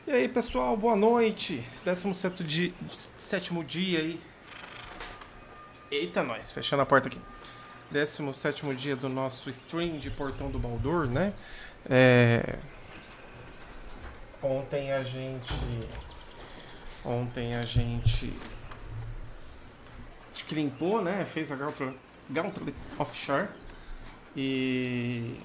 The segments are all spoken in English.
E aí pessoal, boa noite. 17º dia aí. Eita nós, fechando a porta aqui. 17º dia do nosso stream de Portão do Baldur, né? Ontem a gente acho que limpou, né? Fez a Gauntlet Offshore. E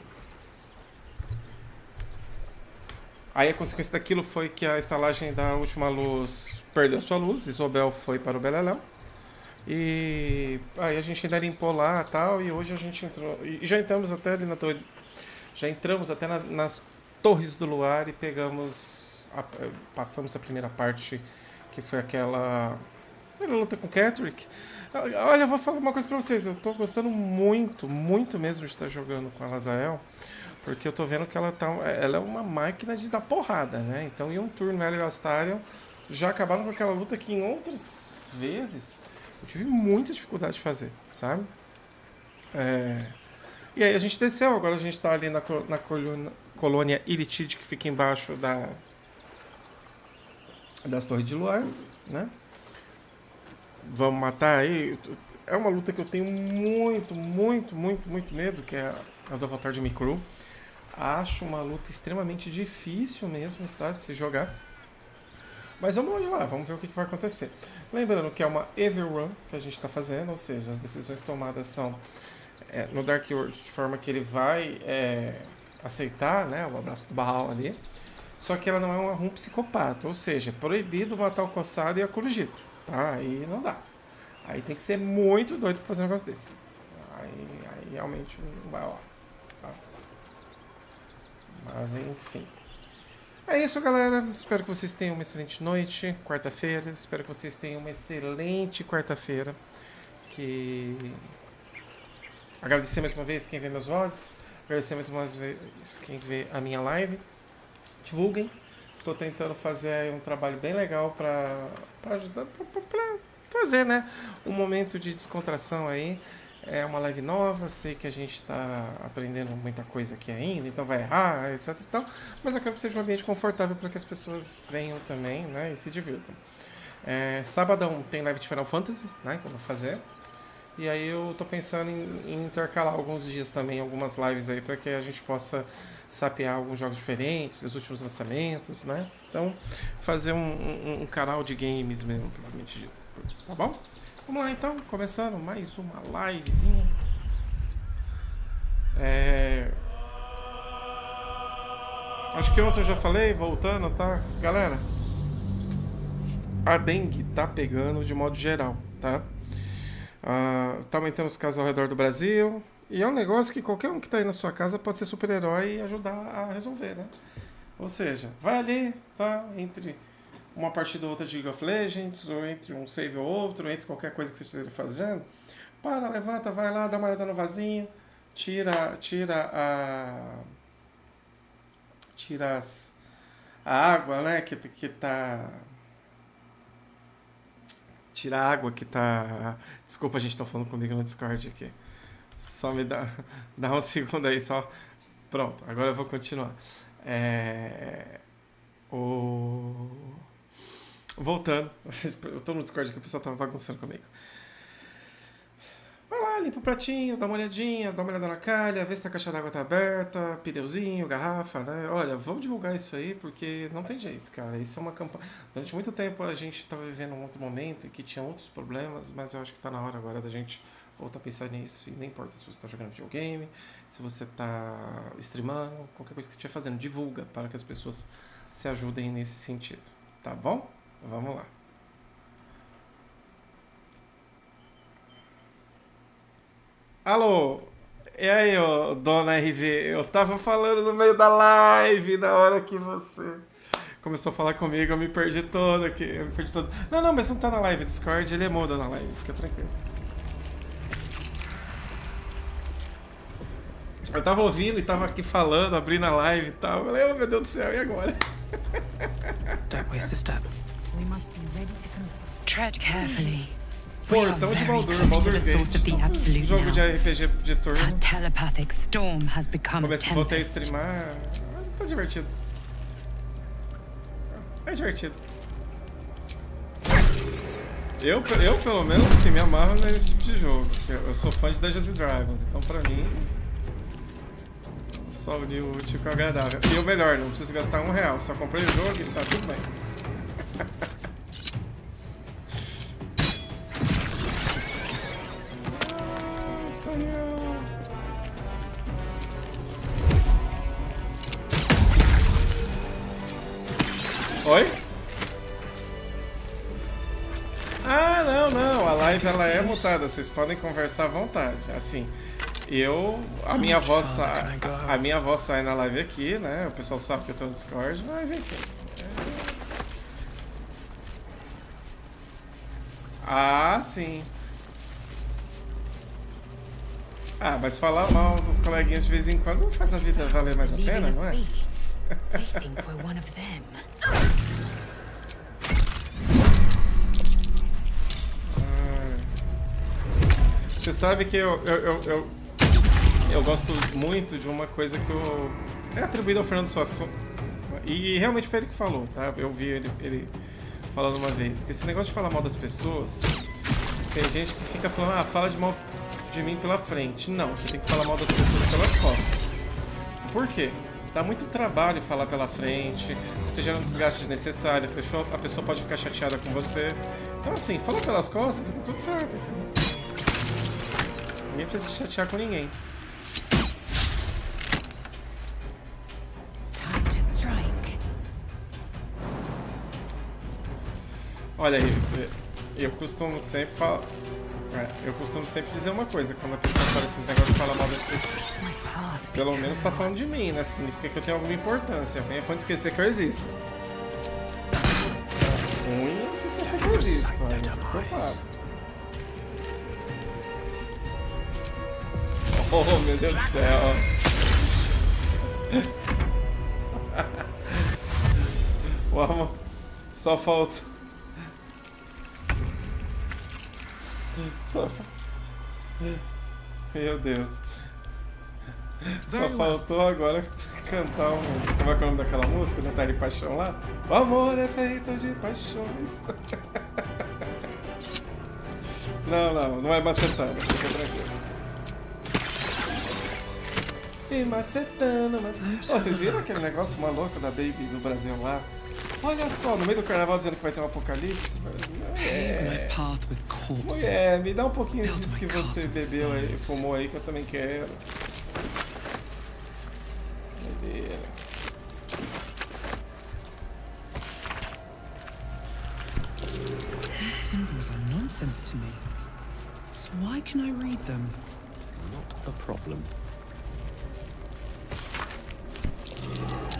aí a consequência daquilo foi que a estalagem da última luz perdeu sua luz, Isobel foi para o Beleléu. E aí a gente ainda limpou lá e tal, e hoje a gente entrou. E já entramos até ali na torre. Já entramos até nas Torres do Luar e passamos a primeira parte, que foi aquela luta com Catrick. Olha, eu vou falar uma coisa pra vocês, eu tô gostando muito, muito mesmo de estar jogando com a Lazael. Porque eu tô vendo que ela é uma máquina de dar porrada, né? Então, em um turno, ela e o Astarion já acabaram com aquela luta que em outras vezes eu tive muita dificuldade de fazer, sabe? E aí a gente desceu, agora a gente tá ali na colônia Iritide, que fica embaixo das Torres de Luar, né? Vamos matar aí. É uma luta que eu tenho muito, muito, muito, muito medo, que é a do Avatar de Mikru. Acho uma luta extremamente difícil mesmo, tá, de se jogar. Mas vamos lá, vamos ver o que vai acontecer. Lembrando que é uma Evil Run que a gente está fazendo, ou seja, as decisões tomadas são no Dark World, de forma que ele vai aceitar, né, o abraço do Baal ali. Só que ela não é uma run psicopata, ou seja, é proibido matar o Coçado e a Corujito, tá? Aí não dá. Aí tem que ser muito doido para fazer um negócio desse. Aí realmente não vai lá. Mas enfim. É isso, galera. Espero que vocês tenham uma excelente noite, quarta-feira. Espero que vocês tenham uma excelente quarta-feira. Agradecer mais uma vez quem vê meus vlogs. Agradecer mais uma vez quem vê a minha live. Divulguem. Estou tentando fazer um trabalho bem legal para ajudar, para fazer, né, um momento de descontração aí. É uma live nova, sei que a gente está aprendendo muita coisa aqui ainda, então vai errar, etc e tal, mas eu quero que seja um ambiente confortável para que as pessoas venham também, né, e se divirtam. Sabadão tem live de Final Fantasy, né, que eu vou fazer, e aí eu tô pensando em intercalar alguns dias também, algumas lives aí, para que a gente possa sapear alguns jogos diferentes, os últimos lançamentos, né, então fazer um canal de games mesmo, provavelmente dito, tá bom? Vamos lá então, começando mais uma livezinha. Acho que ontem eu já falei, voltando, tá? Galera, a dengue tá pegando de modo geral, tá? Tá aumentando os casos ao redor do Brasil. E é um negócio que qualquer um que tá aí na sua casa pode ser super-herói e ajudar a resolver, né? Ou seja, vai ali, tá? Entre uma partida ou outra de League of Legends, ou entre um save ou outro, entre qualquer coisa que você esteja fazendo, levanta, vai lá, dá uma olhada no vasinho, tira a água, né, que tá... Tira a água que tá... Desculpa, a gente tá falando comigo no Discord aqui. Só me dá um segundo aí, só... Pronto, agora eu vou continuar. Voltando, eu tô no Discord aqui, o pessoal tava bagunçando comigo. Vai lá, limpa o pratinho, dá uma olhada na calha, vê se a caixa d'água tá aberta, pneuzinho, garrafa, né? Olha, vamos divulgar isso aí, porque não tem jeito, cara. Isso é uma campanha. Durante muito tempo a gente tava vivendo um outro momento que tinha outros problemas, mas eu acho que tá na hora agora da gente voltar a pensar nisso. E nem importa se você tá jogando videogame, se você tá streamando, qualquer coisa que você estiver fazendo, divulga para que as pessoas se ajudem nesse sentido, tá bom? Vamos lá. Alô? E aí, ô, dona RV? Eu tava falando no meio da live, na hora que você começou a falar comigo, eu me perdi todo aqui. Não, mas não tá na live, Discord, ele é mudo na live, fica tranquilo. Eu tava ouvindo e tava aqui falando, abrindo a live e tal. Eu falei, oh meu Deus do céu, e agora? Don't waste a step. We must be ready to confront. Tread carefully. Portão de Baldur, Baldur's Gate. Jogo de RPG de turno. That telepathic storm has become a Voltei a tempest. streamar. Tá divertido. É divertido. Eu pelo menos, assim, me amarro nesse tipo de jogo. Eu sou fã de Dungeons and Dragons, então pra mim... Só unir o útil com o agradável. E o melhor, não preciso gastar R$1. Só comprei o jogo e tá tudo bem. Oi? Ah, não. A live ela é mutada. Vocês podem conversar à vontade. Assim, a minha voz sai na live aqui, né? O pessoal sabe que eu tô no Discord, mas enfim. Ah, sim. Ah, mas falar mal dos coleguinhas de vez em quando faz a vida valer mais a pena, não é? They think we're one of them. Você sabe que eu gosto muito de uma coisa que é atribuída ao Fernando Suassuna. E realmente foi ele que falou, tá? Eu vi ele falando uma vez. Que esse negócio de falar mal das pessoas, tem gente que fica falando, fala de mal de mim pela frente. Não, você tem que falar mal das pessoas pelas costas. Por quê? Dá muito trabalho falar pela frente, você gera um desgaste desnecessário, a pessoa pode ficar chateada com você. Então assim, fala pelas costas e tá tudo certo, entendeu? Ninguém precisa se chatear com ninguém. Time to strike. Olha aí, eu costumo sempre falar. Eu costumo sempre dizer uma coisa, quando a pessoa fala esses negócios de falar mal das pessoas. Pelo menos tá falando de mim, né? Significa que eu tenho alguma importância. Alguém pode esquecer que eu existo. Ruim é você esquecer que eu existo, aí eu falo. Oh, meu Deus do céu. O amor. Só falta. Meu Deus. Só faltou agora cantar como é que é o nome daquela música? Natal de Paixão lá? O amor é feito de paixões. Não é macetando, fica tranquilo. E macetando. Vocês viram aquele negócio maluco da Baby do Brasil lá? Olha só, no meio do carnaval dizendo que vai ter um apocalipse. Mulher, me dá um pouquinho disso que você bebeu aí, fumou aí, que eu também quero. Doideira. These symbols are nonsense to me. So why can I read them? Not a problem.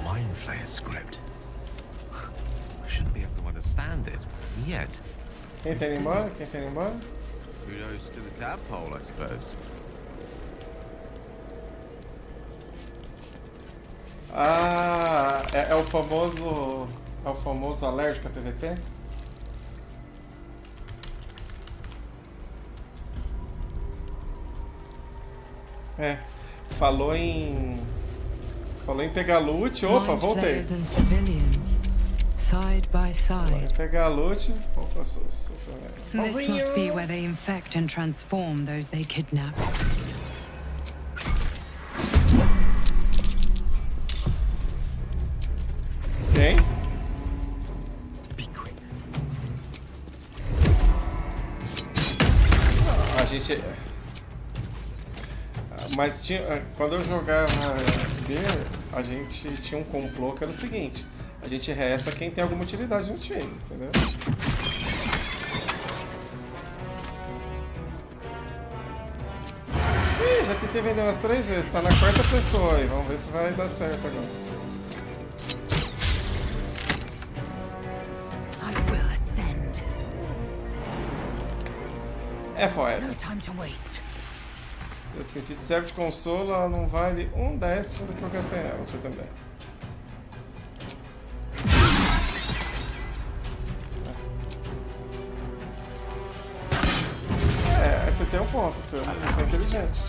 Mind Flayer script. I shouldn't be able to understand it yet. Quem tá indo embora? Kudos to the tadpole, I suppose. Ah, é o famoso alérgico a PVT? Falou em pegar loot. Opa, voltei. Side by side. Pegar loot. Opa, This must be where they infect and transform those they kidnap. Quem? Be quick. A gente... Mas quando eu jogava Beer, a gente tinha um complô que era o seguinte: a gente resta quem tem alguma utilidade no time, entendeu? Ih, já tentei vender umas 3 vezes, tá na 4ª pessoa aí, vamos ver se vai dar certo agora. I will ascend. É foda. No time to waste. Assim, se te serve de consolo, ela não vale 1/10 do que eu gastei nela, você também. Você tem um ponto, seu. Eu sou inteligente.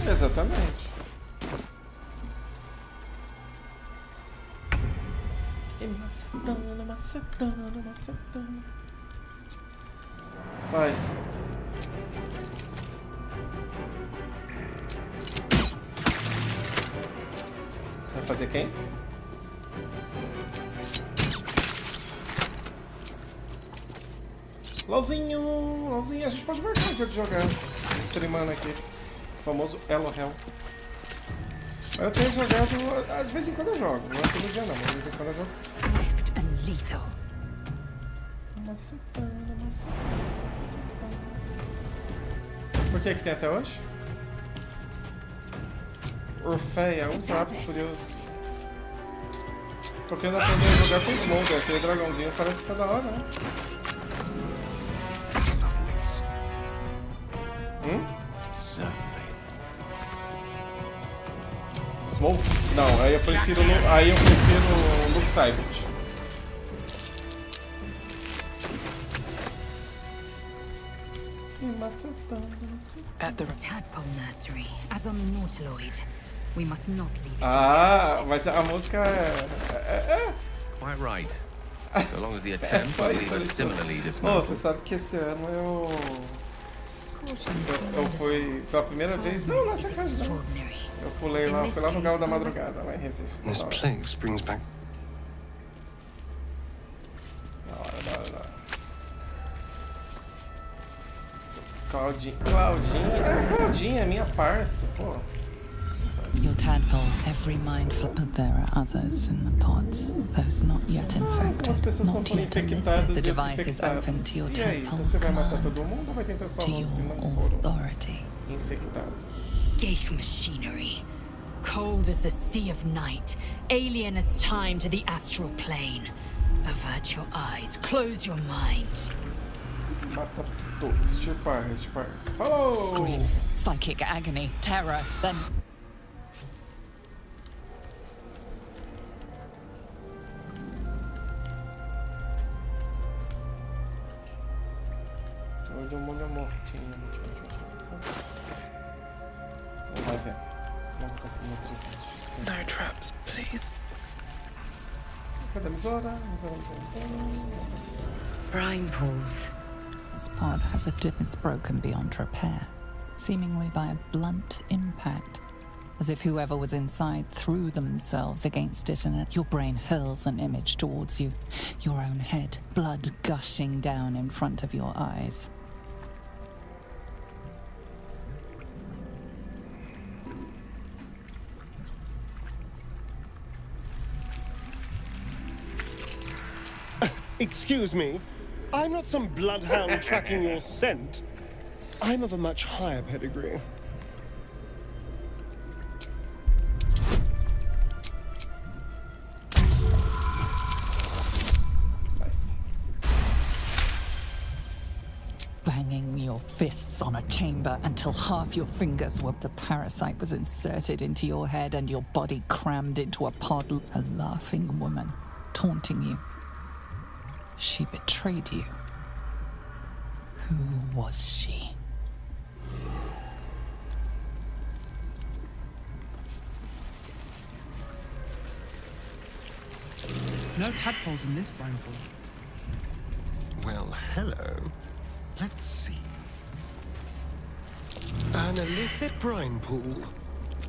Exatamente. E macetando, macetando, macetando. Paz. Vai fazer quem? LOLzinho, LOLzinho, a gente pode marcar um dia de jogar. Streamando aqui. O famoso Elohel. Mas eu tenho jogado. De vez em quando eu jogo. Não é todo dia não, mas de vez em quando eu jogo sim. Swift and lethal. Macetando, macetando, macetando. Por que tem até hoje? Orfeia, um trapo furioso. Tô querendo aprender a jogar com o Smolder, aquele dragãozinho parece que tá da hora, né? Certainly. Smoke? Não, aí eu prefiro o Luke Cybert. At the tadpole nursery, as on the Nautiloid. We must not leave it Ah, mas a música é... Quite right. So long as the attempt só will isso, leave us só isso. similarly Pô, dismantled. você sabe que esse ano eu intact. fui pela primeira vez... Não, nessa Is casa não. extraordinary. Eu pulei lá, fui lá no Galo da Madrugada, lá em Recife. This Da hora, plague springs back. da hora, da hora, da hora. Claudinha, minha parça, pô. Your tadpole, every mindful, but there are others in the pods, those not yet infected, As pessoas não not foram yet living. infectadas The e os device is infectados. open to your E aí, tadpole's você vai matar command, todo mundo ou vai tentar to salvar os que não your foram authority. infectados? Ghaik machinery. Cold as the sea of night, alien as time to the astral plane. Avert your eyes, close your mind. Mata tudo, extirpar. Falou! Screams, psychic agony, terror, then Todo mundo é mortinho. Não vai ver. Não vou conseguir me apresentar. No traps, please. Cadê a Misora? Misora. Brine pools. this pod has a dip. It's broken beyond repair, seemingly by a blunt impact, as if whoever was inside threw themselves against it, and your brain hurls an image towards you, your own head, blood gushing down in front of your eyes. Excuse me, I'm not some bloodhound tracking your scent. I'm of a much higher pedigree. Nice. Banging your fists on a chamber until half your fingers were the parasite was inserted into your head and your body crammed into a pod. A laughing woman, taunting you. She betrayed you. Who was she? No tadpoles in this brine pool. Well, hello. Let's see. An illicit brine pool,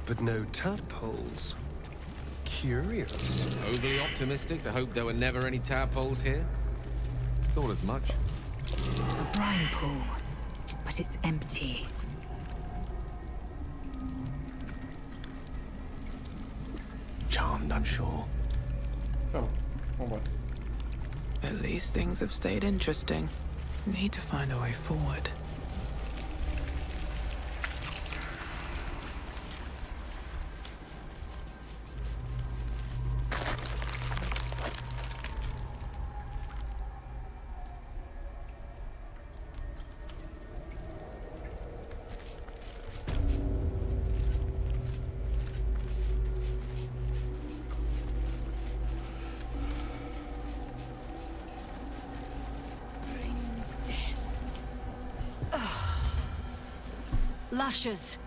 but no tadpoles. Curious. Overly optimistic to hope there were never any tadpoles here? Thought as much. A brine pool, but it's empty. Charmed, I'm sure. Então, vambora. At least things have stayed interesting. Need to find a way forward. Lashes.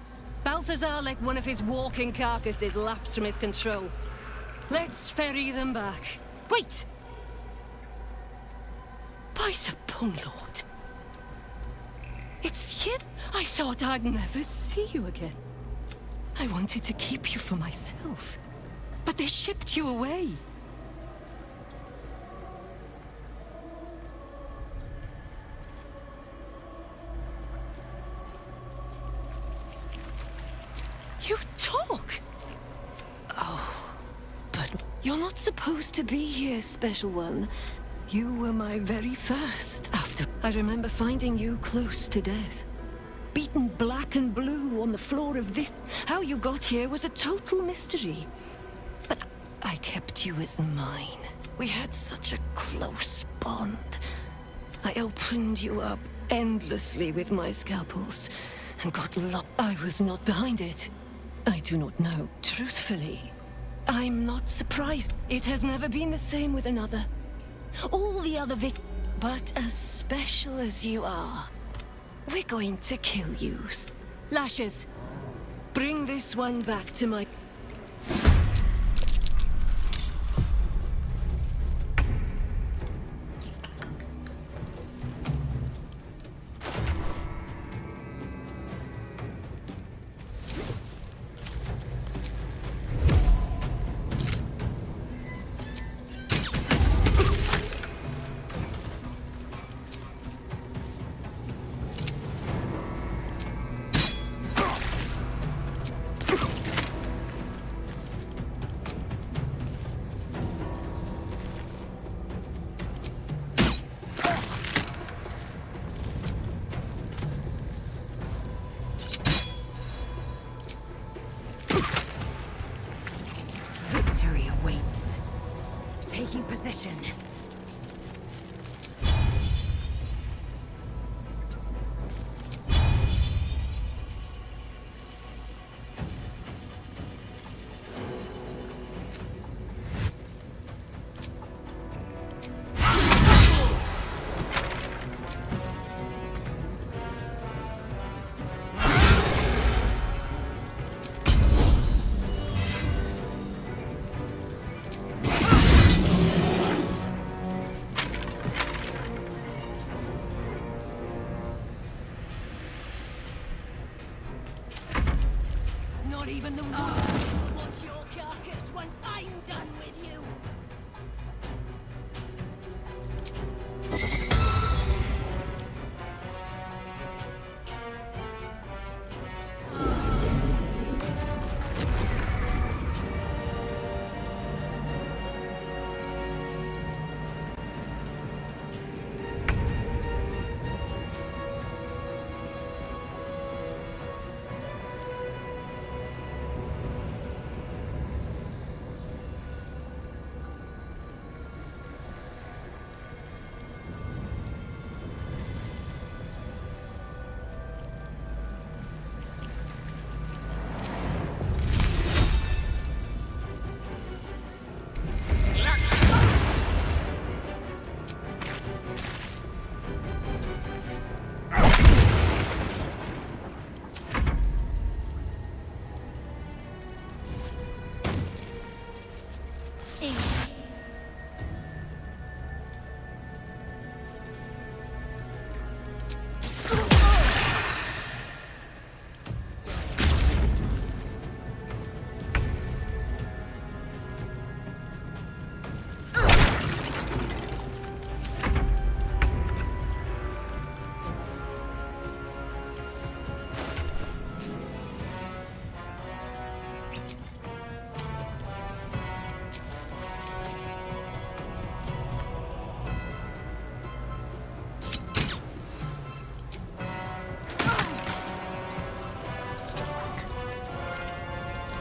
Balthazar let one of his walking carcasses lapse from his control. Let's ferry them back. Wait! By the Bone Lord. It's you. I thought I'd never see you again. I wanted to keep you for myself. But they shipped you away. You talk! Oh, but you're not supposed to be here, Special One. You were my very first after. I remember finding you close to death. Beaten black and blue on the floor of this. How you got here was a total mystery. But I kept you as mine. We had such a close bond. I opened you up endlessly with my scalpels and got locked. I was not behind it. I do not know. Truthfully, I'm not surprised. It has never been the same with another. All the other but as special as you are, we're going to kill you. Lashes, bring this one back to my... Victory awaits. Taking position. Not even the world will want your carcass once I'm done with you.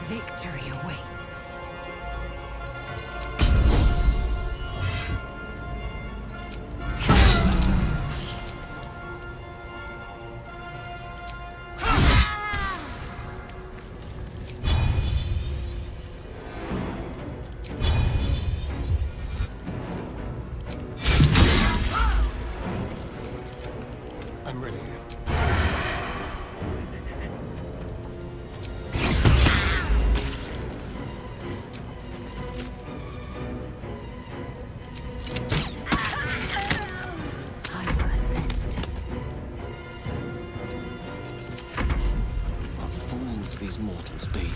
Victory awaits. I'm ready. as mortals be.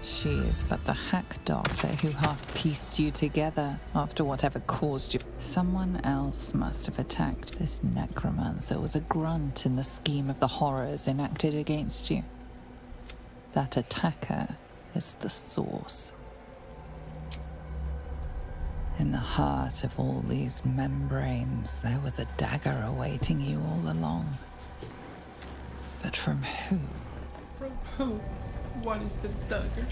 She is but the hack doctor who half pieced you together after whatever caused you. Someone else must have attacked. This necromancer was a grunt in the scheme of the horrors enacted against you. That attacker is the source. In the heart of all these membranes, there was a dagger awaiting you all along. But from who? From who? What is the dagger?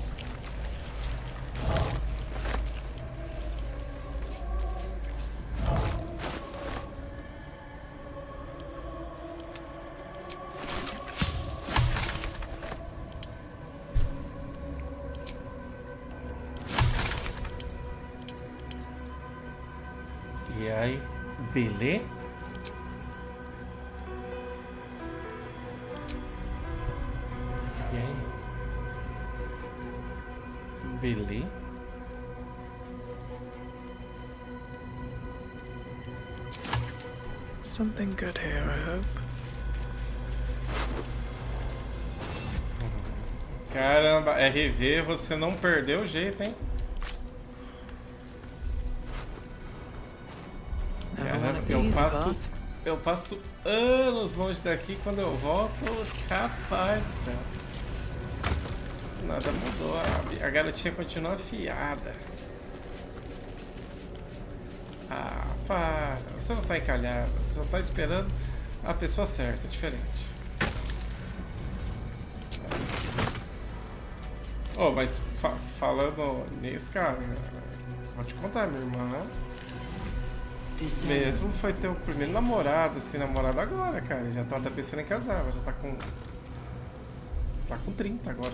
E aí, beleza? E aí? Beleza? Something good here, I hope. Caramba, RV, você não perdeu o jeito, hein? Caramba, eu passo anos longe daqui, quando eu volto, capaz do céu. Nada mudou, a garotinha continua afiada. Ah, para, você não tá encalhada, você só tá esperando a pessoa certa, é diferente. Oh, mas falando nisso, cara, vou te contar, minha irmã mesmo foi ter o primeiro namorado, assim, namorado agora, cara. Já tô até pensando em casar, ela já tá com 30 agora.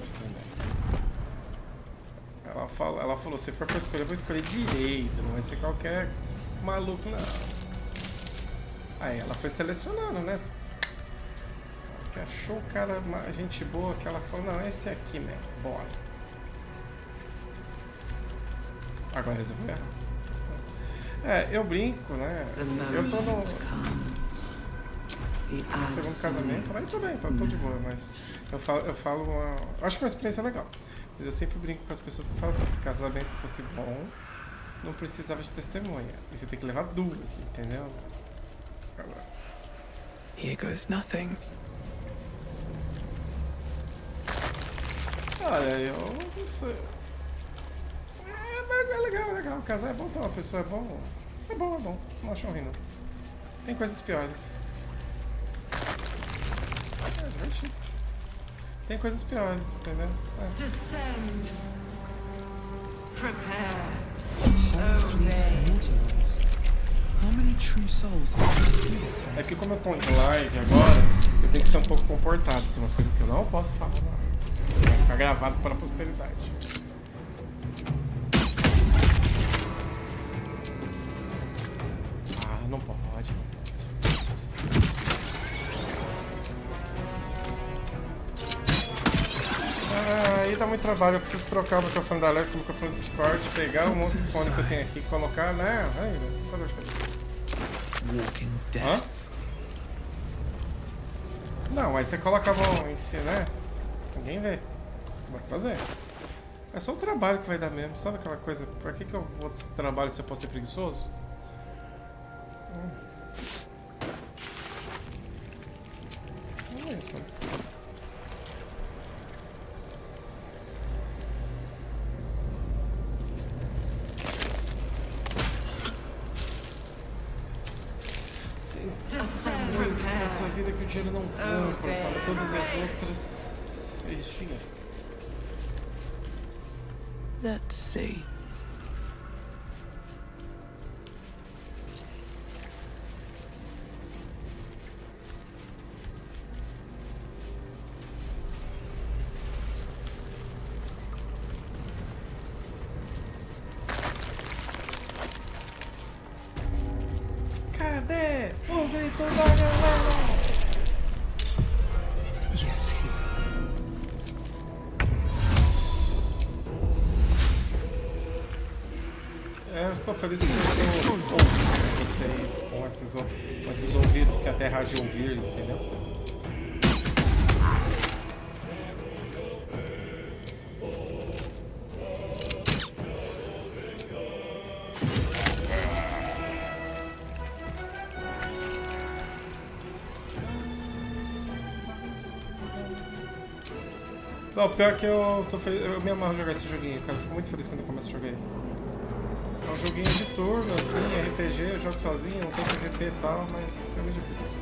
Ela falou, se for pra escolher, eu vou escolher direito, não vai ser qualquer maluco, não. Aí ela foi selecionando, né? Que achou o cara, gente boa, que ela falou, não, esse aqui mesmo, bora. Agora resolveu errar. É, eu brinco, né? Assim, eu tô no segundo casamento, aí tô bem, tô de boa, mas eu falo uma... Acho que é uma experiência legal. Mas eu sempre brinco com as pessoas que falam assim, se casamento fosse bom, não precisava de testemunha. E você tem que levar duas, entendeu? Agora. Here goes nothing. Olha, eu não sei. É legal, é legal. Casar é bom, ter uma pessoa é bom. É bom. Não acho ruim, não. Tem coisas piores. É divertido. Tem coisas piores, entendeu? É. Descend. Prepare. É que como eu tô em live agora, eu tenho que ser um pouco comportado. Tem umas coisas que eu não posso falar, não. Vai ficar gravado para a posteridade. Ah, não pode. Aí dá muito trabalho, eu preciso trocar o microfone da Alexa com o microfone do Discord, pegar um outro fone que eu tenho aqui e colocar, né? Aí, tá dor de cabeça. Walking Hã? death. Não, aí você coloca a mão em si, né? Ninguém vê. Vai fazer. É só o trabalho que vai dar mesmo, sabe aquela coisa? Pra que eu vou trabalhar se eu posso ser preguiçoso? Não é isso, né? Coisas nessa vida que o dinheiro não compra, para todas as outras existe dinheiro. Let's see. Cadê o Vitor da galera? Yes, here. É, eu estou feliz que eu vocês com esses ouvidos que a terra há de ouvir, entendeu? Não, pior que eu tô feliz, eu me amarro jogar esse joguinho, cara. Eu fico muito feliz quando eu começo a jogar ele. É um joguinho de turno, assim, RPG, eu jogo sozinho, não tem PVP e tal, mas eu me divirto assim.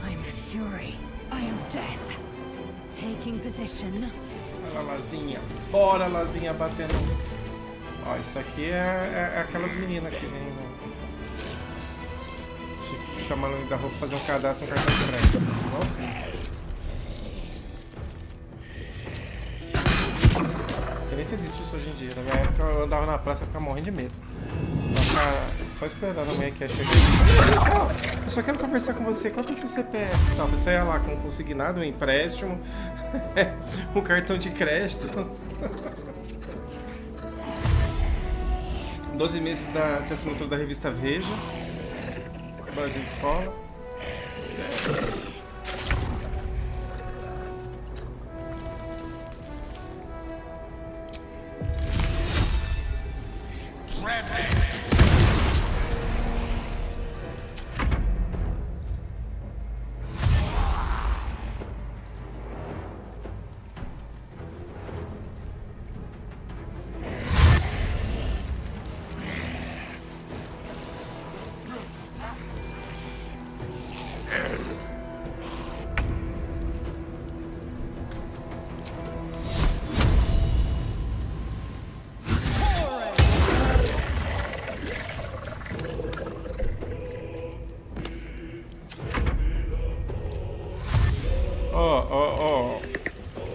I am fury. I am death. Taking position. Olha lá, Lazinha. Bora, Lazinha, batendo. Ó, isso aqui é aquelas meninas que vêm chamando da roupa fazer um cadastro no cartão de crédito. Igual assim. Não sei nem se existe isso hoje em dia. Na minha época eu andava na praça e ficava morrendo de medo. Eu ficava só esperando a mulher que ia chegar. Eu só quero conversar com você. Qual que é o seu CPF? Então, você ia lá com um consignado, um empréstimo, um cartão de crédito. 12 meses de assinatura da revista Veja. Brasil Escola.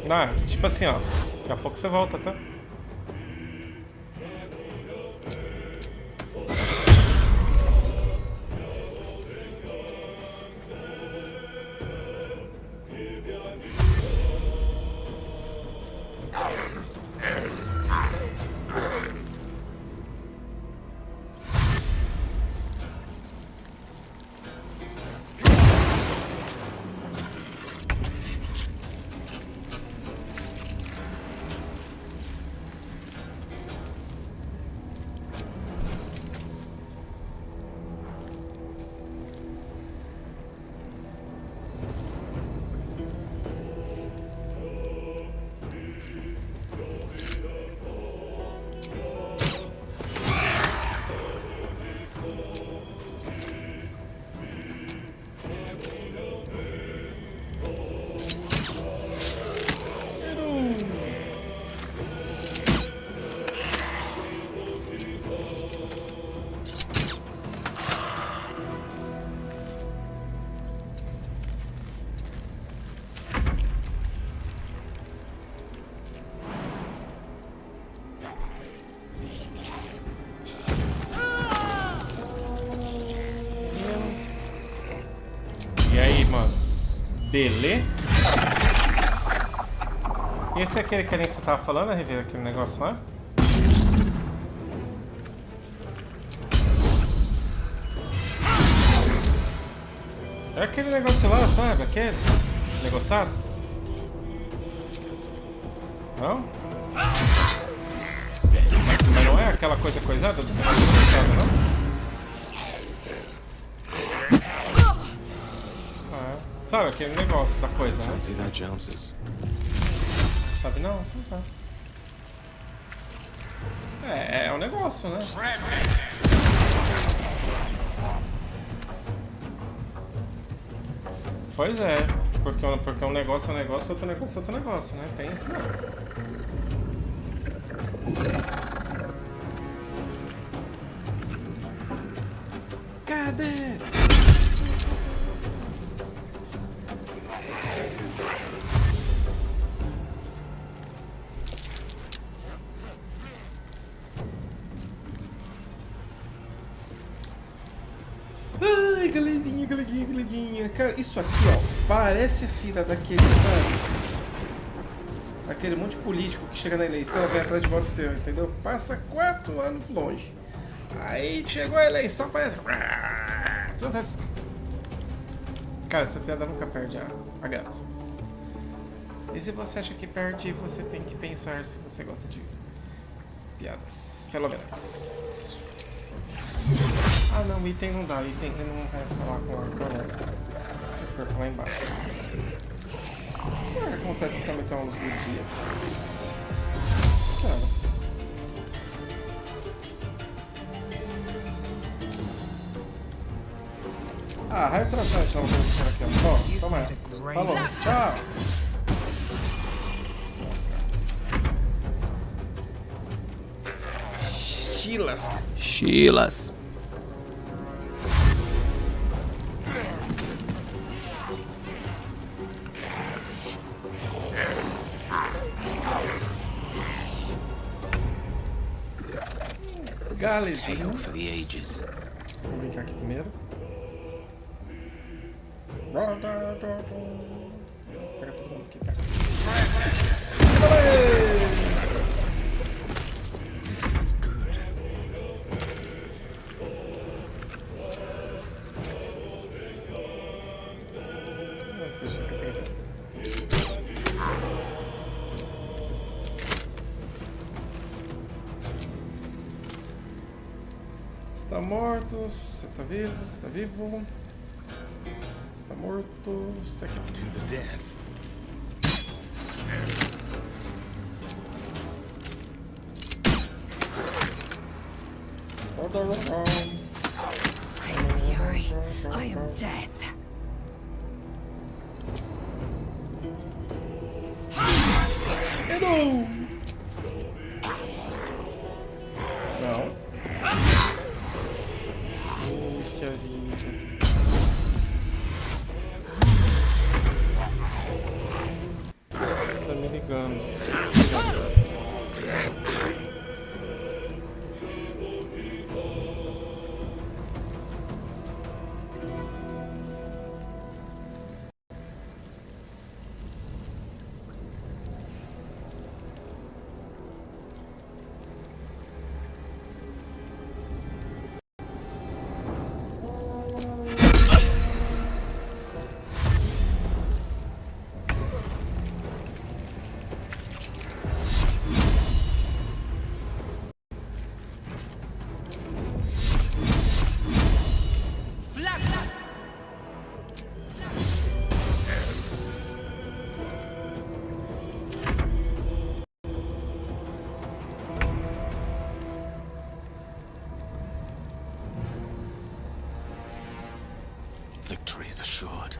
Não, tipo assim, ó. Daqui a pouco você volta, tá? Beleza? Esse é aquele que a gente tava falando, rever aquele negócio lá? É aquele negócio lá, sabe? Aquele negociado? Não? Mas não é aquela coisa coisada do negociado, não? Sabe aquele negócio da coisa, né? Sabe não? Não tá. É um negócio, né? Pois é, porque um negócio é um negócio, outro negócio é outro negócio, né? Tem isso mesmo. Cadê? Ai, galerinha. Cara, isso aqui, ó, parece filha daquele, sabe? Aquele monte de político que chega na eleição, vem atrás de voto seu, entendeu? Passa 4 anos longe. Aí chegou a eleição, parece. Cara, essa piada nunca perde a graça. E se você acha que perde, você tem que pensar se você gosta de piadas fenomenais. Ah não, item não dá, item não resta lá com o arco, perco lá embaixo. O que acontece se eu meter uma luz do dia? Cara. Ah, raio traçante, não vou buscar aqui, ó. Toma ela. Falou, tchau. Chilas. Galezinho. For the ages. Vamos brincar aqui primeiro. Pega todo mundo aqui, pega. This is good. Deixa eu ver aqui. Está morto, você está vivo, você está vivo. Está morto, você aqui. To the death. I am fury. I am death. Não. Não. Puxa vida. Tá me ligando. Victory is assured.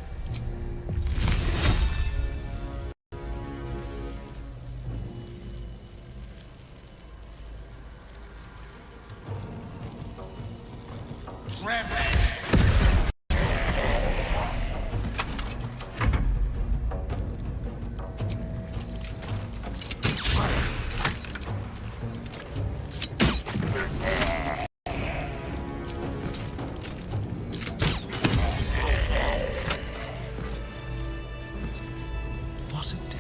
What a day.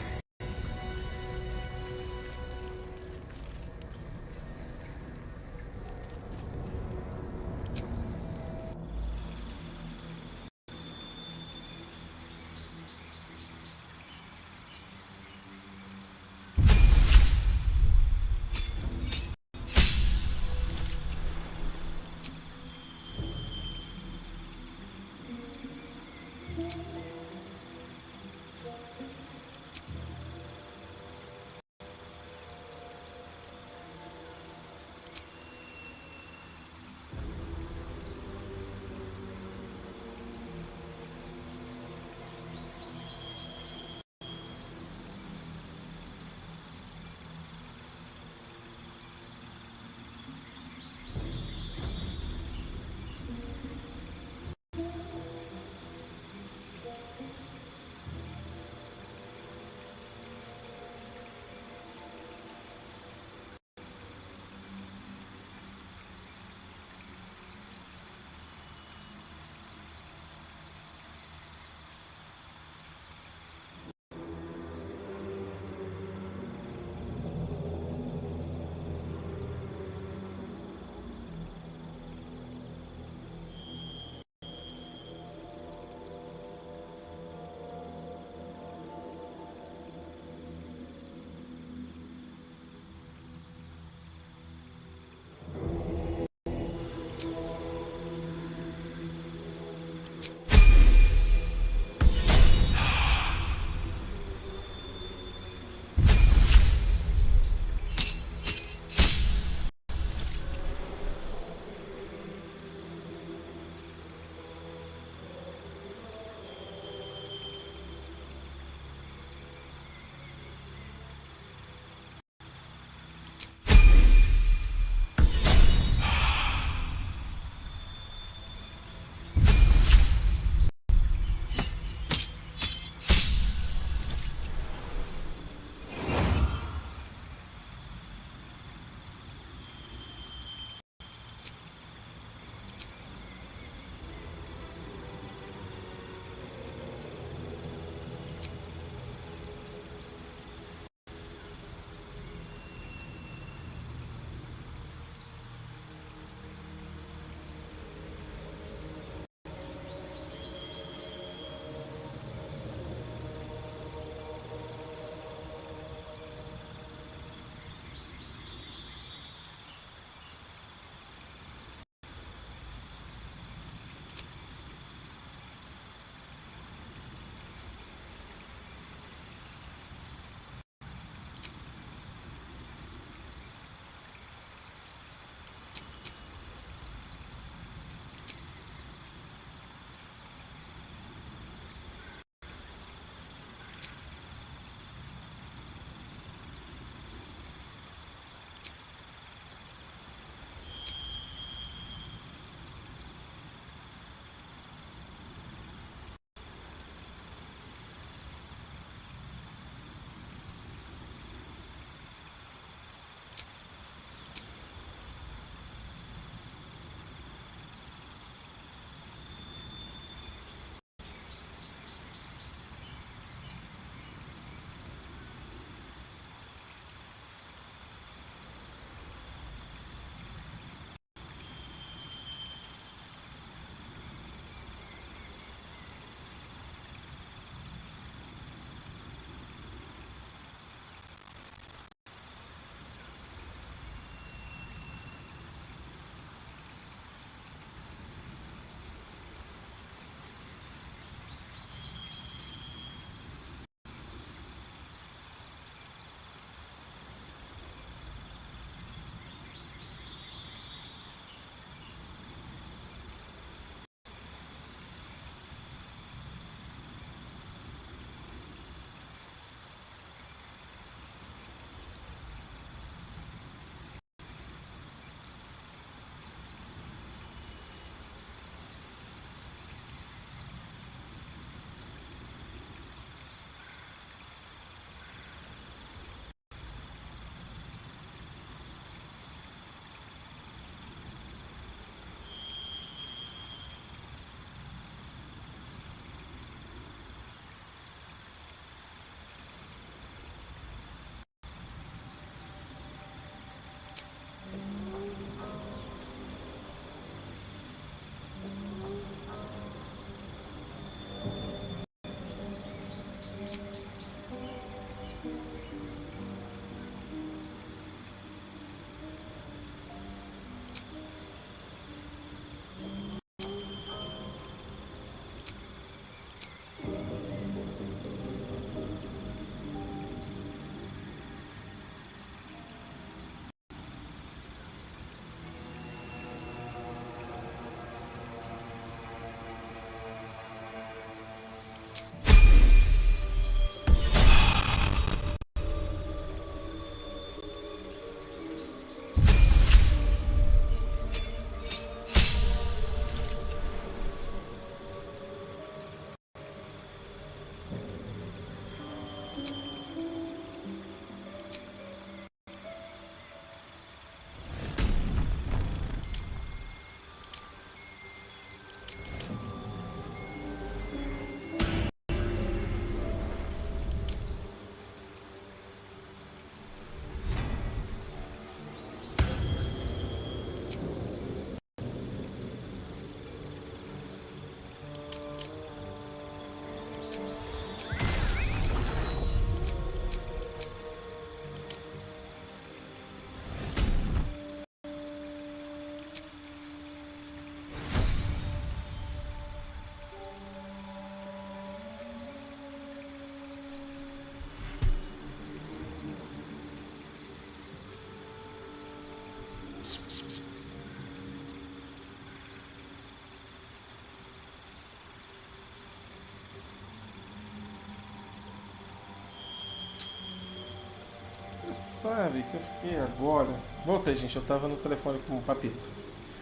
sabe que eu fiquei agora... Voltei, gente, eu tava no telefone com o Papito.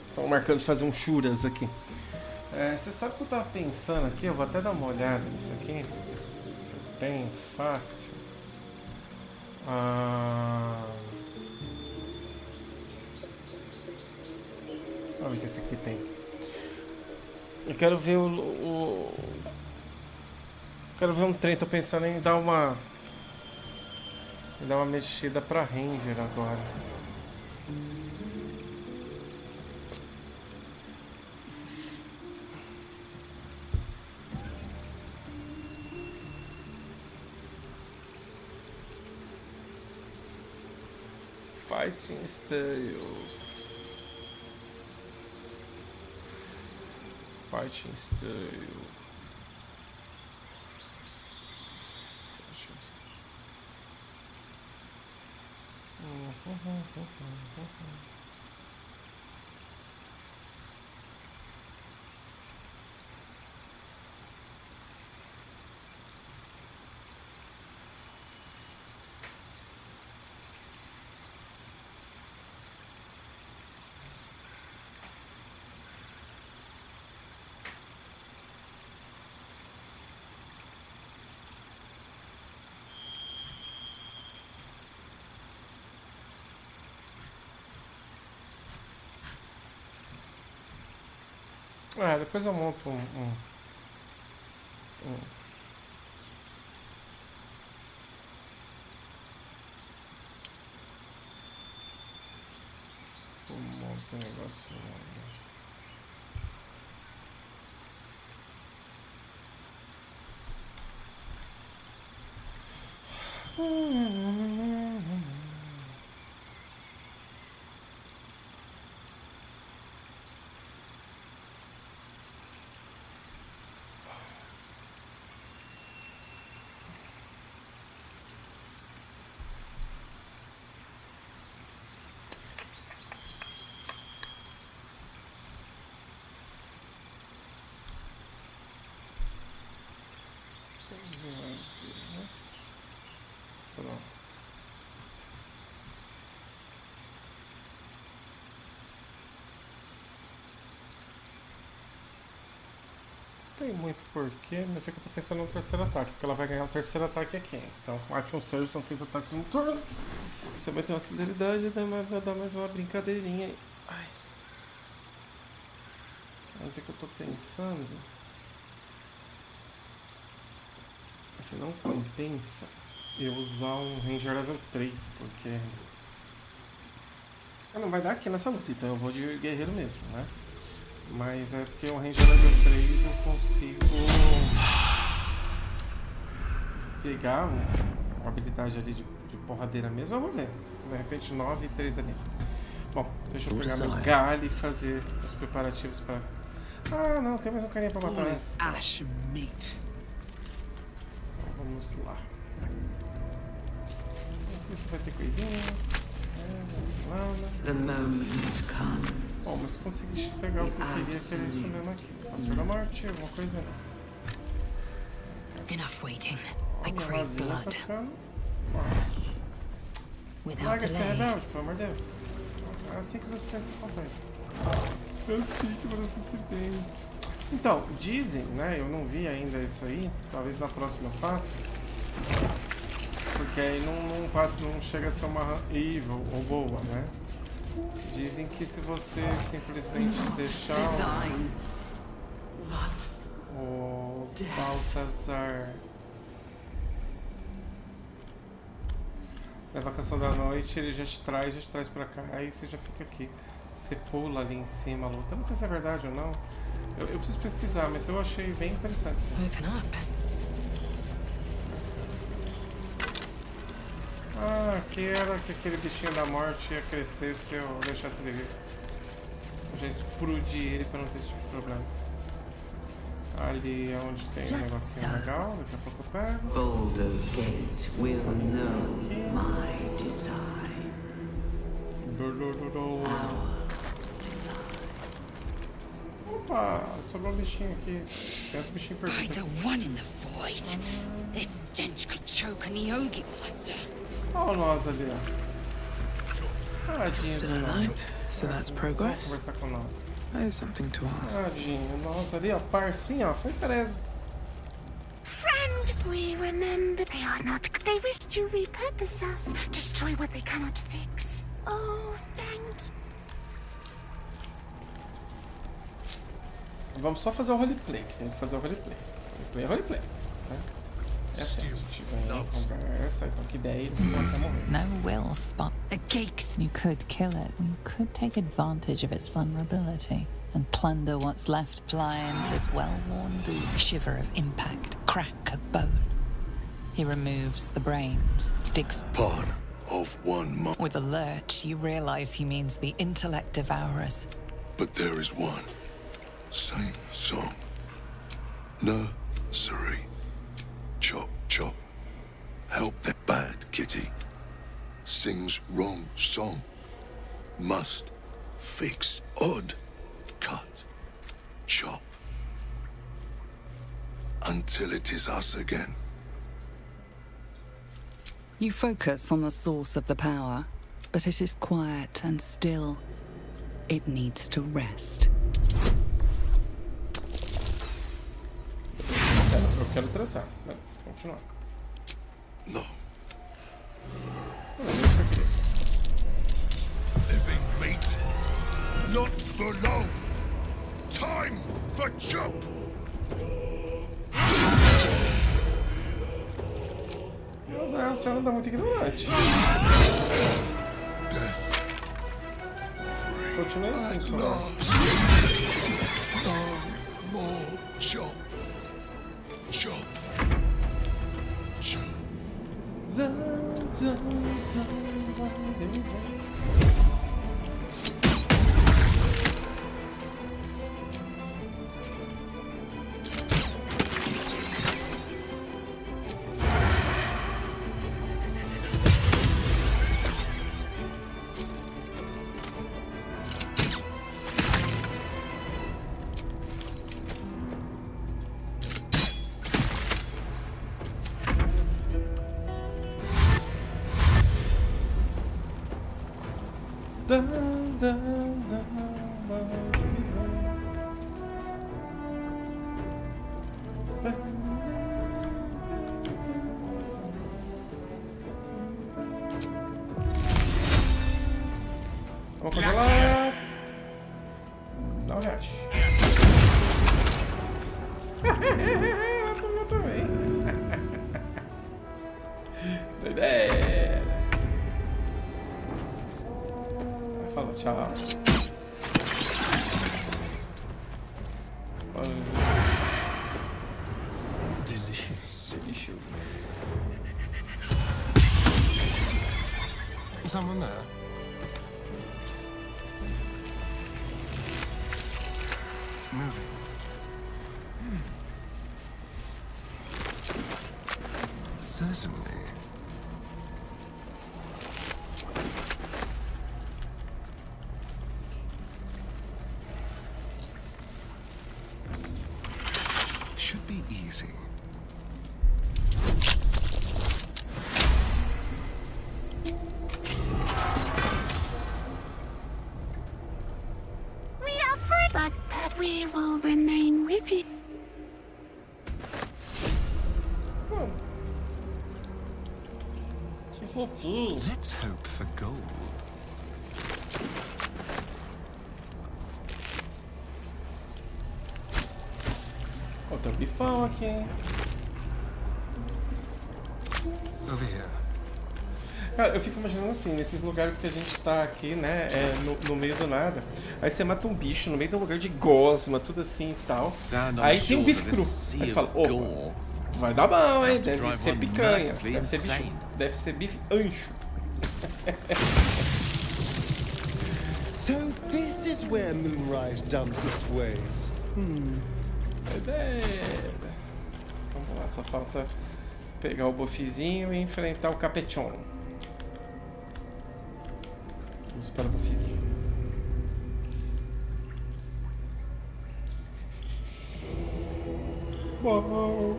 Estão marcando de fazer um churas aqui. Você sabe o que eu tava pensando aqui? Eu vou até dar uma olhada nisso aqui. Isso é bem fácil. Vamos ver se esse aqui tem. Eu quero ver quero ver um trem, tô pensando em dar uma mexida pra Ranger agora. Fighting style. Fighting style. Depois eu monto um negocinho. Pronto. Tem muito porquê, mas é que eu tô pensando no terceiro ataque, porque ela vai ganhar o terceiro ataque aqui. Então, Action Surge são 6 ataques no turno. Você vai ter uma celeridade, vai dar mais uma brincadeirinha aí. Ai. Mas é que eu tô pensando... Se não compensa eu usar um Ranger level 3, porque... não vai dar aqui nessa luta, então eu vou de guerreiro mesmo, né? Mas é porque o Ranger level 3 eu consigo pegar uma habilidade ali de porradeira mesmo, eu vou ver. De repente 9 e 3 dali. Bom, deixa eu pegar meu galho e fazer os preparativos para... não, tem mais um carinha pra matar, né? Ash meat. Então, vamos lá. Isso vai ter coisinhas. The moment comes. Bom, mas consegui pegar o que eu queria, que era isso mesmo aqui. Pastor da Morte, alguma coisa não. Enough waiting. I Minha crave vasinha tá blood. ficando... Without Larga de ser delay. rebelde, pelo amor de Deus. É assim que os acidentes acontecem. É assim que os acidentes... Então, dizem, né, eu não vi ainda isso aí, talvez na próxima eu faça, porque aí não chega a ser uma evil ou boa, né? Dizem que se você simplesmente deixar o Baltazar na vacação da noite, ele já te traz pra cá e você já fica aqui. Você pula ali em cima, luta. Não sei se é verdade ou não. Eu preciso pesquisar, mas eu achei bem interessante isso. Open up. Aqui era que aquele bichinho da morte ia crescer se eu deixasse ele vir. Eu já explodi ele pra não ter esse tipo de problema. Ali é onde tem um negocinho legal, daqui a pouco eu pego. Baldur's Gate will know my design. Opa, sobrou um bichinho aqui. Tem outro bichinho By perdido. the one in the void. This stench could choke an Yogi master. Olha nós ali, ó. Tadinho. Still alive, so that's Vamos progress. conversar com nós. I have something to ask. Tadinho. Nossa, ali, ó. Parcinho, ó. Foi preso. Friend, we remember they are not. They wish to repurpose us, destroy what they cannot fix. Oh, thank you. Vamos só fazer o roleplay. Tem que fazer o roleplay. Roleplay é roleplay. Tá? É assim, a gente vem, conversa, então que ideia, até morrer. No will spot. A cake. You could kill it. You could take advantage of its vulnerability and plunder what's left. Pliant well-worn boot. Shiver of impact. Crack of bone. He removes the brains. Digs. Part of one mind. With a lurch, you realize he means the intellect devourers. But there is one. Same song. Nursery. Chop, chop. Help that bad kitty. Sings wrong song. Must fix. Odd. Cut. Chop. Until it is us again. You focus on the source of the power, but it is quiet and still. It needs to rest. Eu quero tratar, mas continuar. No. Living meat. Not for long. Time for chop. Deus, a senhora anda muito ignorante. Continua assim, por favor. No more chop. Chop. Chop. Vamos congelar. Dá um reache. Eu também. Doideira. Fala tchau. Delicious. Delicious. Someone there? Moving. Certainly. Should be easy. We are free, but we will remain with you. Que fofinho. Let's hope for gold. Ó, tem um bifão aqui, hein? Over here. Cara, eu fico imaginando assim, nesses lugares que a gente tá aqui, né, no meio do nada, aí você mata um bicho no meio de um lugar de gosma, tudo assim e tal, aí tem um bife cru, aí você fala, opa, vai dar bom, hein, deve ser picanha, deve ser bife ancho. So this is where Moonrise dumps its ways. Vamos lá, só falta pegar o buffzinho e enfrentar o capechon. Vamos para o buffzinho. Bom.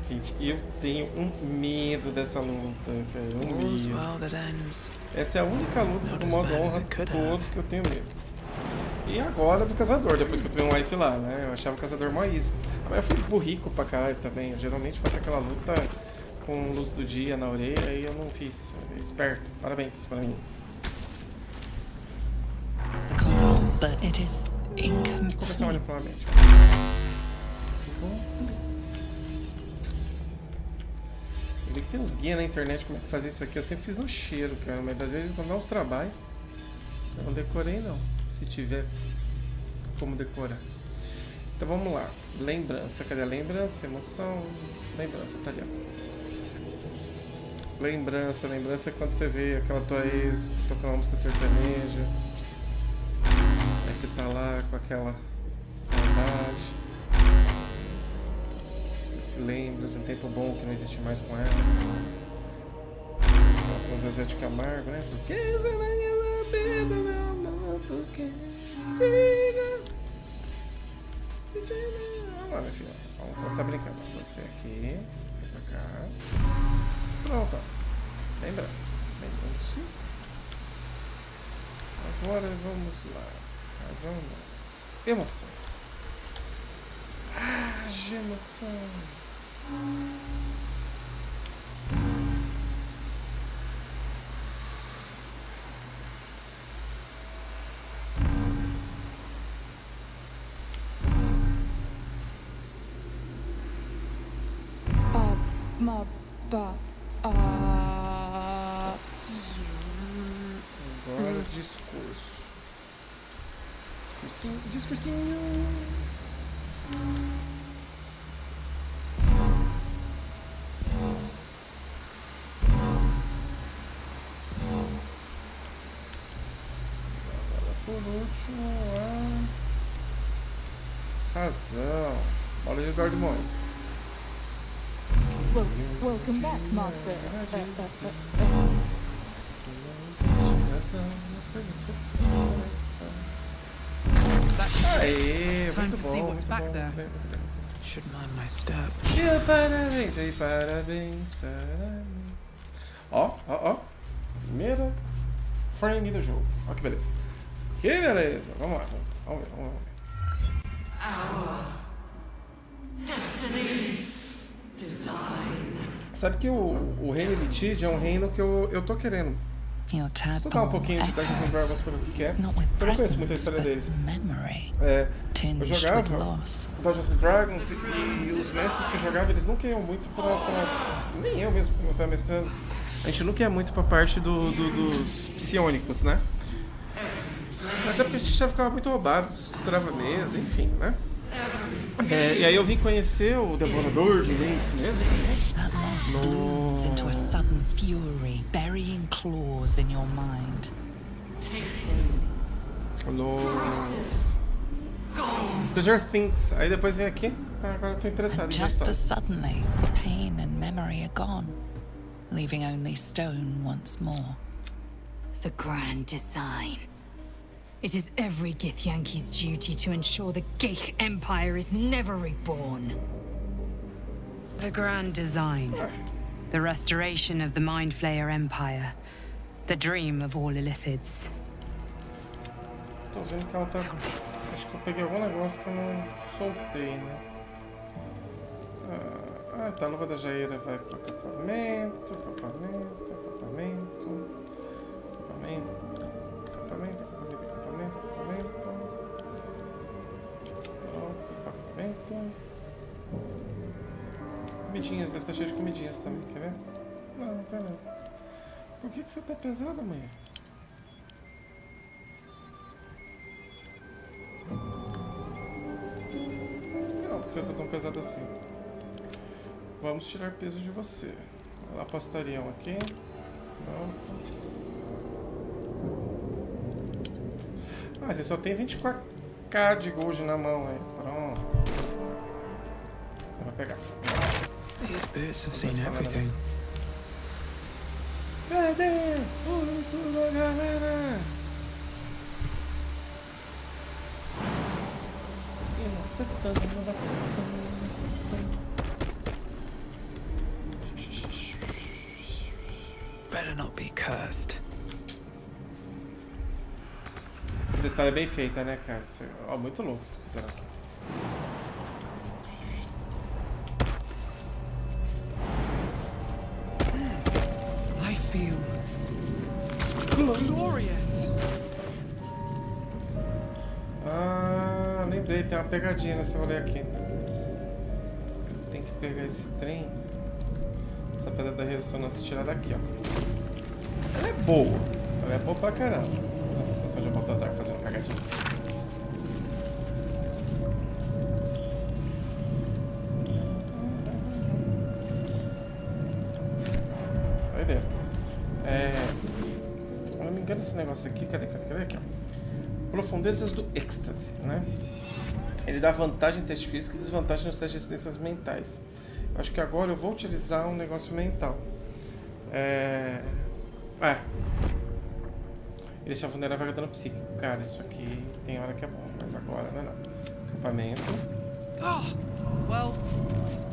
Gente, eu tenho um medo dessa luta, cara. All's well that ends. Essa é a única luta do modo honra todo que eu tenho medo. E agora do caçador, depois que eu peguei um wipe lá, né? Eu achava o caçador mó easy. Mas eu fui burrico pra caralho também. Eu geralmente faço aquela luta com luz do dia na orelha e eu não fiz. Esperto. Parabéns pra mim. The console, but it is Vou começar a manipular a mente. Eu vi que tem uns guias na internet como é que fazer isso aqui. Eu sempre fiz no cheiro, cara. Mas às vezes quando dá uns trabalhos, eu não decorei não. Se tiver como decorar. Então vamos lá. Lembrança. Cadê a lembrança? Emoção. Lembrança, tá ali, ó. Lembrança. Lembrança é quando você vê aquela tua ex tocando uma música sertaneja. Aí você tá lá com aquela saudade. Você se lembra de um tempo bom que não existe mais com ela. Com o Zezé de Camargo, né? Porque você não quer saber do meu amor, porque diga. Vamos lá, minha filha. Vamos começar brincando. Você aqui, vem pra cá. Pronto, ó. Lembrança. Lembrança. Agora vamos lá. Razão não. Emoção. Ah, de emoção. Agora discurso. Discursinho. Discursinho. Agora por último a razão. Bola de Eduardo Mônica. Welcome back, Master. Aê, Time muito to bom, see what's muito back bom, there. muito bem, muito bem. Should mind my step. E parabéns, aí, parabéns, parabéns. Ó, ó, ó. Primeira frame do jogo. Ó que beleza. Que beleza. Vamos lá, vamos ver, vamos ver. Sabe que o reino de Tid é um reino que eu tô querendo estudar um pouquinho de Dungeons and Dragons para ver o que é. Eu não conheço muita história deles. Eu jogava Dungeons and Dragons e os mestres que eu jogava, eles nunca iam muito pra... Nem eu mesmo, como eu tava mestrando. A gente nunca ia muito pra parte dos psionicos, né? Até porque a gente já ficava muito roubado, estruturava mesa, enfim, né? E aí eu vim conhecer o Devorador de Mentes mesmo. That loss blooms into a sudden fury, burying claws in your mind. No Stranger Things. Aí depois vem aqui. Agora eu tô interessado em Just história. as suddenly, pain and memory are gone, leaving only stone once more. The grand design. It is every Githyanki's duty to ensure the Geich Empire is never reborn. The grand design. The restoration of the Mind Flayer Empire. The dream of all Illithids. Tô vendo que ela tá... Acho que eu peguei algum negócio que eu não soltei, né? Tá. A luva da Jaeira vai pro acampamento, acampamento, acampamento, acampamento, acampamento, acampamento, acampamento. Pronto, acampamento. Comidinhas, deve estar cheio de comidinhas também, quer ver? Não, não tá não. Por que você tá pesada, mãe? Não, por que você tá tão pesada assim? Vamos tirar peso de você. Ela apostariam aqui. Pronto. Você só tem 24k de gold na mão aí. Pronto. Vai pegar. These boots have seen everything. Cadê o tudo, galera? not be cursed. Essa história é bem feita, né, cara? Ó, muito louco isso que fizeram aqui. I feel glorious. Ah, lembrei, tem uma pegadinha nesse rolê aqui. Tem que pegar esse trem. Essa pedra da ressonância e tirar daqui, ó. Ela é boa. Ela é boa pra caramba. A atenção de Baltazar fazendo cagadinha. Doideira. Se não me engano, esse negócio aqui, cadê aqui, ó. Profundezas do êxtase, né? Ele dá vantagem em teste físico e desvantagem nos testes de resistências mentais. Eu acho que agora eu vou utilizar um negócio mental. Ele deixa vulnerável a dano psíquico. Cara, isso aqui tem hora que é bom, mas agora não é não. Acampamento. Well,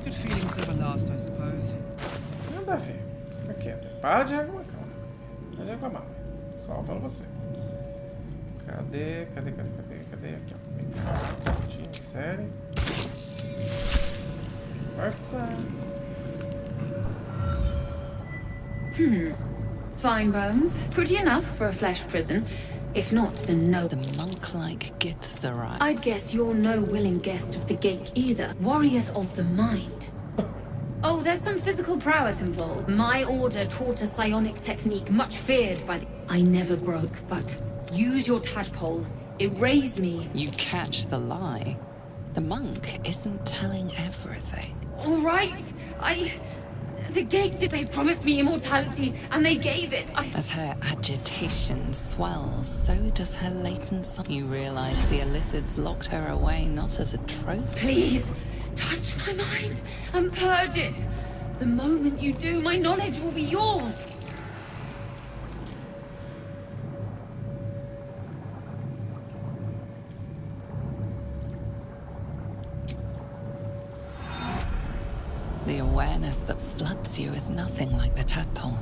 good feelings never last, I suppose. Nada a ver. Aqui, para de reclamar, calma. Para de reclamar. Salvando você. Cadê? Aqui, ó. Vem cá. Time, série. Força. Fine bones. Pretty enough for a flesh prison. If not, then no. The monk-like Githzerai. I'd guess you're no willing guest of the gate either. Warriors of the mind. Oh, there's some physical prowess involved. My order taught a psionic technique much feared by the... I never broke, but use your tadpole. It raised me. You catch the lie. The monk isn't telling everything. All right. The gate did. They promised me immortality, and they gave it. As her agitation swells, so does her latent soul. You realize the Illithids locked her away not as a trophy. Please, touch my mind and purge it. The moment you do, my knowledge will be yours. The awareness that floods you is nothing like the tadpole.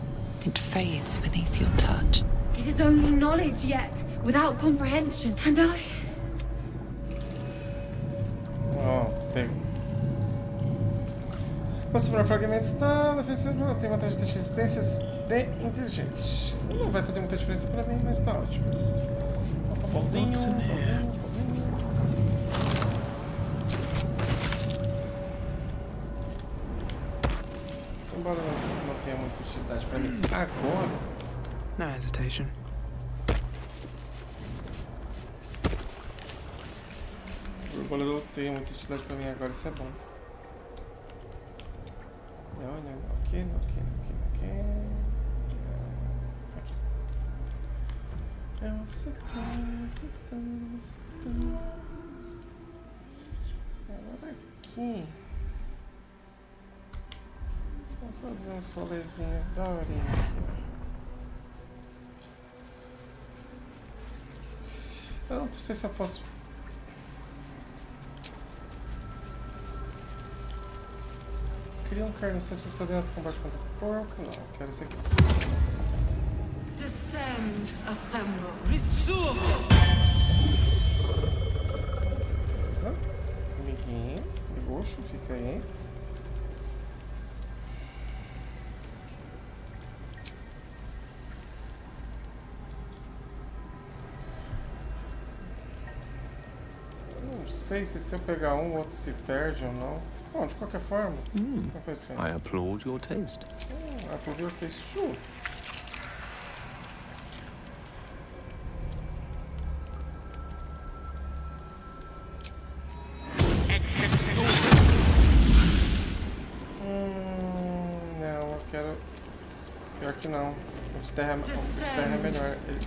It fades beneath your touch. It is only knowledge yet, without comprehension, and I... Ó, pego. Posso para fragmentos da defesa. Tem vantagem de resistências de inteligente. Não vai fazer muita diferença pra mim, mas tá ótimo. Bolzinho. Embora não tenha muita utilidade pra mim agora. No hesitation. O embora não tenha muita utilidade pra mim agora, isso é bom. Não, aqui. Agora aqui. Vou fazer um solezinho da horinha aqui, ó. Eu não sei se eu posso... Cria um carniceiro especializado para combate contra porco. Não, eu quero esse aqui. Descend, assemble. Beleza. Amiguinho. Roxo, fica aí. Não sei se eu pegar um, o outro se perde ou não. Bom, de qualquer forma, não faz diferença. I applaud your taste. Applaud your taste too. Não, eu quero... Pior que não. O de terra é melhor. Ele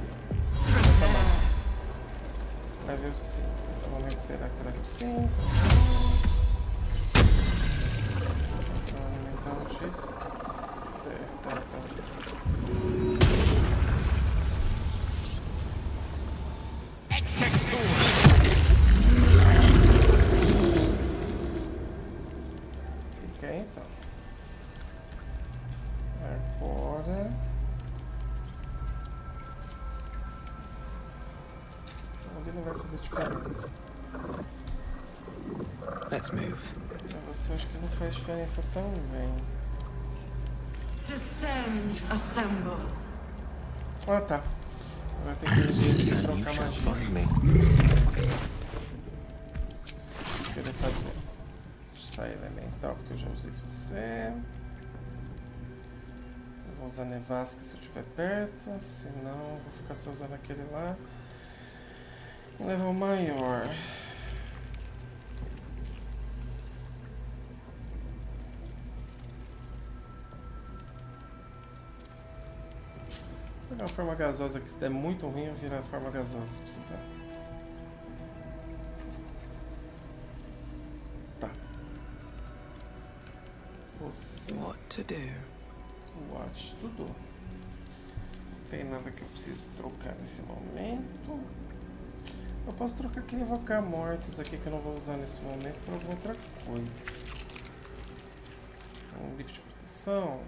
custa mais. Level 5. Então vamos recuperar aqui level 5. Vou alimentar o jeito. Tá. Fica aí então. Agora vai fazer diferença. Let's move. Pra você, eu acho que não faz diferença também. Descend, assemble. Ah, tá. Agora tem que trocar magia. Querer fazer sai elemental, porque eu já usei você. Eu vou usar nevasca se eu estiver perto, senão vou ficar só usando aquele lá. Um level maior. Vou pegar uma forma gasosa que se der muito ruim eu virar a forma gasosa se precisar. Tá. Você. What to do? What to do. Não tem nada que eu preciso trocar nesse momento. Eu posso trocar aquele invocar mortos aqui que eu não vou usar nesse momento por alguma outra coisa. Um livro de proteção.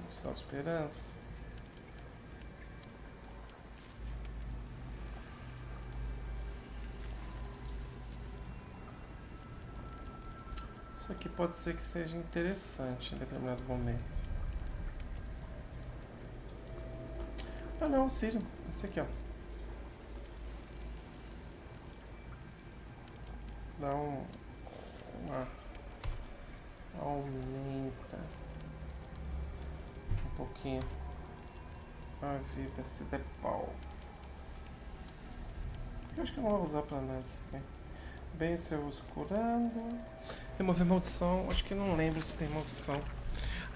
Um sinal de esperança. Isso aqui pode ser que seja interessante em determinado momento. Ah não, o Sírio. Esse aqui, ó. Dá uma aumenta um pouquinho a vida se der pau. Eu acho que eu não vou usar pra nada isso aqui. Bem, se eu uso curando. Remover maldição, acho que não lembro se tem maldição.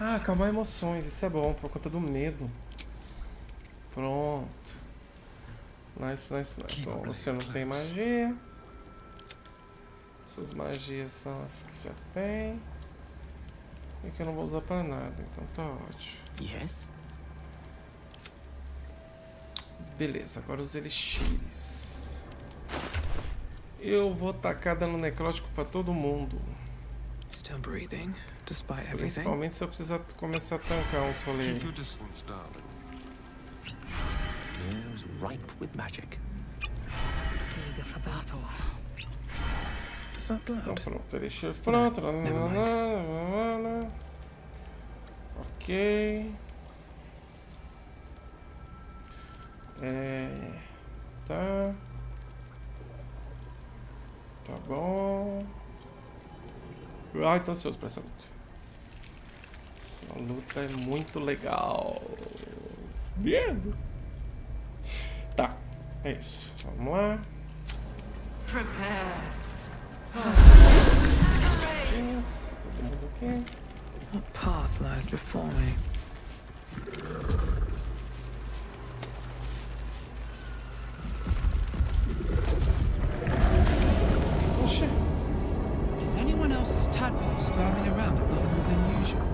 Ah, acalmar emoções, isso é bom, por conta do medo. Pronto. Nice, nice, nice. Bom, você não tem magia. Suas magias são as que já tem. E que eu não vou usar pra nada, então tá ótimo. Yes. Beleza, agora os elixires. Eu vou tacar dano necrótico pra todo mundo. Still breathing, despite everything. Principalmente se eu precisar começar a tancar uns rolês. Keep your distance, darling. Years ripe with magic. Eager for battle. Is that blood? Então pronto, elixir pronto. Ok. Tá. Tá bom. Ai, tô ansioso pra essa luta. A luta é muito legal. Medo. Tá, é isso. Vamos lá. Prepare. Todo mundo aqui. What path lies before me? Oxê. Is anyone else's tadpole squirming around a lot more than usual?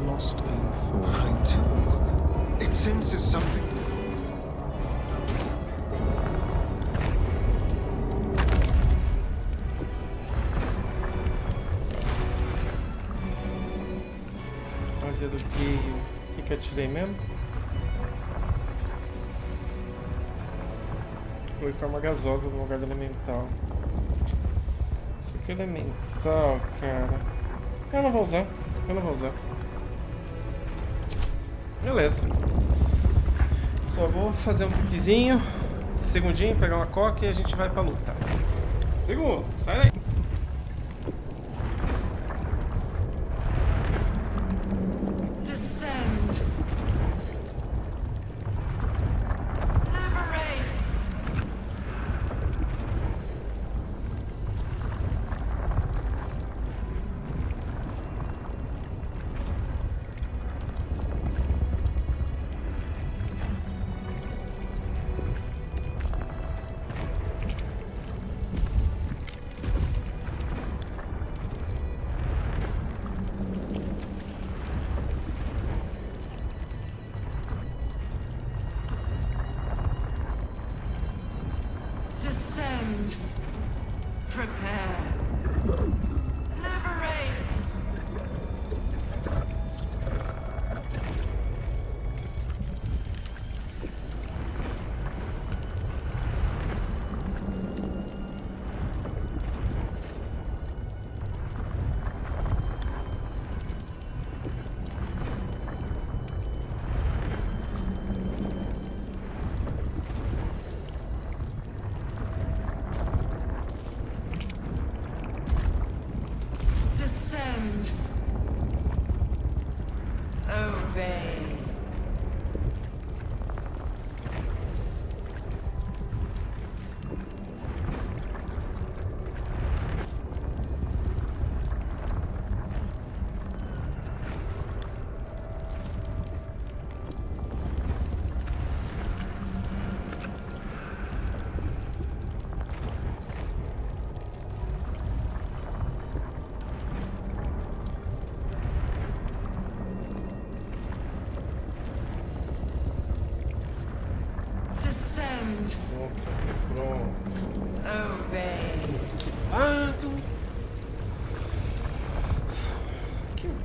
Lost in thought. Mine too. It senses something. Magia do Gale. O que eu atirei mesmo? Foi forma gasosa no lugar do elemental. Isso aqui é elemental, cara. Eu não vou usar. Eu não vou usar. Beleza. Só vou fazer um piquezinho. Segundinho, pegar uma coca e a gente vai pra luta. Segundo, sai daí.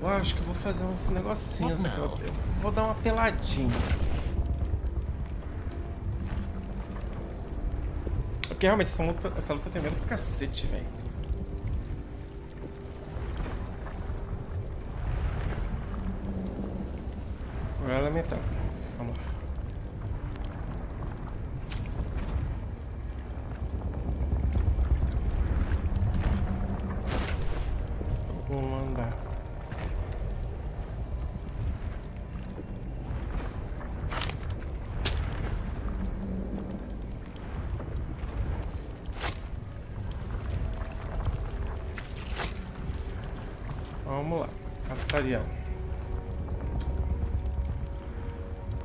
Eu acho que eu vou fazer uns negocinhos aqui. Eu vou dar uma peladinha. Porque realmente essa luta tem medo pro cacete, velho. Agora é lamentável. Vamos lá. Vou mandar. Vamos lá. Astarião.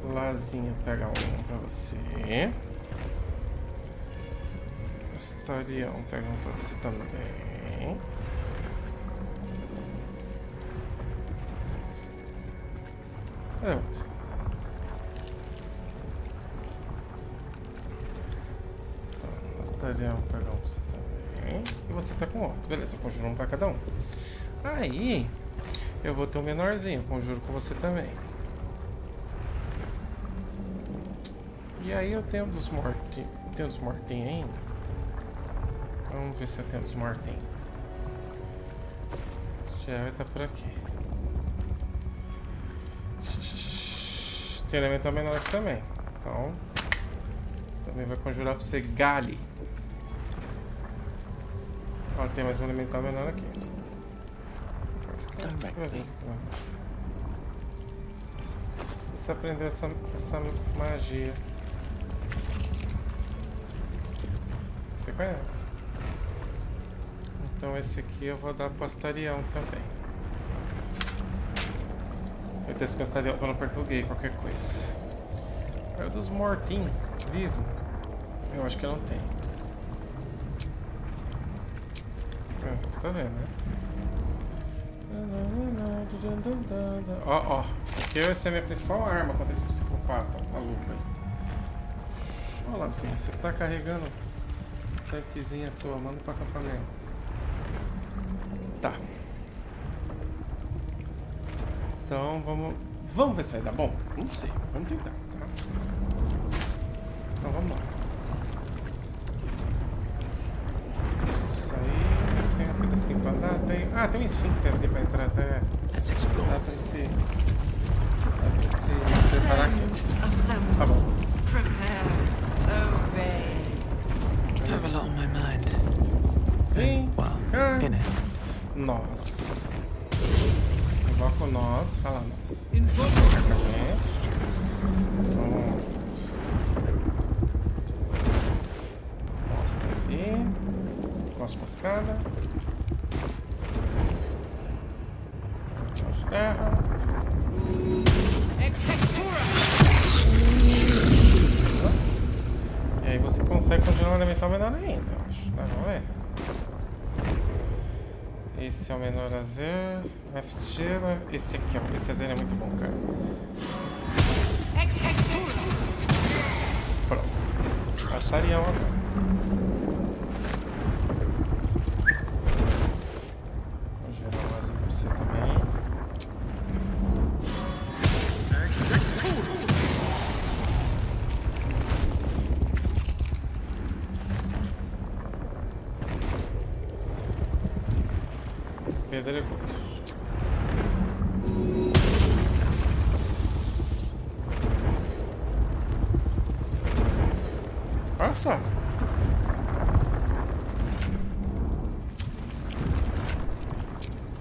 Lazinha, pega um pra você. Astarião, pega um pra você também. É outro. Astarião, pega um pra você também. E você tá com outro. Beleza, conjuro um pra cada um. Aí, eu vou ter um menorzinho, conjuro com você também. E aí eu tenho dos mortinhos. Tenho dos mortinhos ainda? Vamos ver se eu tenho dos mortinhos. Já vai estar por aqui. Tem elemental menor aqui também. Então, também vai conjurar pra você Gali. Ó, tem mais um elemental menor aqui. Você aprendeu essa magia. Você conhece? Então esse aqui eu vou dar pro Astarião também. Eu testo com o Astarião pra não perder qualquer coisa. É o dos mortinhos, vivo. Eu acho que eu não tenho. Você tá vendo, né? Ó. Isso aqui vai ser a minha principal arma contra esse psicopata maluco aí. Olha lá, assim, você tá carregando tanquezinha à toa, manda pro acampamento. Tá. Então vamos ver se vai dar bom. Não sei, vamos tentar, tá? Então vamos lá. Preciso sair. Tem um pedacinho pra andar? Tem um esfíncter ali pra entrar até. Dá pra se preparar aqui. Tá bom. I have a lot on my mind. Sim. Well, in it. Nós. Invoca o nós. Fala nós. Mostra ali. Próxima escada. Terra. E aí você consegue continuar um elemental menor ainda, eu acho. Tá, vamos ver. Esse é o menor azul. FG. Esse aqui, ó. Esse azul é muito bom, cara. Pronto. Astarião agora. Pedregoso. Passa.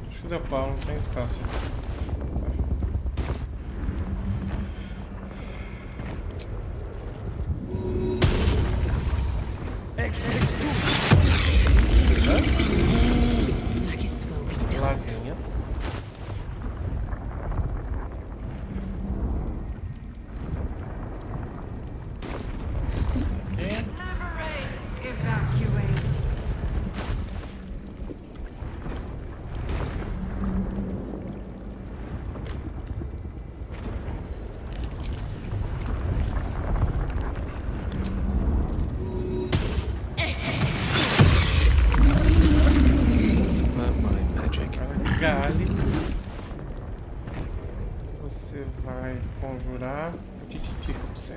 Acho que deu pau, não tem espaço. Lazinha. Esse aqui. Gali. você.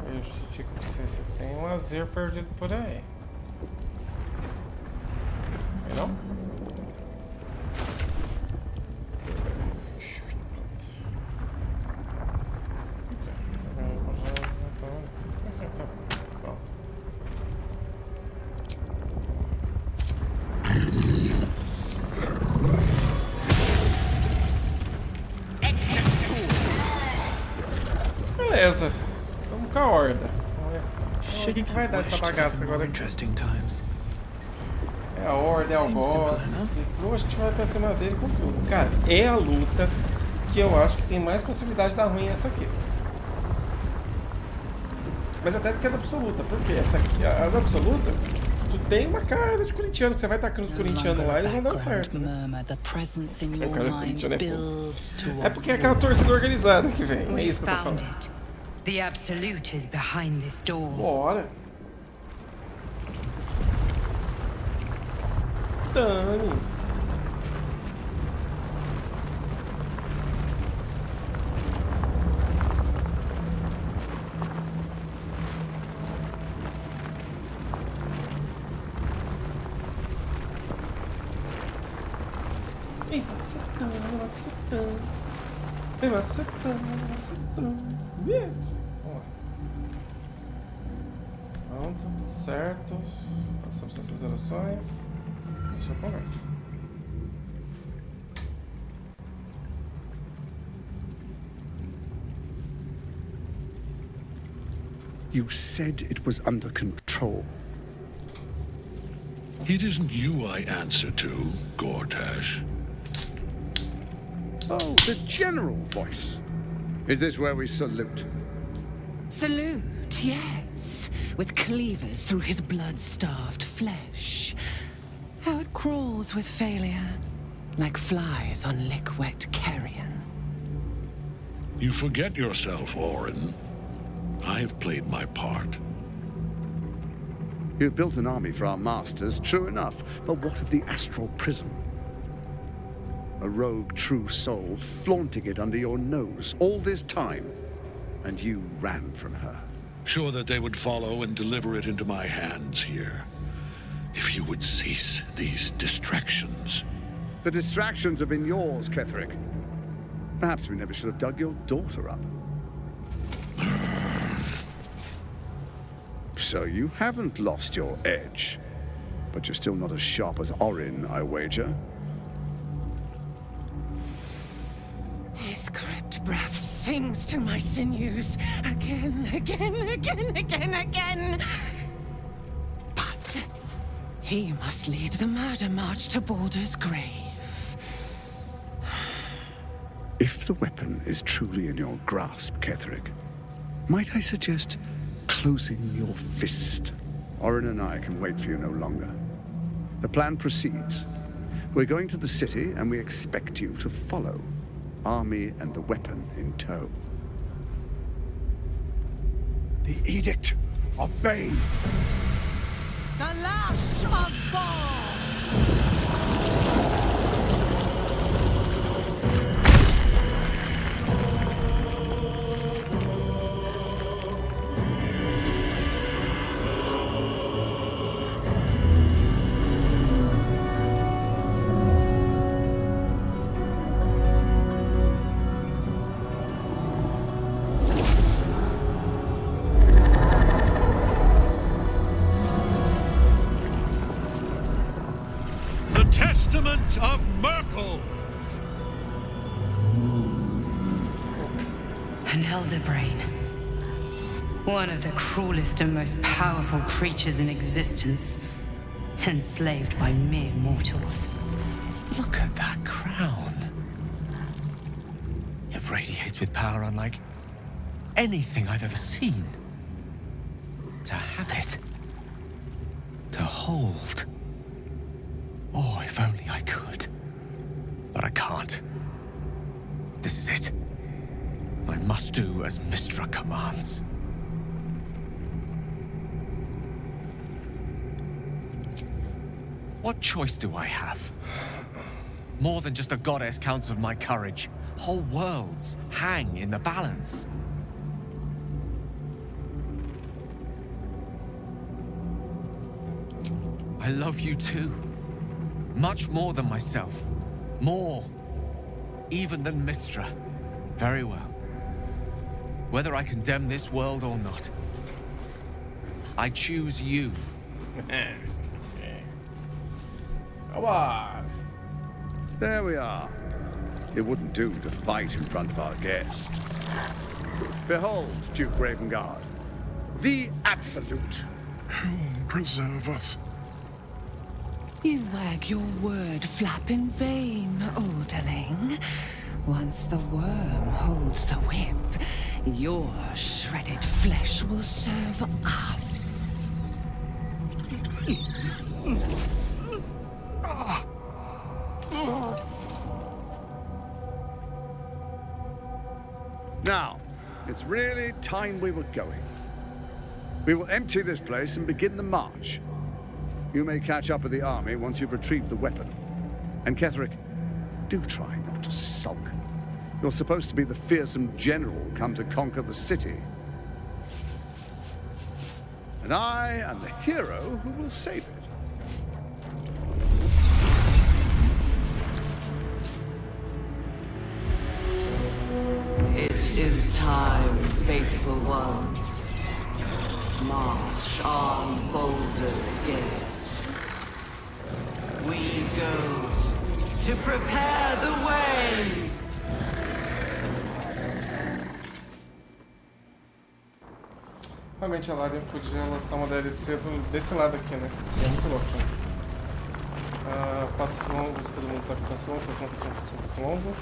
Eu justifico pra você. Você tem um lazer perdido por aí. Não? Beleza. Vamos com a horda. O que vai dar essa bagaça agora? Interesting times. É a horda, é o boss. Depois a gente vai pra cima dele com tudo. Cara, é a luta que eu acho que tem mais possibilidade de dar ruim essa aqui. Mas até que é da absoluta. Porque essa aqui, a da absoluta, tu tem uma cara de corintiano, que você vai tacando os corintianos lá e eles vão dar certo. Né? O cara corintiano é fogo. É porque é aquela torcida organizada que vem. É isso que eu tô falando. The Absolute is behind this door. Bora. Dani. Pronto, certo. Passamos essas orações. Deixa eu conversa. You said it was under control. It isn't you I answer to, Gortash. Oh, the general voice. Is this where we salute? Salute, yes. With cleavers through his blood-starved flesh. How it crawls with failure, like flies on lick-wet carrion. You forget yourself, Orin. I've played my part. You've built an army for our masters, true enough. But what of the astral prism? A rogue true soul flaunting it under your nose all this time. And you ran from her. Sure that they would follow and deliver it into my hands here. If you would cease these distractions. The distractions have been yours, Ketherick. Perhaps we never should have dug your daughter up. So you haven't lost your edge. But you're still not as sharp as Orin, I wager. His crypt breath sings to my sinews. Again, again, again, again, again. But he must lead the murder march to Baldur's grave. If the weapon is truly in your grasp, Ketherick, might I suggest closing your fist? Orin and I can wait for you no longer. The plan proceeds. We're going to the city, and we expect you to follow. Army and the weapon in tow. The Edict of Bane. The lash of Baal! Of Merkel. An elder brain. One of the cruelest and most powerful creatures in existence. Enslaved by mere mortals. Look at that crown. It radiates with power unlike anything I've ever seen. To have it. To hold. Oh, if only I could. But I can't. This is it. I must do as Mystra commands. What choice do I have? More than just a goddess counts of my courage. Whole worlds hang in the balance. I love you too. Much more than myself. More even than Mistra. Very well. Whether I condemn this world or not, I choose you. Come on. There we are. It wouldn't do to fight in front of our guest. Behold, Duke Ravengard, the Absolute. Heaven preserve us. You wag your word flap in vain, Alderling. Once the worm holds the whip, your shredded flesh will serve us. Now, it's really time we were going. We will empty this place and begin the march. You may catch up with the army once you've retrieved the weapon. And Ketherick, do try not to sulk. You're supposed to be the fearsome general come to conquer the city. And I am the hero who will save it. It is time, faithful ones. March on Baldur's Gate. We go to prepare the way. Realmente a Larian podia lançar uma DLC desse lado aqui, né? É muito louco. Passos longos, todo mundo tá com passo longo.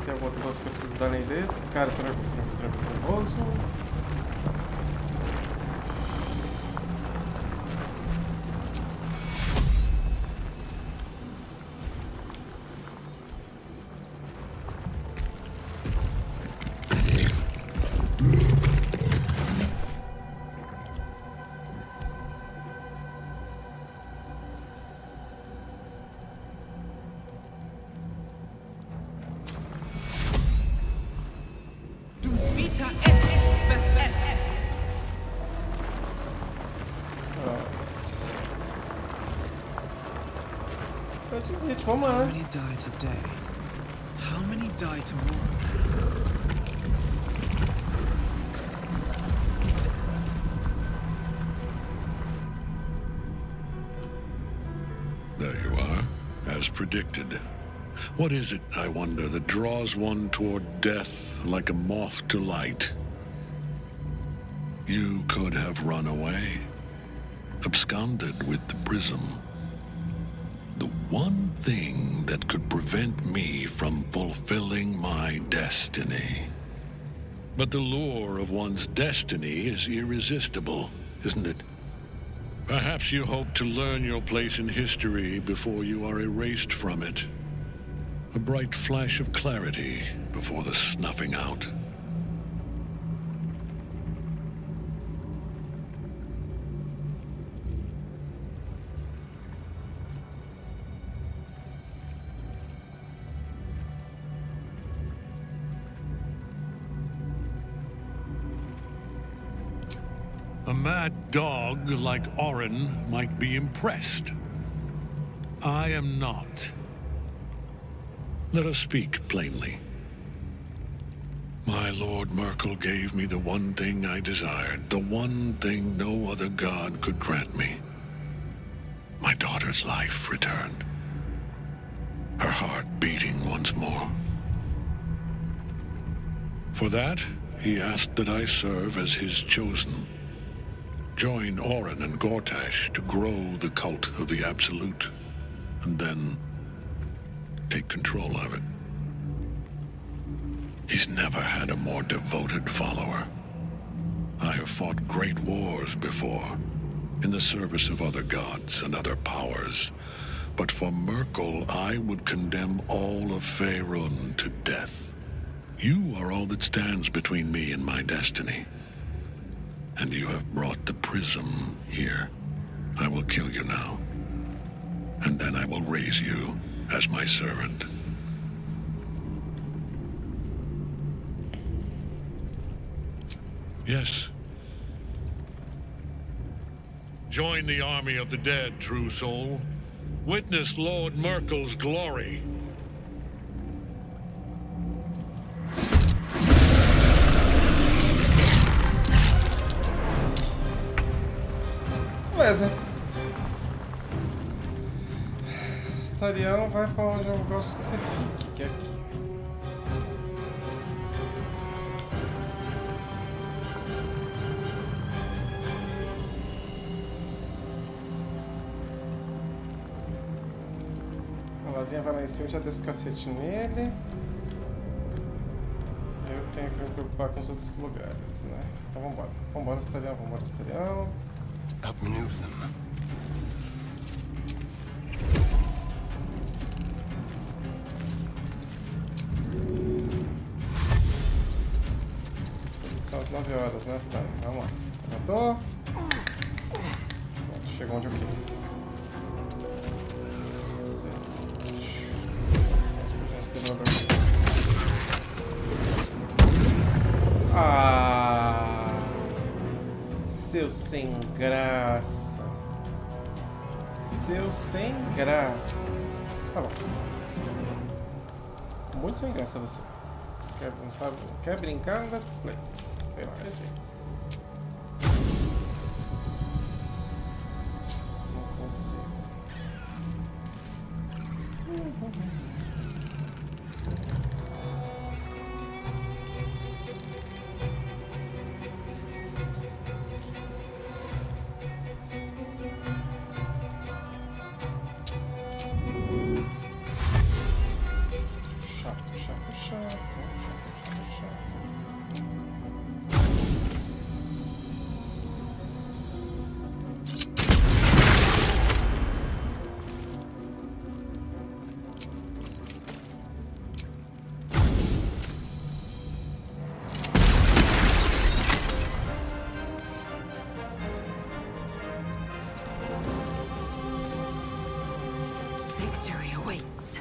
Tem algum outro buff que eu preciso dar além desse? Cara, trevoso. How many die today? How many die tomorrow? There you are, as predicted. What is it, I wonder, that draws one toward death like a moth to light? You could have run away, absconded with the prism. The one thing that could prevent me from fulfilling my destiny. But the lure of one's destiny is irresistible, isn't it? Perhaps you hope to learn your place in history before you are erased from it. A bright flash of clarity before the snuffing out. A mad dog like Orin might be impressed. I am not. Let us speak plainly. My Lord Merkel gave me the one thing I desired, the one thing no other god could grant me. My daughter's life returned. Her heart beating once more. For that, he asked that I serve as his chosen. Join Orin and Gortash to grow the cult of the Absolute, and then take control of it. He's never had a more devoted follower. I have fought great wars before, in the service of other gods and other powers, but for Merkel, I would condemn all of Faerun to death. You are all that stands between me and my destiny. And you have brought the prism here. I will kill you now. And then I will raise you as my servant. Yes. Join the army of the dead, true soul. Witness Lord Merkel's glory. Beleza. Starião vai pra onde eu gosto que você fique, que é aqui. A Lazinha vai lá em cima, eu já desço o cacete nele. Eu tenho que me preocupar com os outros lugares, né? Então vambora. Vambora, Starião, vambora, Starião. Outmaneuver them. São as 9 horas, né, Starião? Vamos lá. Levantou. Pronto, chegou onde eu queria. Ah, seu sem graça. Seu sem graça. Tá bom. Muito sem graça você. Não sabe, quer brincar, não dá play. Sei lá, é isso aí. Não consigo. Victory awaits.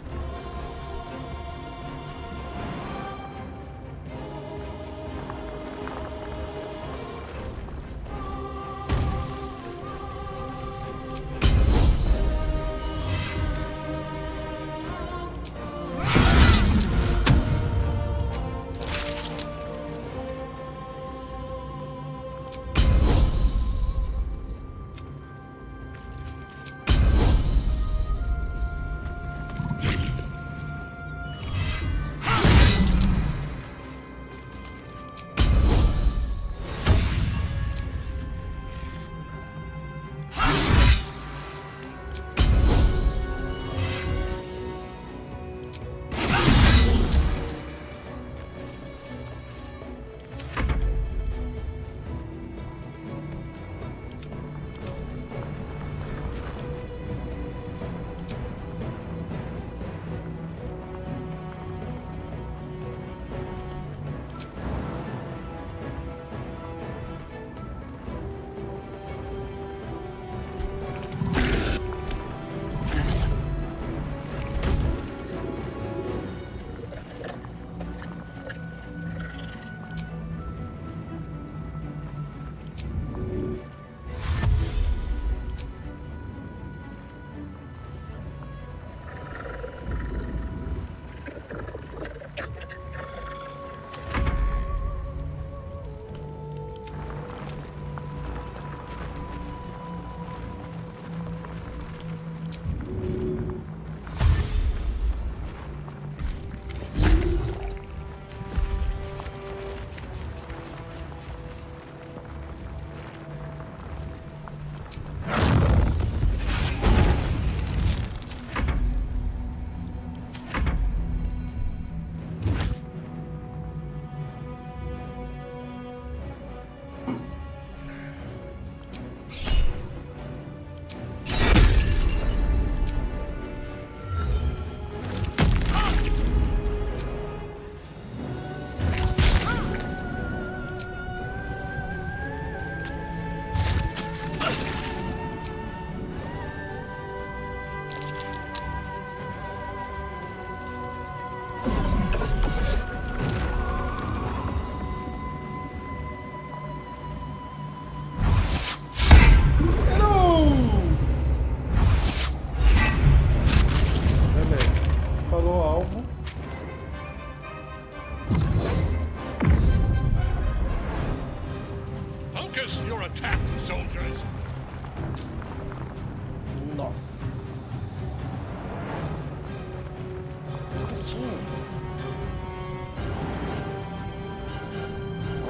Nossa.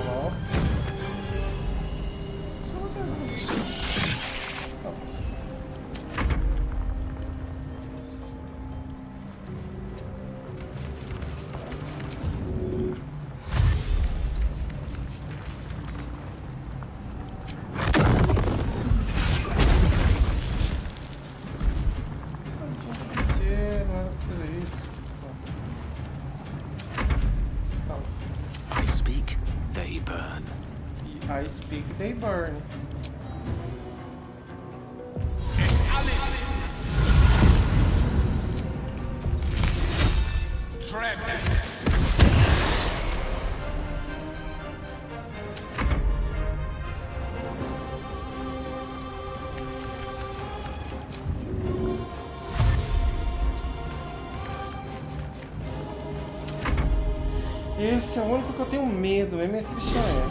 Nossa. I speak, they burn. I speak, they burn. Esse é o único que eu tenho medo, mesmo esse bichão é.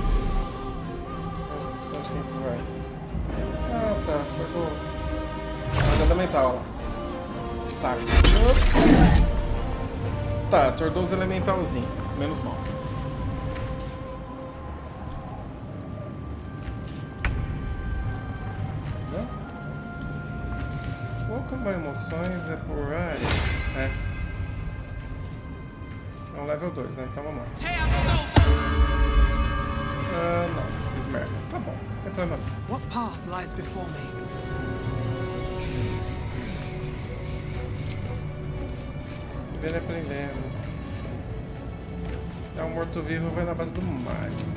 Não sei onde que vai. Ah, tá, foi do... elemental, lá. Saco. Tá, tornou os elementalzinhos. Menos mal. Como emoções é por área. É. É um level 2, né? Então vamos lá. Não. Fiz merda. Tá bom. Não tem problema não. What path lies before me? Vendo e aprendendo. É um morto-vivo, vai na base do mágico.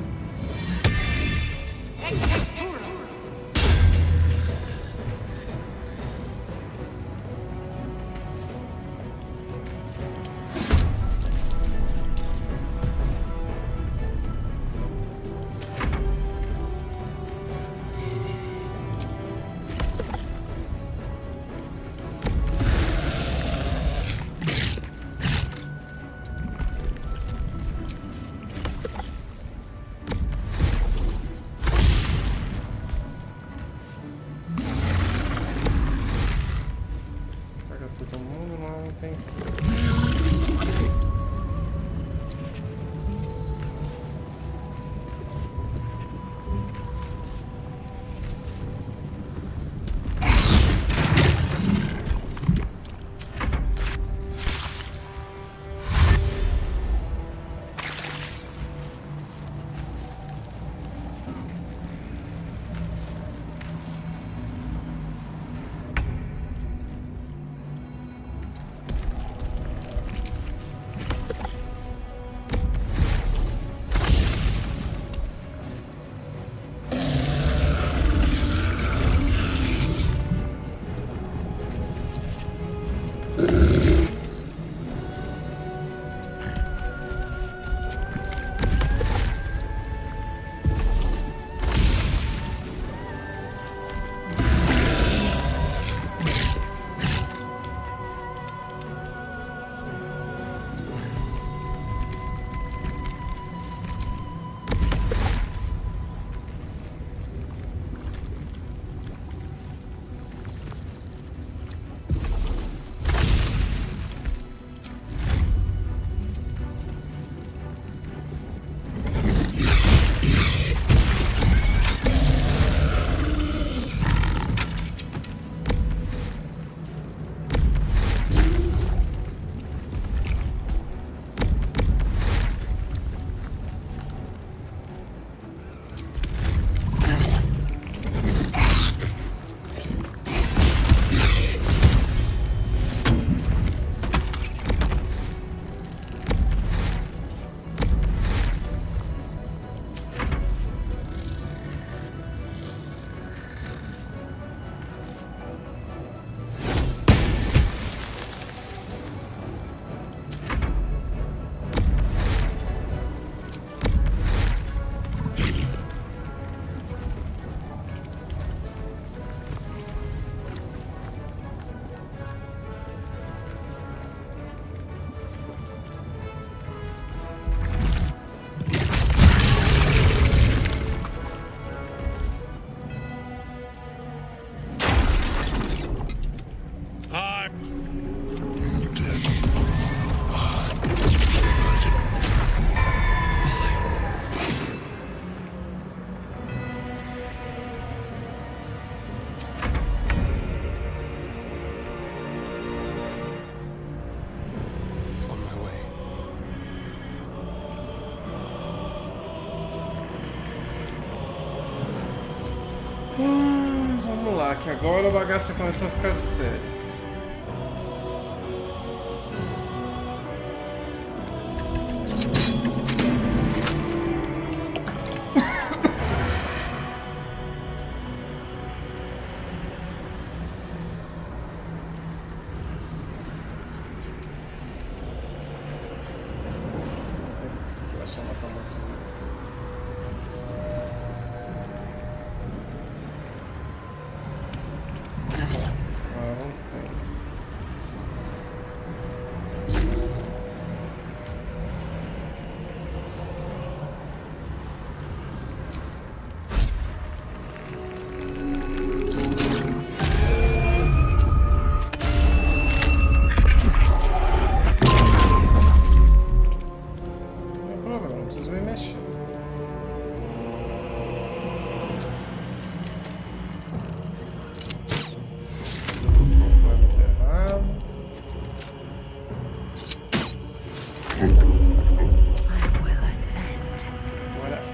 que agora a bagaça começou a ficar séria.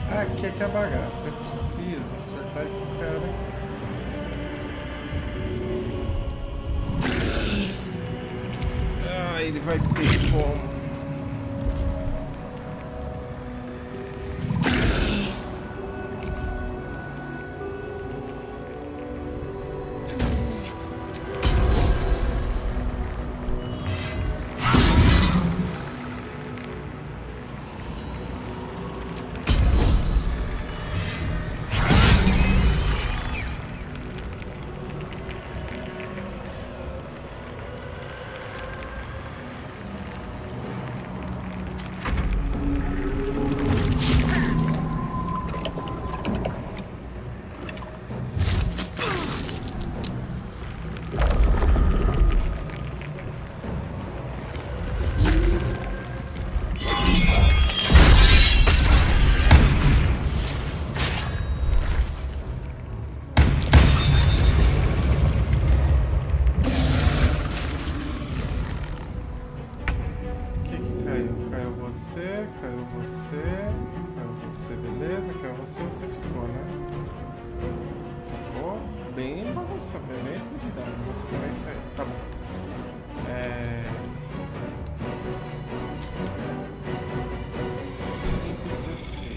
Aqui é que é a bagaça. Eu preciso acertar esse cara aqui. Ah, ele vai ter como. Você ficou, né? Ficou bem bagunçado, bem fudidão. Você também foi. Tá bom. 5,16.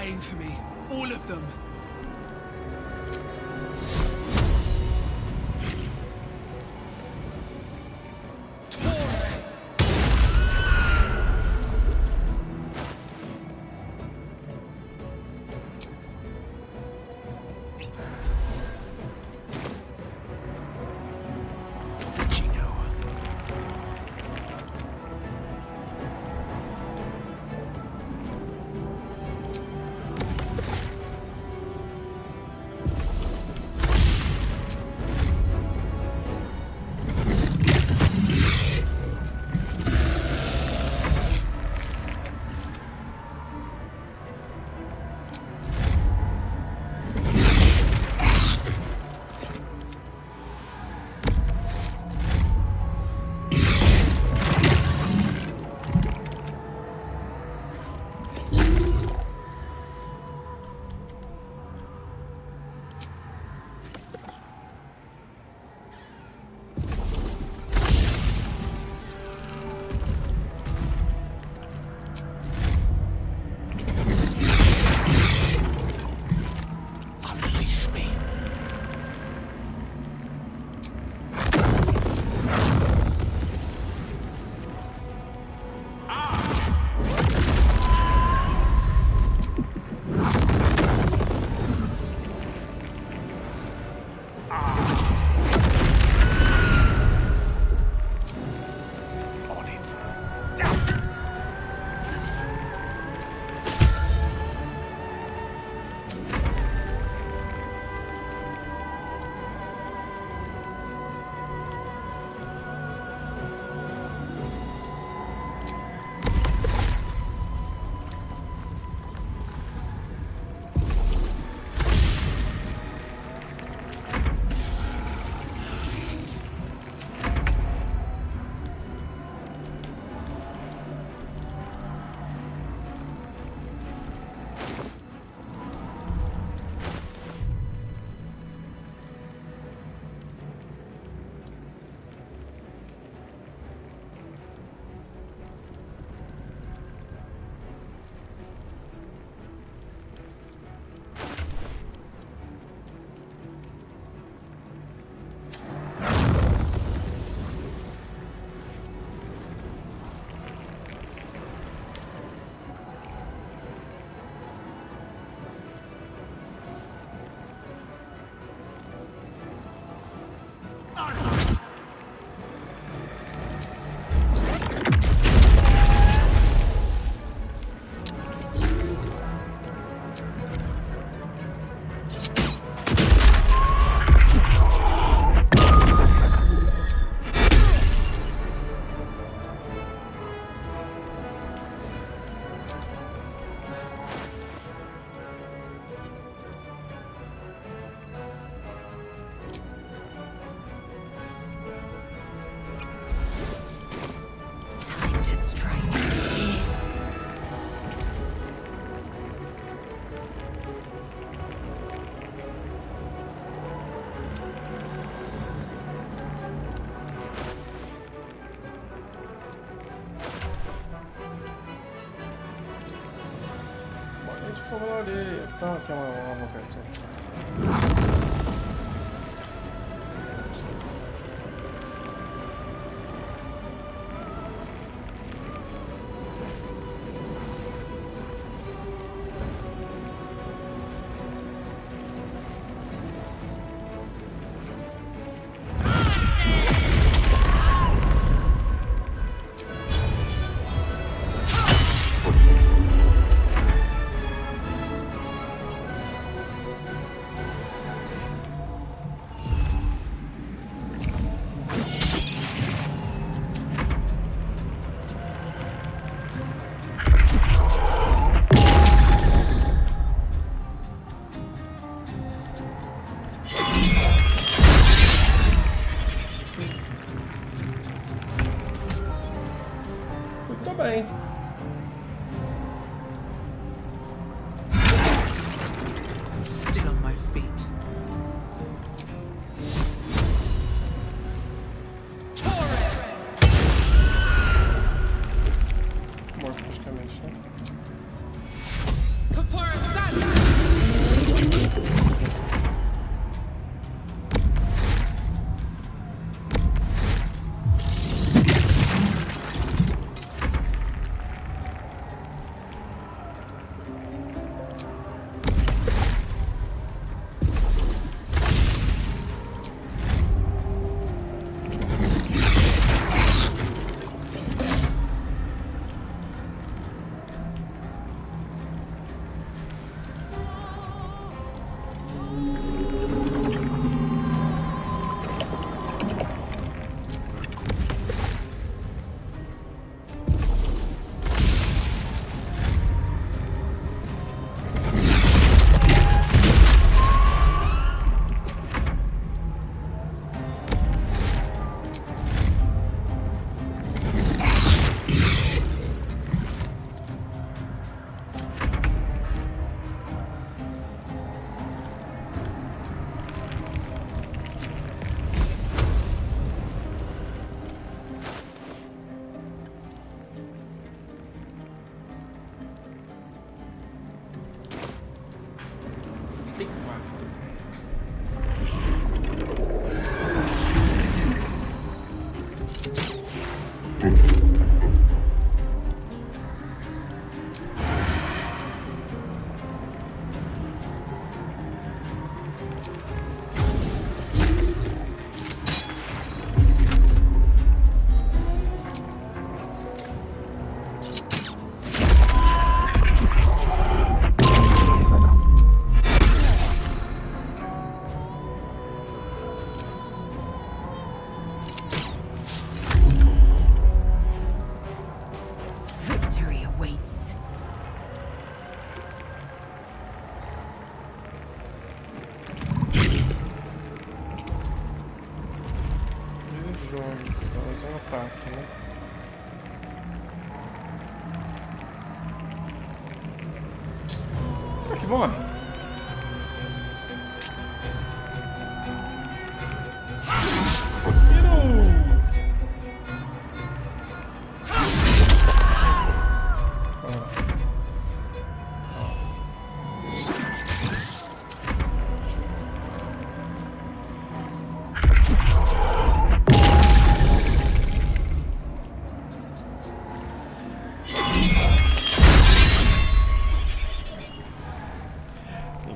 dying for me. All of them. fogo na orelha. Então, aqui é uma boca. Muito bem. Still on my feet. Morto praticamente, né? Ataque, né? Aqui, vamos lá.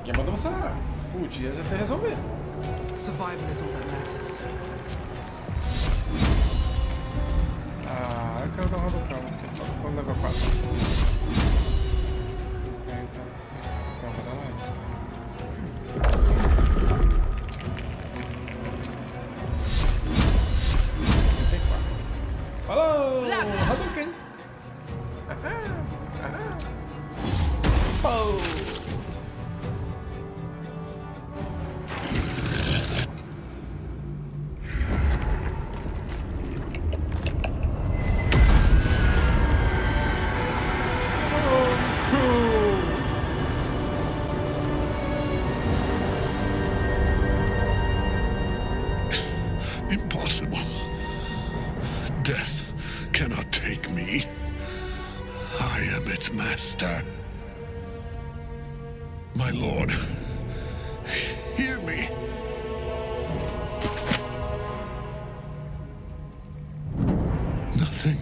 Quem mandou você lá? O dia já tá resolvido. Survival is all that matters. Ah, eu quero dar uma do calma, porque quando level 4. 50, 50, só vai dar mais. Falou! Hadouken! Pô! Impossible. Death cannot take me. I am its master. My lord, hear me. Nothing.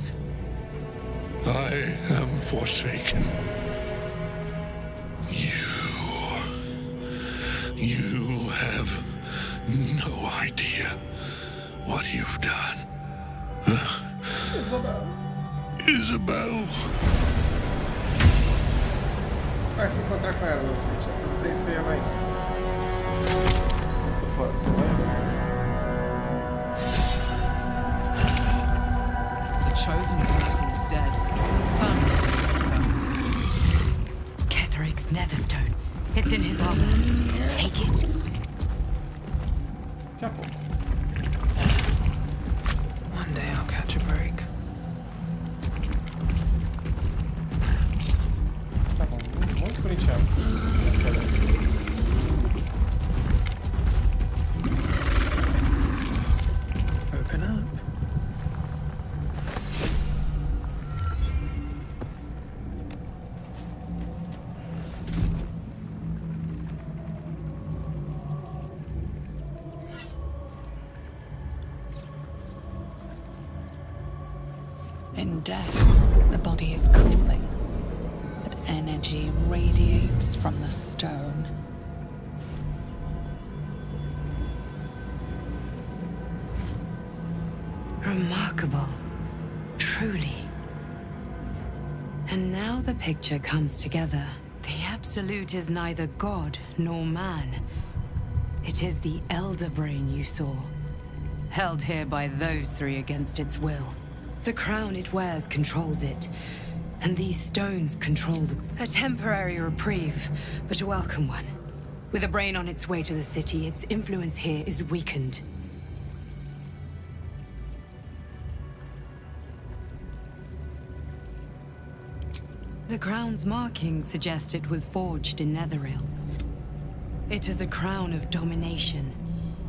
I am forsaken. You have no idea what you've done. Isabel. Vai se encontrar com ela, meu filho. Deixa eu descer ela aí. Você vai ver. The chosen one is dead. Ketheric's netherstone. It's in his armor. Take it. One day I'll catch a break. Tá bom, muito corintiano. Open up. In death, the body is cooling, but energy radiates from the stone. Remarkable. Truly. And now the picture comes together. The Absolute is neither god nor man. It is the Elder Brain you saw, held here by those three against its will. The crown it wears controls it, and these stones control a temporary reprieve, but a welcome one. With a brain on its way to the city, its influence here is weakened. The crown's markings suggest it was forged in Netheril. It is a crown of domination.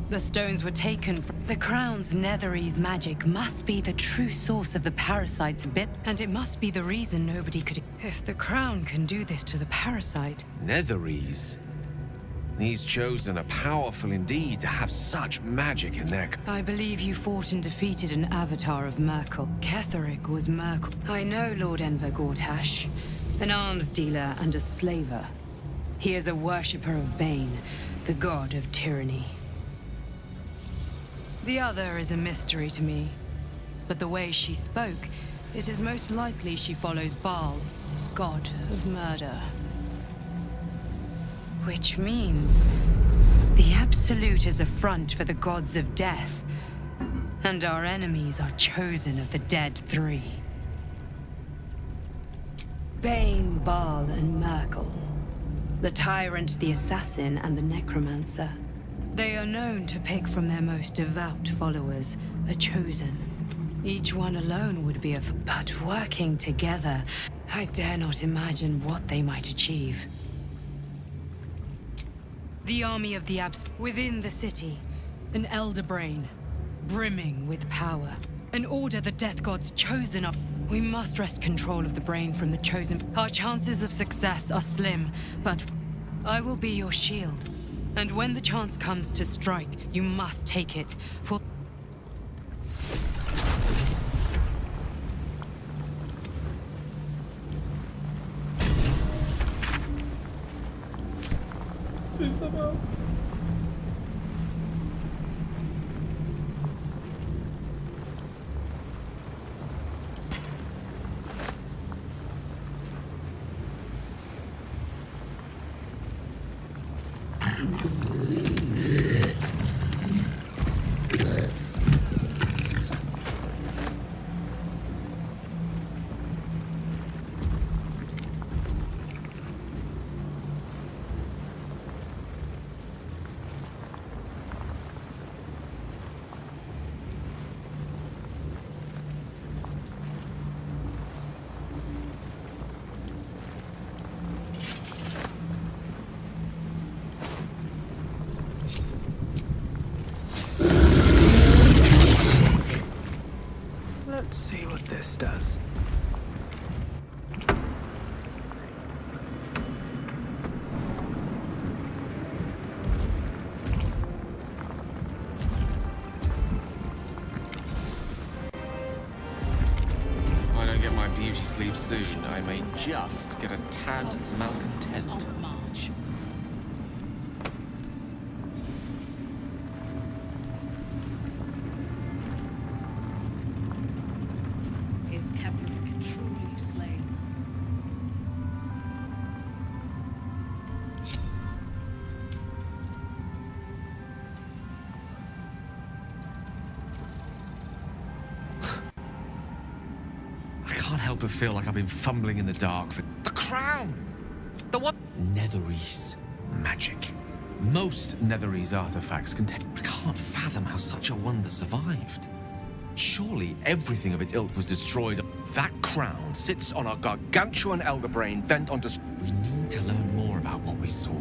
The stones were taken from... The crown's Netherese magic must be the true source of the parasite's bit, and it must be the reason nobody could... If the crown can do this to the parasite... Netherese? These chosen are powerful indeed to have such magic in their... I believe you fought and defeated an avatar of Merkel. Ketheric was Merkel. I know Lord Enver Gortash, an arms dealer and a slaver. He is a worshipper of Bane, the god of tyranny. The other is a mystery to me, but the way she spoke, it is most likely she follows Baal, god of murder. Which means the Absolute is a front for the gods of death, and our enemies are chosen of the dead three. Bane, Baal, and Merkel. The tyrant, the assassin, and the necromancer. They are known to pick from their most devout followers, a chosen. Each one alone would be but working together, I dare not imagine what they might achieve. The army of the within the city, an elder brain, brimming with power. An order the death gods chosen of. We must wrest control of the brain from the chosen. Our chances of success are slim, but I will be your shield. And when the chance comes to strike, you must take it, for... Isabel. soon I may just get a tad malcontent. On march. Is Ketheric truly slain? I can't help but feel like I've been fumbling in the dark for the crown. The what? Netherese magic. Most Netherese artifacts contain. I can't fathom how such a wonder survived. Surely everything of its ilk was destroyed. That crown sits on a gargantuan elder brain bent onto. We need to learn more about what we saw.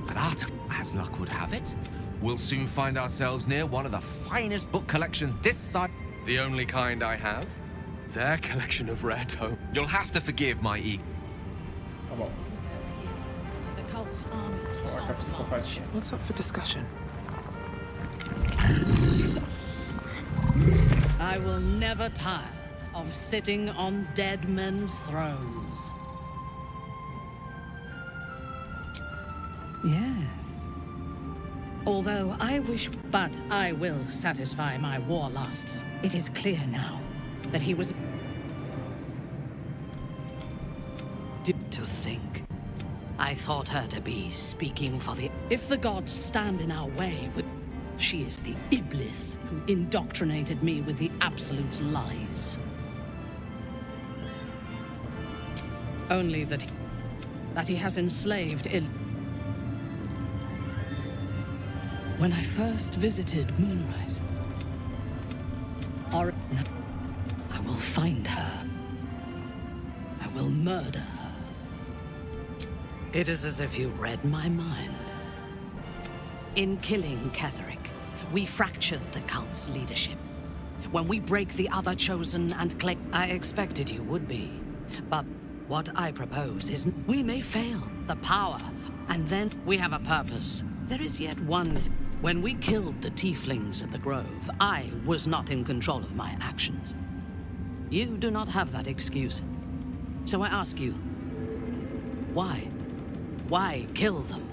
And as luck would have it, we'll soon find ourselves near one of the finest book collections this side. The only kind I have. Their collection of rare tome. You'll have to forgive my ego. Tá bom. The cult's armies Vou falar com a psicopatia. What's up for discussion? I will never tire of sitting on dead men's thrones. Yes. Although I wish, but I will satisfy my war lusts. It is clear now that he was. To think. I thought her to be speaking for the. If the gods stand in our way, she is the Iblis who indoctrinated me with the Absolute's lies. Only that he has enslaved When I first visited Moonrise, I will find her. I will murder her. It is as if you read my mind. In killing Ketheric, we fractured the cult's leadership. When we break the other chosen and claim, I expected you would be. But what I propose is we may fail the power, and then we have a purpose. There is yet one thing. When we killed the tieflings at the Grove, I was not in control of my actions. You do not have that excuse. So I ask you, why? Why kill them?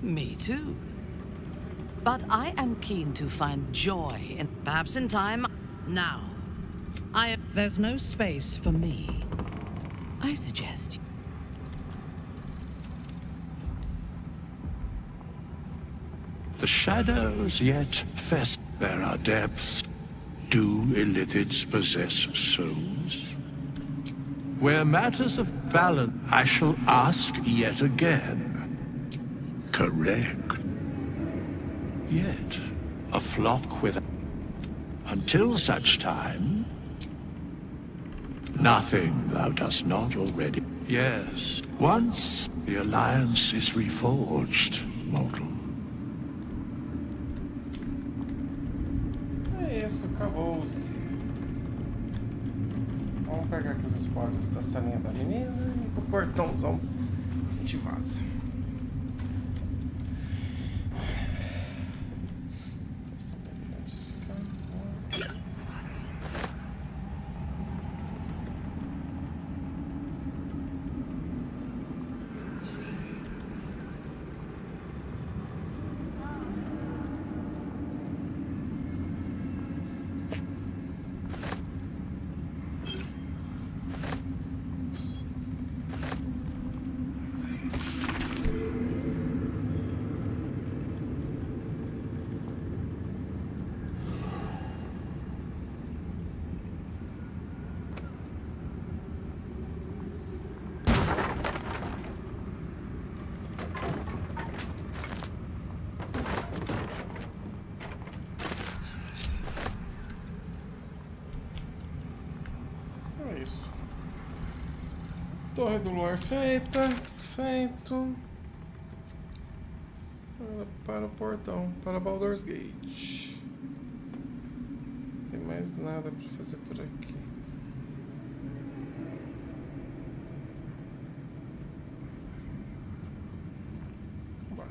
Me too. But I am keen to find joy in, perhaps in time. Now, there's no space for me. I suggest. The shadows yet fest. There are depths. Do illithids possess souls? Where matters of balance, I shall ask yet again. Correct. Yet, a flock with. Until such time, nothing thou dost not already. Yes, once the alliance is reforged, mortal. É isso, acabou-se. Vamos pegar aqui os spoilers da salinha da menina e pro portãozão a gente vaza. Torre do Luar feita, feito. Para o portão, para Baldur's Gate. Não tem mais nada para fazer por aqui. Bora.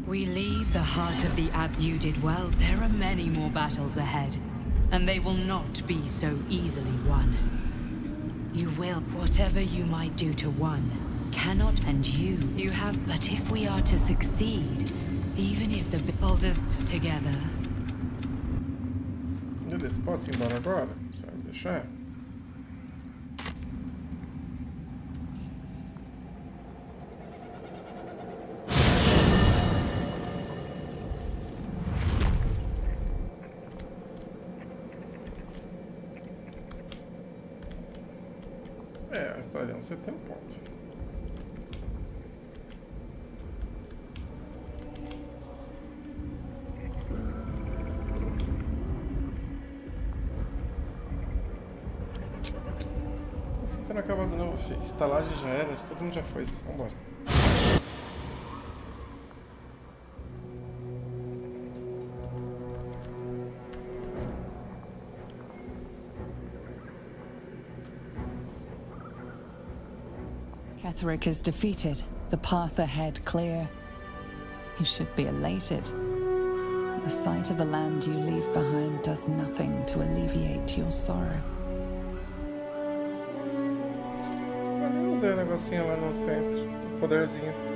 We leave the heart of the you did well. There are many more battles ahead, and they will not be so easily won. You will, whatever you might do to one, cannot, and you have, but if we are to succeed, even if the Baldur's together. Beleza, posso ir embora agora? Você vai me deixar? É, australiano, você tem um ponto. Assim tá acabado não, filho. Estalagem já era, todo mundo já foi. Vambora. Ketheric is defeated, the path ahead clear. You should be elated. The sight of the land you leave behind does nothing to alleviate your sorrow. Eu usei o negocinho lá no centro, o poderzinho.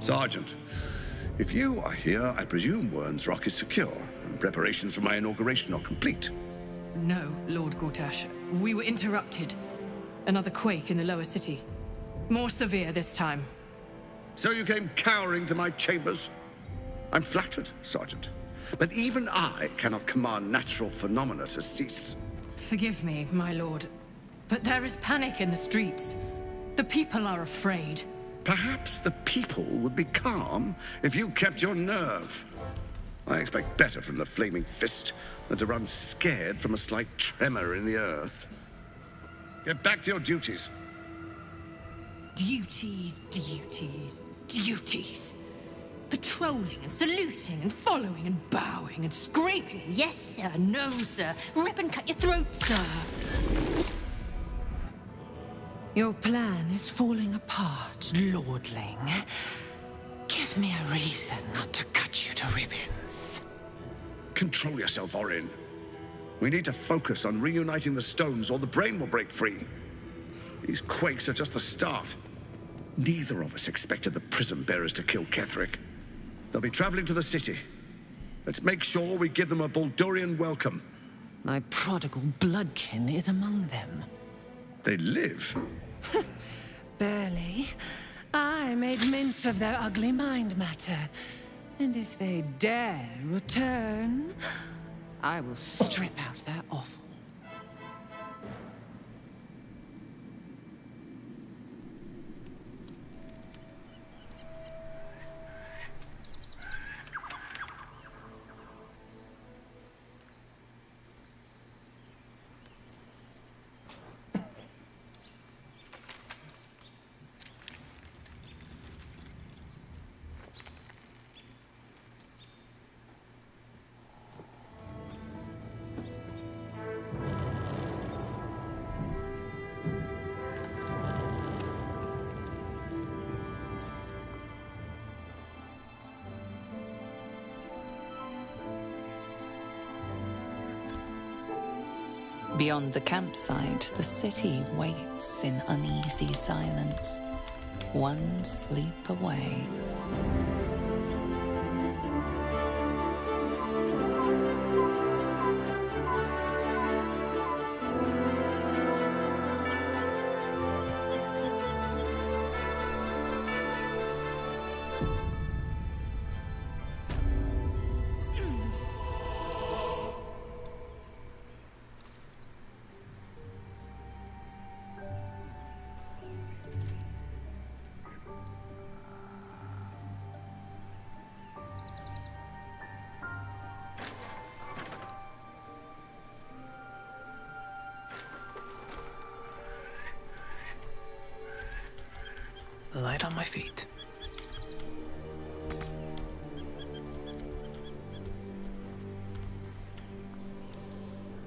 Sergeant, if you are here, I presume Wern's Rock is secure, and preparations for my inauguration are complete. No, Lord Gortash. We were interrupted. Another quake in the lower city. More severe this time. So you came cowering to my chambers? I'm flattered, Sergeant. But even I cannot command natural phenomena to cease. Forgive me, my lord. But there is panic in the streets. The people are afraid. Perhaps the people would be calm if you kept your nerve. I expect better from the Flaming Fist than to run scared from a slight tremor in the earth. Get back to your duties. Duties, duties, duties. Patrolling and saluting and following and bowing and scraping. Yes, sir. No, sir. Rip and cut your throat, sir. Your plan is falling apart, lordling. Give me a reason not to cut you to ribbons. Control yourself, Orin. We need to focus on reuniting the stones or the brain will break free. These quakes are just the start. Neither of us expected the Prism Bearers to kill Ketheric. They'll be traveling to the city. Let's make sure we give them a Baldurian welcome. My prodigal bloodkin is among them. They live? Barely. I made mince of their ugly mind matter. And if they dare return, I will strip out their offal. Beyond the campsite, the city waits in uneasy silence, one sleep away. Light on my feet.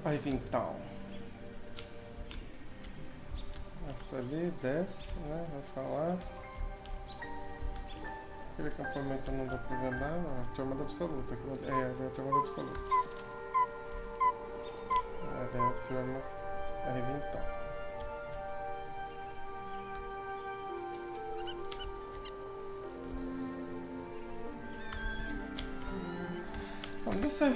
Aí então. Essa ali desce, né? Vai falar. Aquele acampamento não dá pra ver nada. A turma do absoluto. É a turma do absoluto. É a turma. Aí então. Vamos ser.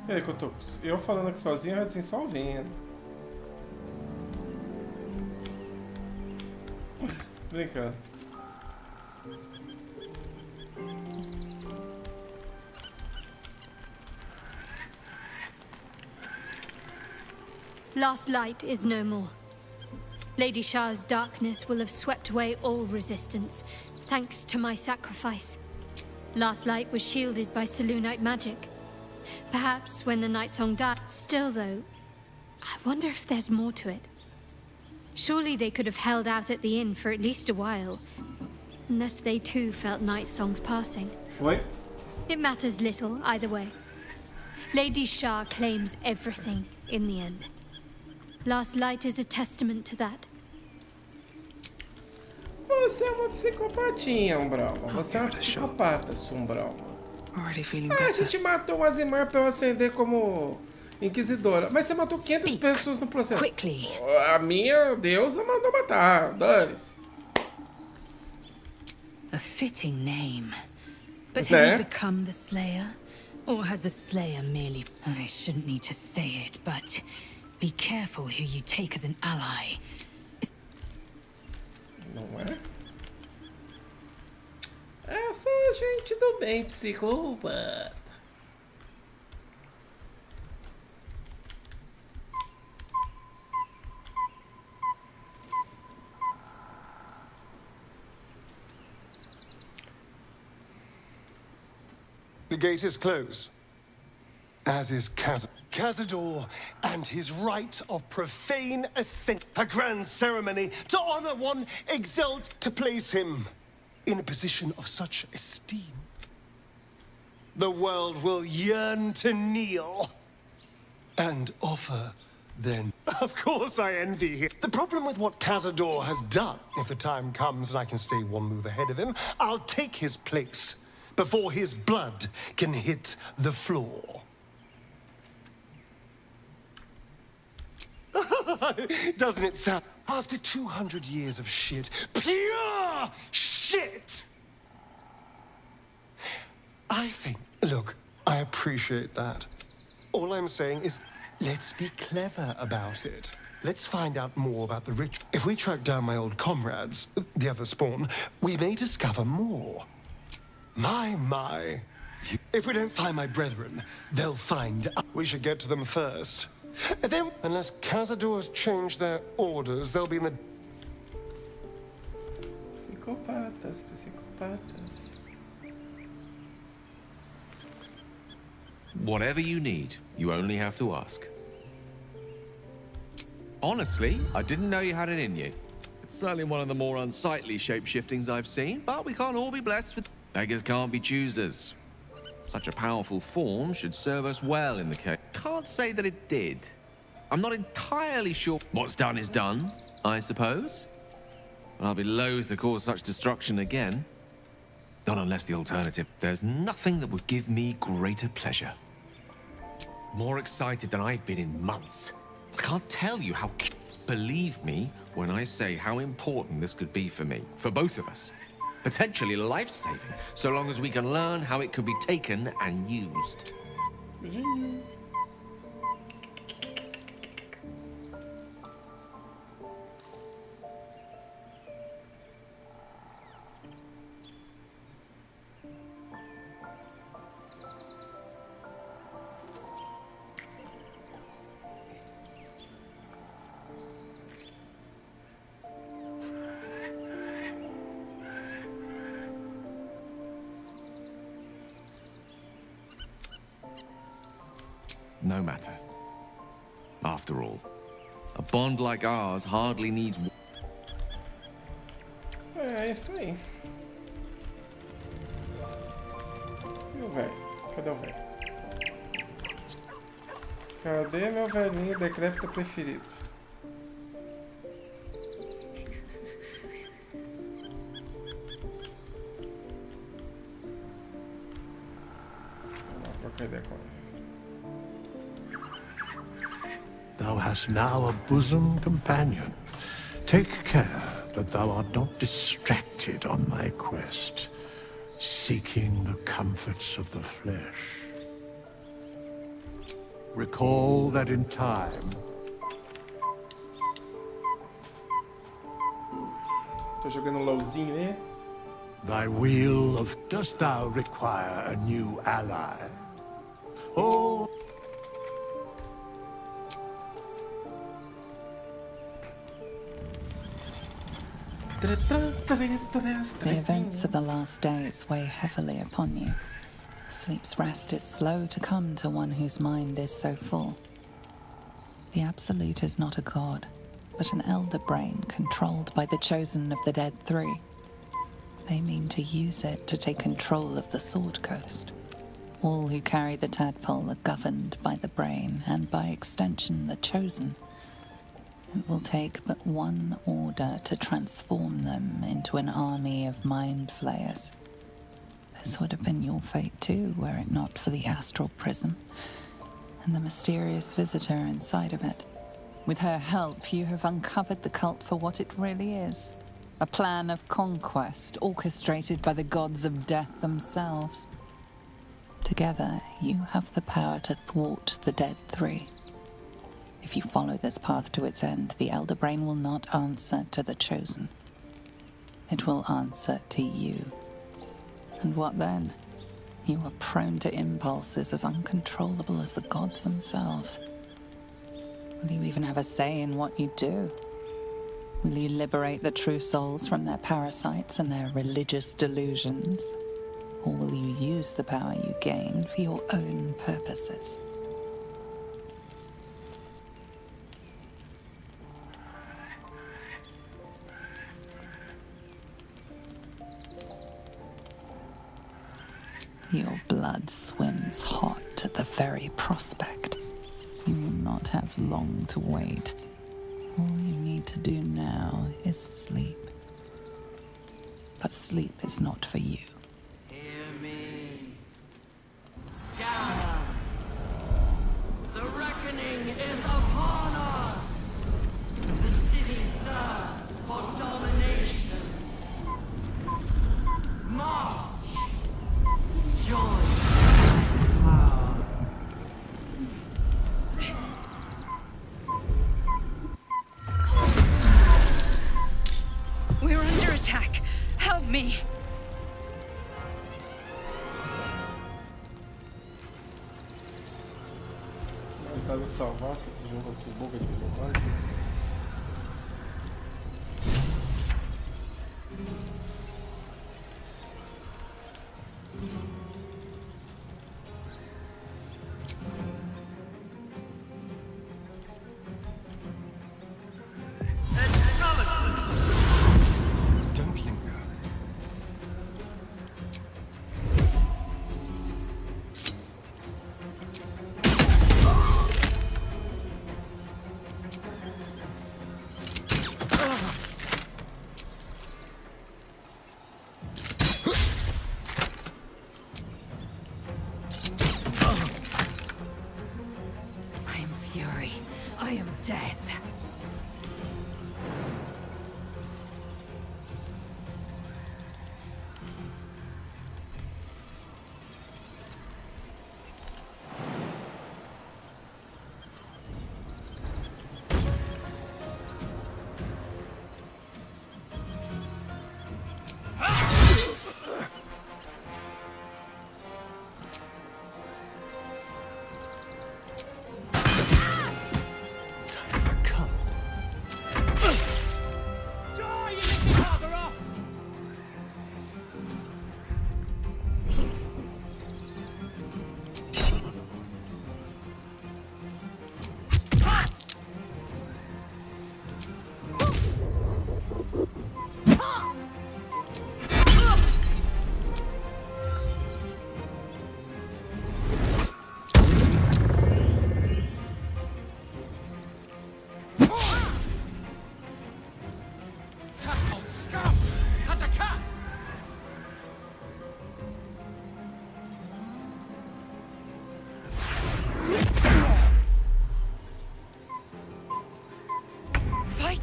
E aí, eu falando aqui sozinho, assim, só ouvindo. Brincando. Last light is no more. Lady Shah's darkness will have swept away all resistance, thanks to my sacrifice. Last light was shielded by Selûnite magic. Perhaps when the Night Song died. Still, though, I wonder if there's more to it. Surely they could have held out at the inn for at least a while. Unless they too felt Night Song's passing. What? It matters little, either way. Lady Shah claims everything in the end. Last light is a testament to that. Você é uma psicopatinha, Umbralma. Você é uma psicopata, Umbralma. A gente matou uma Azimar pra eu acender como inquisidora. Mas você matou 500 pessoas no processo. Quickly. A minha deusa mandou matar. Dane-se. A fitting name. But have you become the Slayer? Or has the Slayer merely... I shouldn't need to say it, but be careful who you take as an ally. Não é? É só gente do bem, psicopata. The gate is closed, as is Cazador and his rite of profane ascent. A grand ceremony to honor one exalt to place him in a position of such esteem. The world will yearn to kneel and offer then. Of course I envy him. The problem with what Cazador has done, if the time comes and I can stay one move ahead of him, I'll take his place before his blood can hit the floor. Doesn't it sound... After 200 years of shit, pure shit! I think... Look, I appreciate that. All I'm saying is, let's be clever about it. Let's find out more about the rich. If we track down my old comrades, the other spawn, we may discover more. My. If we don't find my brethren, they'll find... We should get to them first. And then, unless Cazadors change their orders, they'll be in the... Psicopatas. Whatever you need, you only have to ask. Honestly, I didn't know you had it in you. It's certainly one of the more unsightly shape-shiftings I've seen, but we can't all be blessed with... Beggars can't be choosers. Such a powerful form should serve us well in the case. Can't say that it did. I'm not entirely sure. What's done is done, I suppose. But I'll be loath to cause such destruction again. Not unless the alternative. There's nothing that would give me greater pleasure. More excited than I've been in months. I can't tell you how... Believe me when I say how important this could be for me. For both of us. Potentially life-saving, so long as we can learn how it could be taken and used. No matter. After all, a bond like ours hardly needs... É isso aí. E o velho? Cadê o velho? Cadê meu velhinho decrépito preferido? Vou trocar ideia com ele. Thou hast now a bosom companion. Take care that thou art not distracted on thy quest, seeking the comforts of the flesh. Recall that in time... Tô jogando LOLzinho aí. Thy wheel of... Dost thou require a new ally? Oh... The events of the last days weigh heavily upon you. Sleep's rest is slow to come to one whose mind is so full. The Absolute is not a god, but an elder brain controlled by the chosen of the Dead Three. They mean to use it to take control of the Sword Coast. All who carry the tadpole are governed by the brain, and by extension the chosen. It will take but one order to transform them into an army of mind flayers. This would have been your fate too, were it not for the astral prism and the mysterious visitor inside of it. With her help, you have uncovered the cult for what it really is. A plan of conquest orchestrated by the gods of death themselves. Together, you have the power to thwart the Dead Three. If you follow this path to its end, the Elder Brain will not answer to the Chosen. It will answer to you. And what then? You are prone to impulses as uncontrollable as the gods themselves. Will you even have a say in what you do? Will you liberate the true souls from their parasites and their religious delusions? Or will you use the power you gain for your own purposes? Your blood swims hot at the very prospect. You will not have long to wait. All you need to do now is sleep. But sleep is not for you. Hear me. Gather. The reckoning is upon us. The city thirsts for domination. March. Join power. We're under attack. Help me. Mas dá de salvar que esse jogo aqui buga de vez em quando.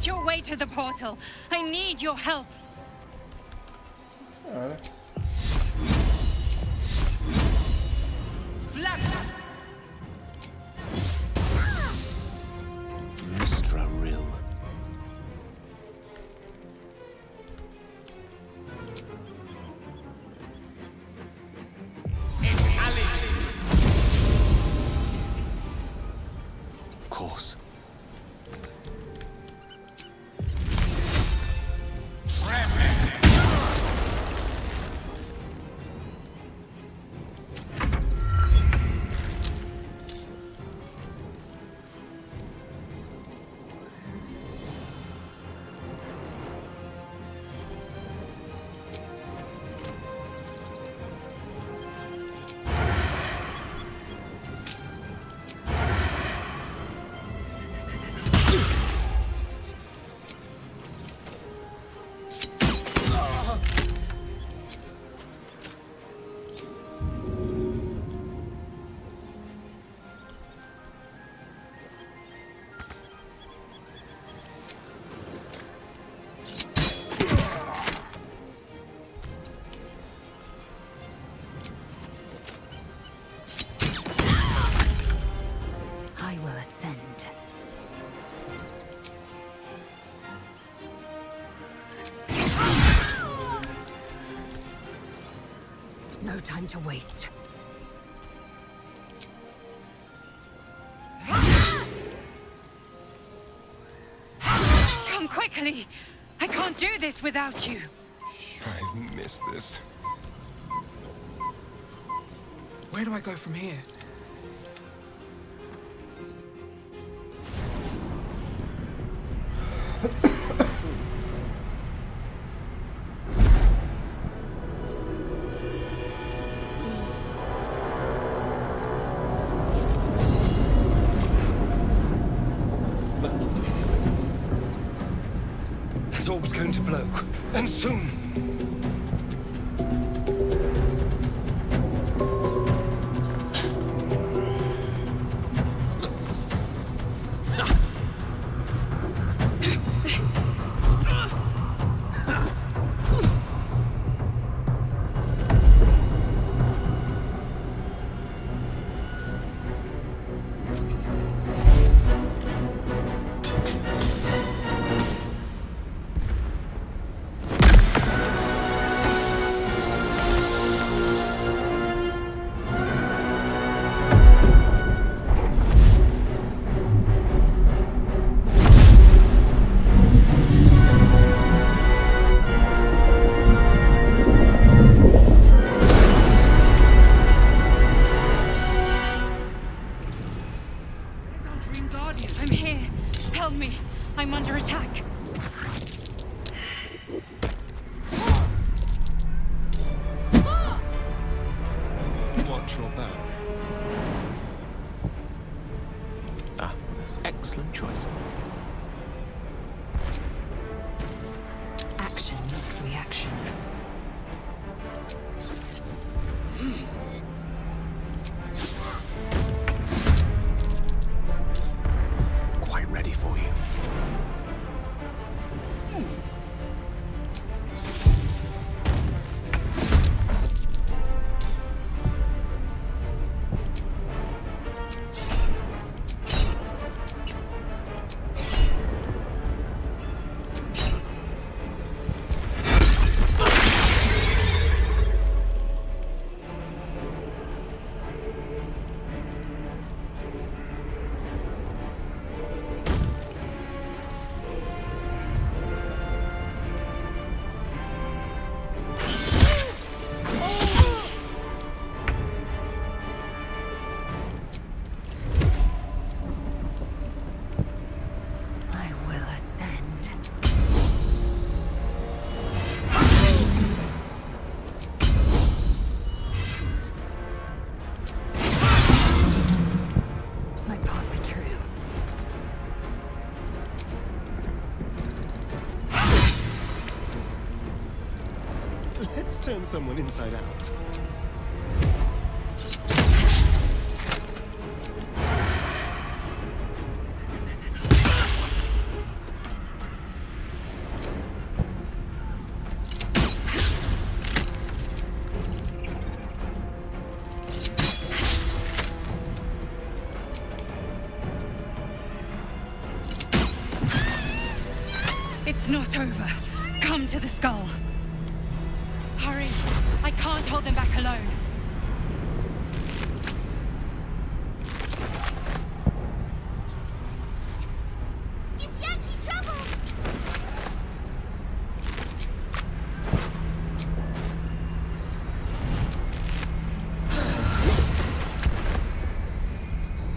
Fight your way to the portal. I need your help. Senhora. Mistra Rill. Of course. I will ascend. No time to waste. Come quickly. I can't do this without you. I've missed this. Where do I go from here? That orb's going to blow, and soon. I'm here. Help me. I'm under attack. Watch your back. Excellent choice. Action, not reaction. Quite ready for you. I will ascend. My path be true. Let's turn someone inside out. It's not over. Come to the skull. Hurry. I can't hold them back alone.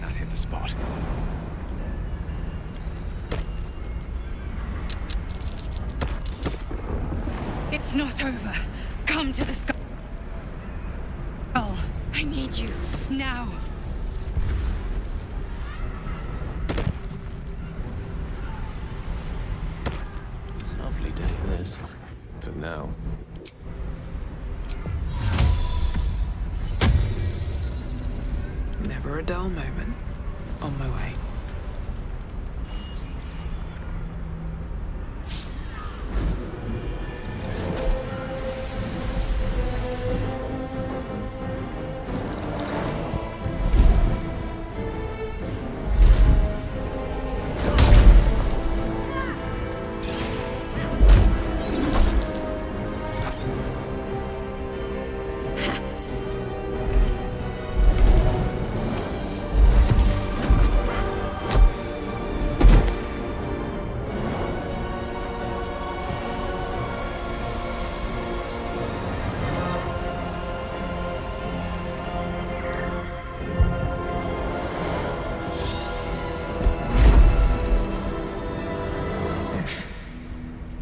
That hit the spot. It's not over. Come to the skull. I need you. Now. Lovely day, this. For now. Never a dull moment. On my way.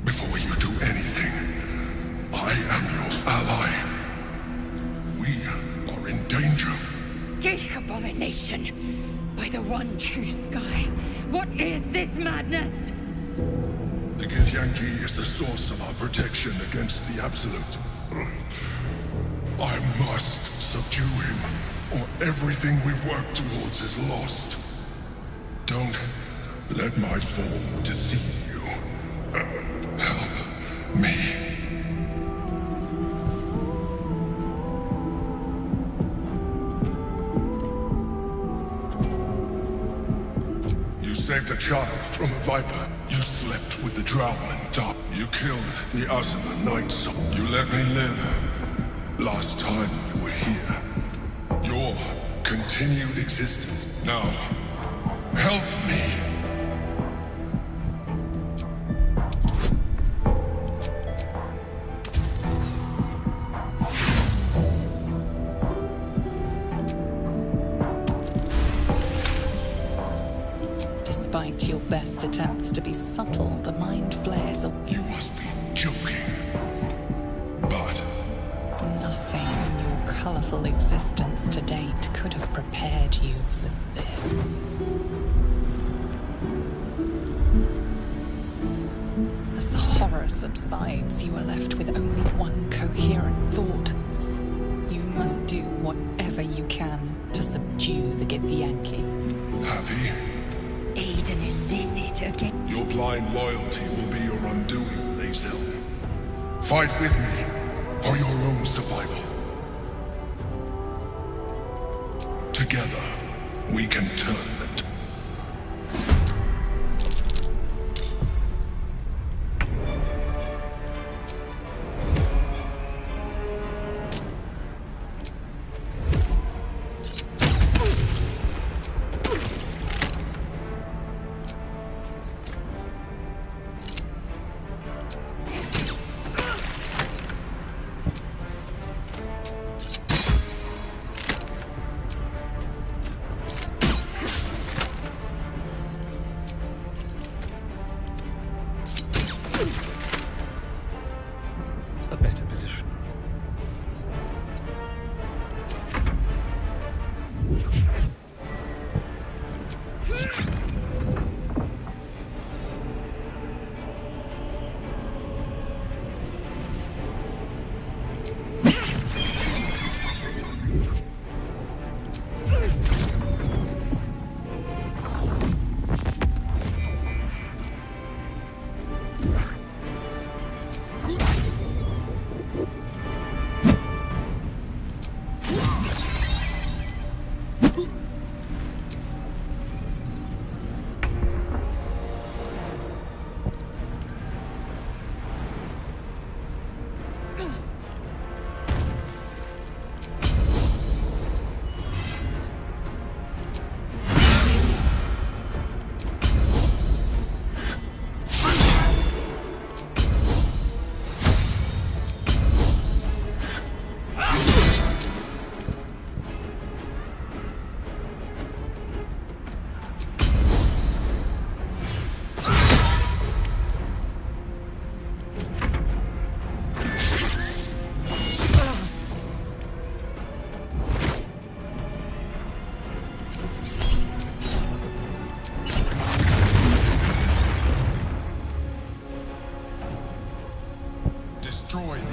Before you do anything, I am your ally. We are in danger. Geek abomination! By the one true sky, what is this madness? The Githyanki is the source of our protection against the Absolute. I must subdue him, or everything we've worked towards is lost. Don't let my form deceive you. Help me. You saved a child from a viper. You slept with the drown and died. You killed the Asuna Knights. You let me live. Last time you were here. Your continued existence. Now, help me. Despite your best attempts to be subtle, the mind flares up. You must be joking. But Nothing in your colourful existence to date could have prepared you for this. As the horror subsides, you are left with only one coherent thought. You must do whatever you can to subdue the Githyanki. Happy? Aid an illicit again. Your blind loyalty will be your undoing, Lae'zel. Fight with me for your own survival. Together, we can turn the A better position.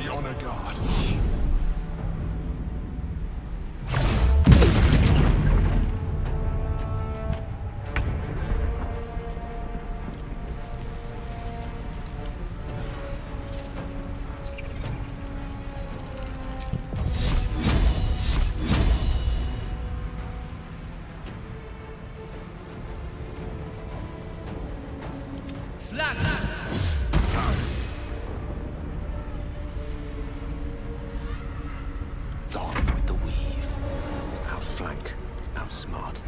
the honor guard. Gone with the weave. Outflank, outsmart.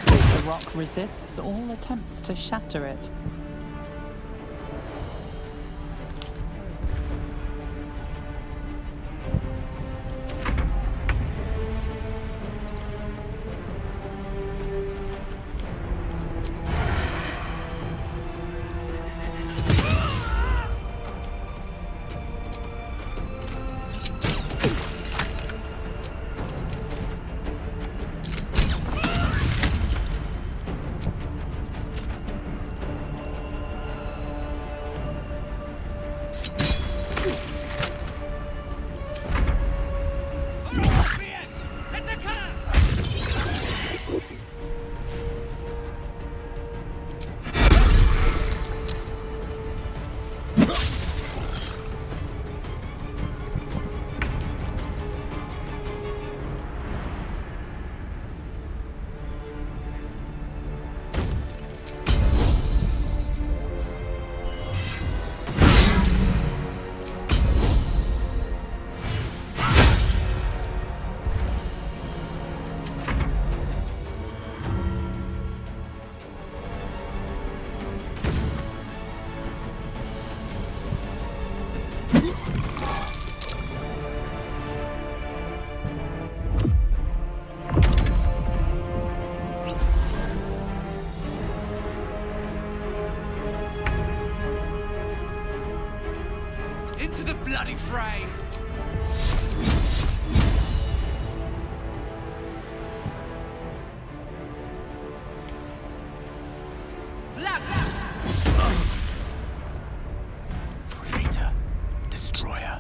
The rock resists all attempts to shatter it. Into the bloody fray! Creator, destroyer.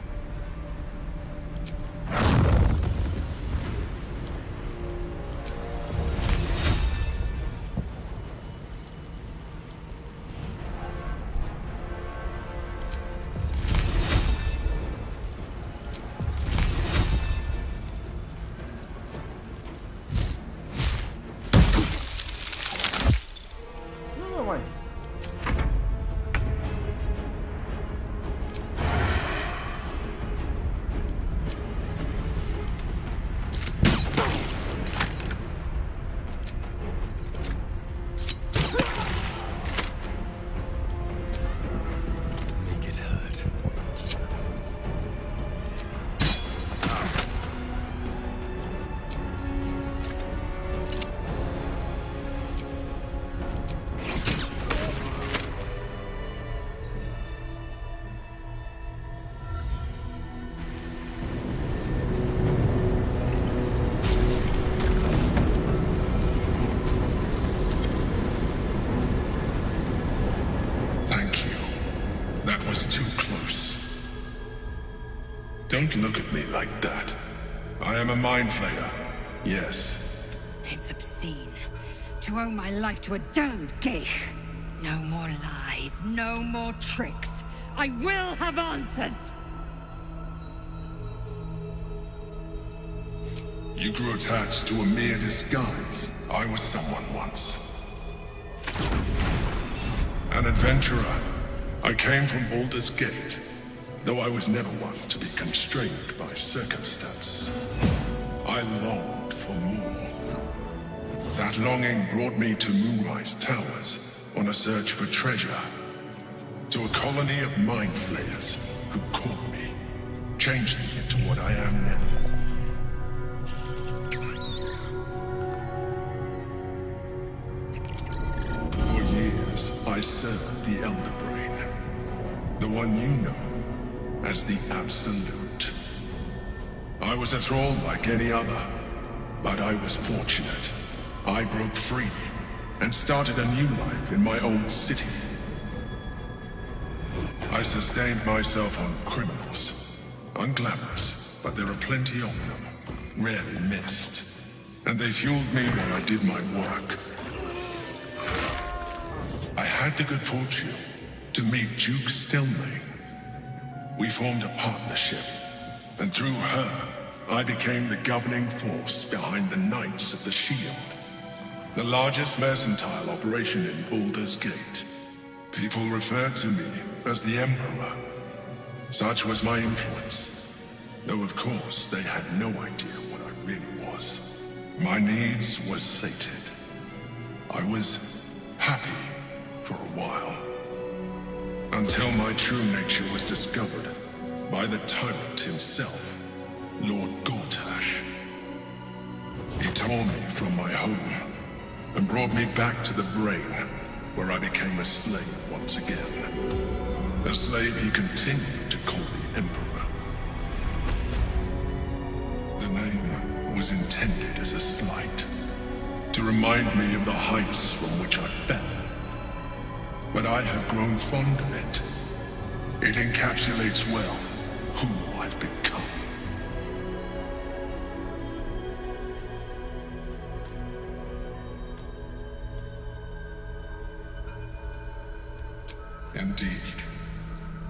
Make it hurt. Thank you. That was too close. Don't look at me like that. I am a mind flayer. Yes. It's obscene to owe my life to a damned geek. No more lies, no more tricks. I will have answers. You grew attached to a mere disguise. I was someone once. An adventurer. I came from Baldur's Gate, though I was never one to be constrained by circumstance. I longed for more. That longing brought me to Moonrise Towers on a search for treasure. To a colony of mind flayers who caught me, changed me into what I am now. For years, I served the Elder Brain, the one you know as the Absolute. I was a thrall like any other, but I was fortunate. I broke free and started a new life in my old city. I sustained myself on criminals. Unglamorous, but there are plenty of them. Rarely missed. And they fueled me while I did my work. I had the good fortune to meet Duke Stelmane. We formed a partnership, and through her, I became the governing force behind the Knights of the Shield, the largest mercantile operation in Baldur's Gate. People referred to me as the Emperor. Such was my influence, though of course they had no idea what I really was. My needs were sated. I was happy for a while, until my true nature was discovered by the tyrant himself, Lord Gortash. He tore me from my home and brought me back to the brain, where I became a slave once again. A slave he continued to call the Emperor. The name was intended as a slight, to remind me of the heights from which I fell. But I have grown fond of it. It encapsulates well who I've become. Indeed,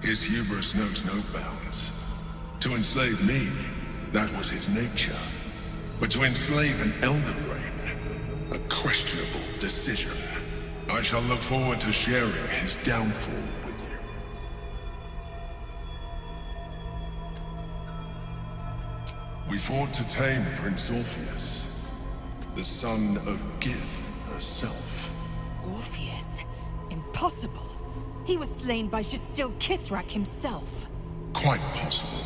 his hubris knows no bounds. To enslave me, that was his nature. But to enslave an Elder Brain, a questionable decision. I shall look forward to sharing his downfall with you. We fought to tame Prince Orpheus, the son of Gith herself. Orpheus? Impossible. He was slain by Justil Kithrak himself. Quite possible,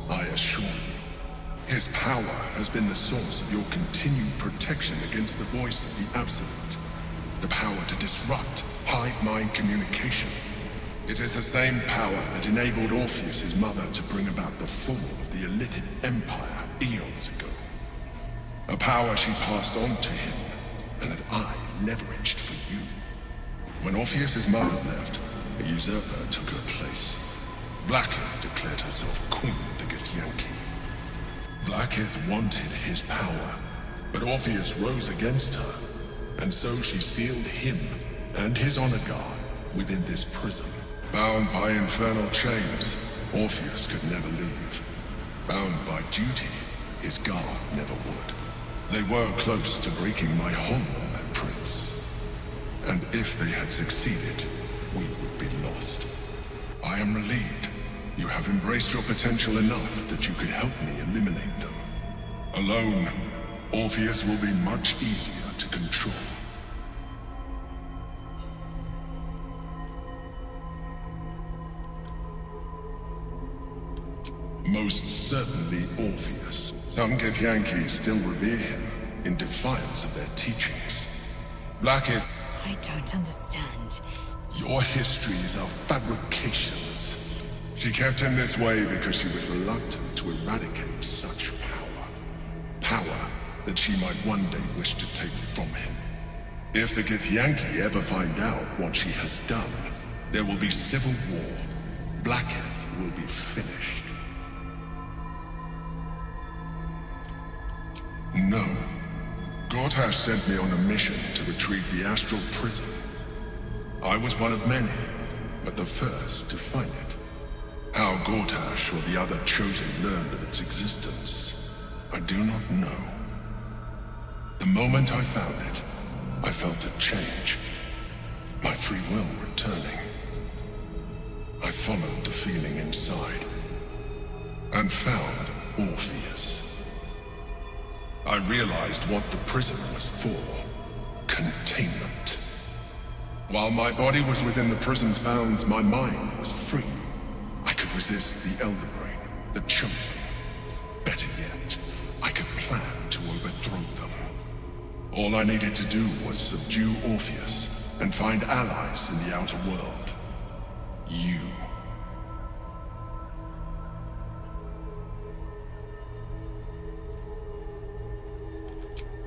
I assure you. His power has been the source of your continued protection against the voice of the Absolute. The power to disrupt hive mind communication. It is the same power that enabled Orpheus, his mother, to bring about the fall of the Illithid Empire eons ago. A power she passed on to him, and that I leveraged for you. When Orpheus's mother left, a usurper took her place. Blackith declared herself queen of the Githyanki. Blackith wanted his power, but Orpheus rose against her. And so she sealed him and his honor guard within this prison. Bound by infernal chains, Orpheus could never leave. Bound by duty, his guard never would. They were close to breaking my hold on that prince. And if they had succeeded, we would be lost. I am relieved you have embraced your potential enough that you could help me eliminate them. Alone, Orpheus will be much easier to control. Most certainly Orpheus. Some Githyanki still revere him in defiance of their teachings. Blackith, I don't understand. your histories are fabrications. She kept him this way because she was reluctant to eradicate such power. Power that she might one day wish to take from him. If the Githyanki ever find out what she has done, there will be civil war. Blackith will be finished. No. Gortash sent me on a mission to retrieve the astral prison. I was one of many, but the first to find it. How Gortash or the other chosen learned of its existence, I do not know. The moment I found it, I felt a change. My free will returning. I followed the feeling inside, and found Orpheus. I realized what the prison was for. Containment. While my body was within the prison's bounds, my mind was free. I could resist the Elder Brain, the Chosen. Better yet, I could plan to overthrow them. All I needed to do was subdue Orpheus and find allies in the outer world. You.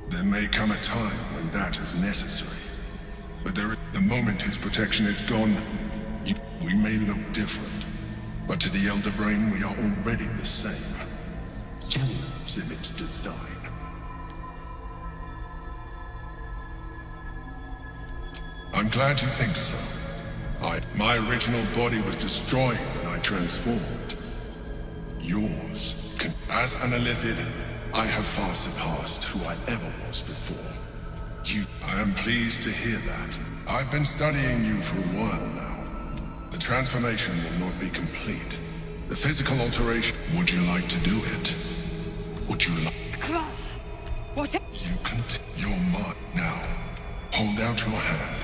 There may come a time when that as necessary. But the moment his protection is gone, we may look different. But to the Elder Brain, we are already the same. Flaws in its design. I'm glad you think so. My original body was destroyed when I transformed. Yours, as an Elithid, I have far surpassed who I ever was before. I am pleased to hear that. I've been studying you for a while now. The transformation will not be complete. The physical alteration, would you like to do it? Would you like... What? You can... You're mine now. Hold out your hand.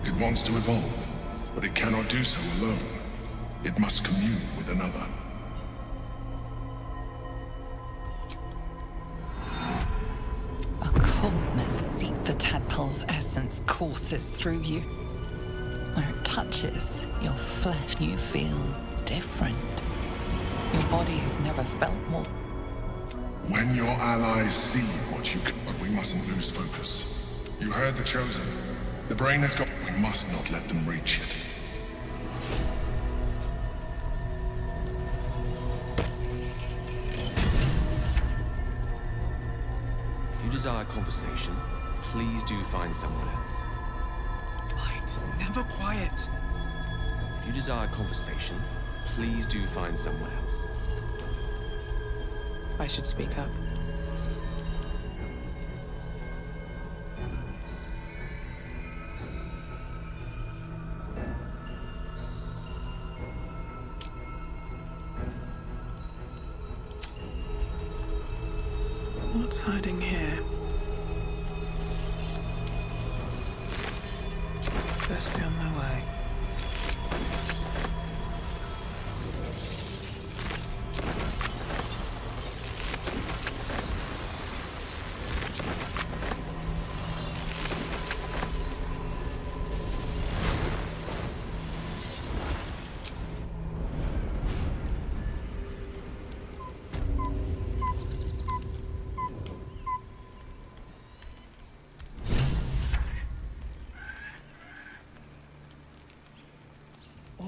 It wants to evolve, but it cannot do so alone. It must commune with another. A coldness seeped the tadpole's essence courses through you. Where it touches your flesh, you feel different. Your body has never felt more. When your allies see what you can, but we mustn't lose focus. You heard the Chosen. The brain has got... We must not let them reach it. If you desire conversation, please do find someone else. Light, never quiet. If you desire conversation, please do find someone else. I should speak up. What's hiding here? Best be on my way.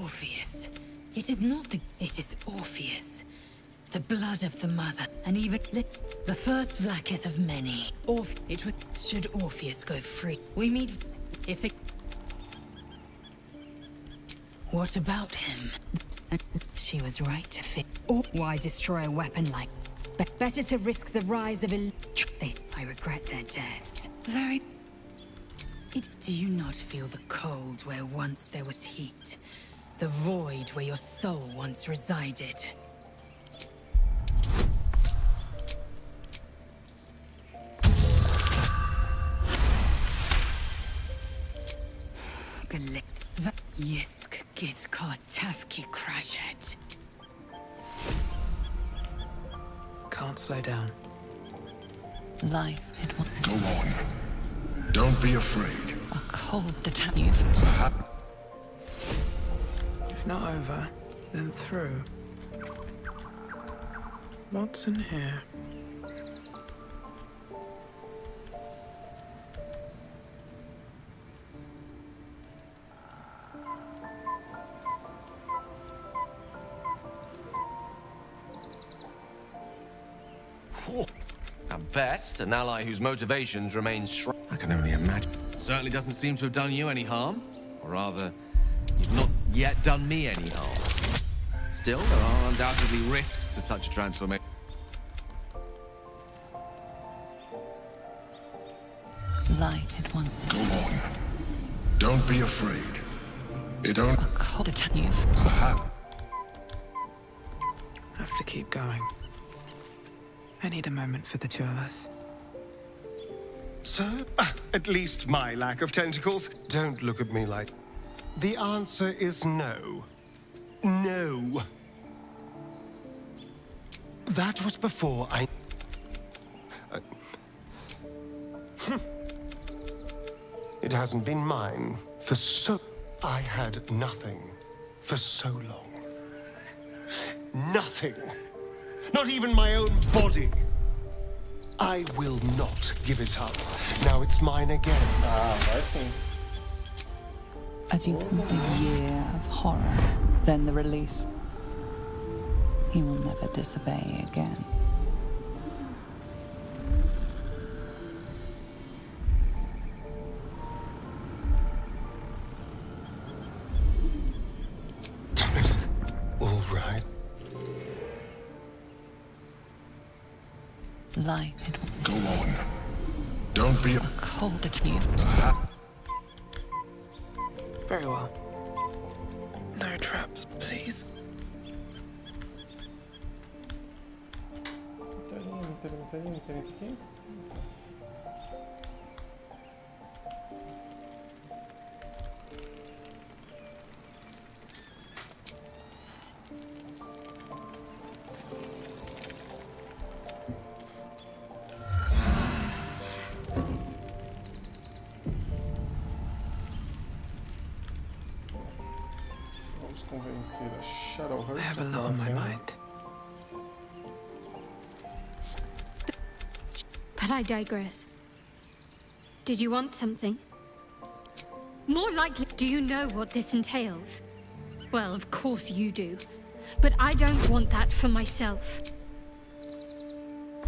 Orpheus. It is not the... It is Orpheus. The blood of the mother, and even the first Vlaakith of many. It would... Should Orpheus go free, we meet... If it... What about him? She was right to fit... Or why destroy a weapon like... Better to risk the rise of a... I regret their deaths. Very... Do you not feel the cold where once there was heat? The void where your soul once resided. Yisk Githkar Tafki Crashet. Can't slow down. Life, it will... Go on. Don't be afraid. A cold detach you. If not over, then through. What's in here? At best, an ally whose motivations remain strong. I can only imagine. Certainly doesn't seem to have done you any harm. Or rather, you've not yet done me any harm. Still, there are undoubtedly risks to such a transformation. Light at one. Go on. Don't be afraid. It don't... A cold detach you. Have to keep going. I need a moment for the two of us. So, at least my lack of tentacles. Don't look at me like... The answer is no. No. That was before I... It hasn't been mine for so... I had nothing for so long. Nothing. Not even my own body. I will not give it up. Now it's mine again. Ah, vai sim. As you feel a year of horror, then the release, he will never disobey again. Damn it. All right. Life, it Go on. Don't be cold at you. Very well. No traps, please. Tá ali aqui. Vamos convencer a Shadowheart. I have a lot on my mind. But I digress. Did you want something? More likely, do you know what this entails? Well, of course you do. But I don't want that for myself.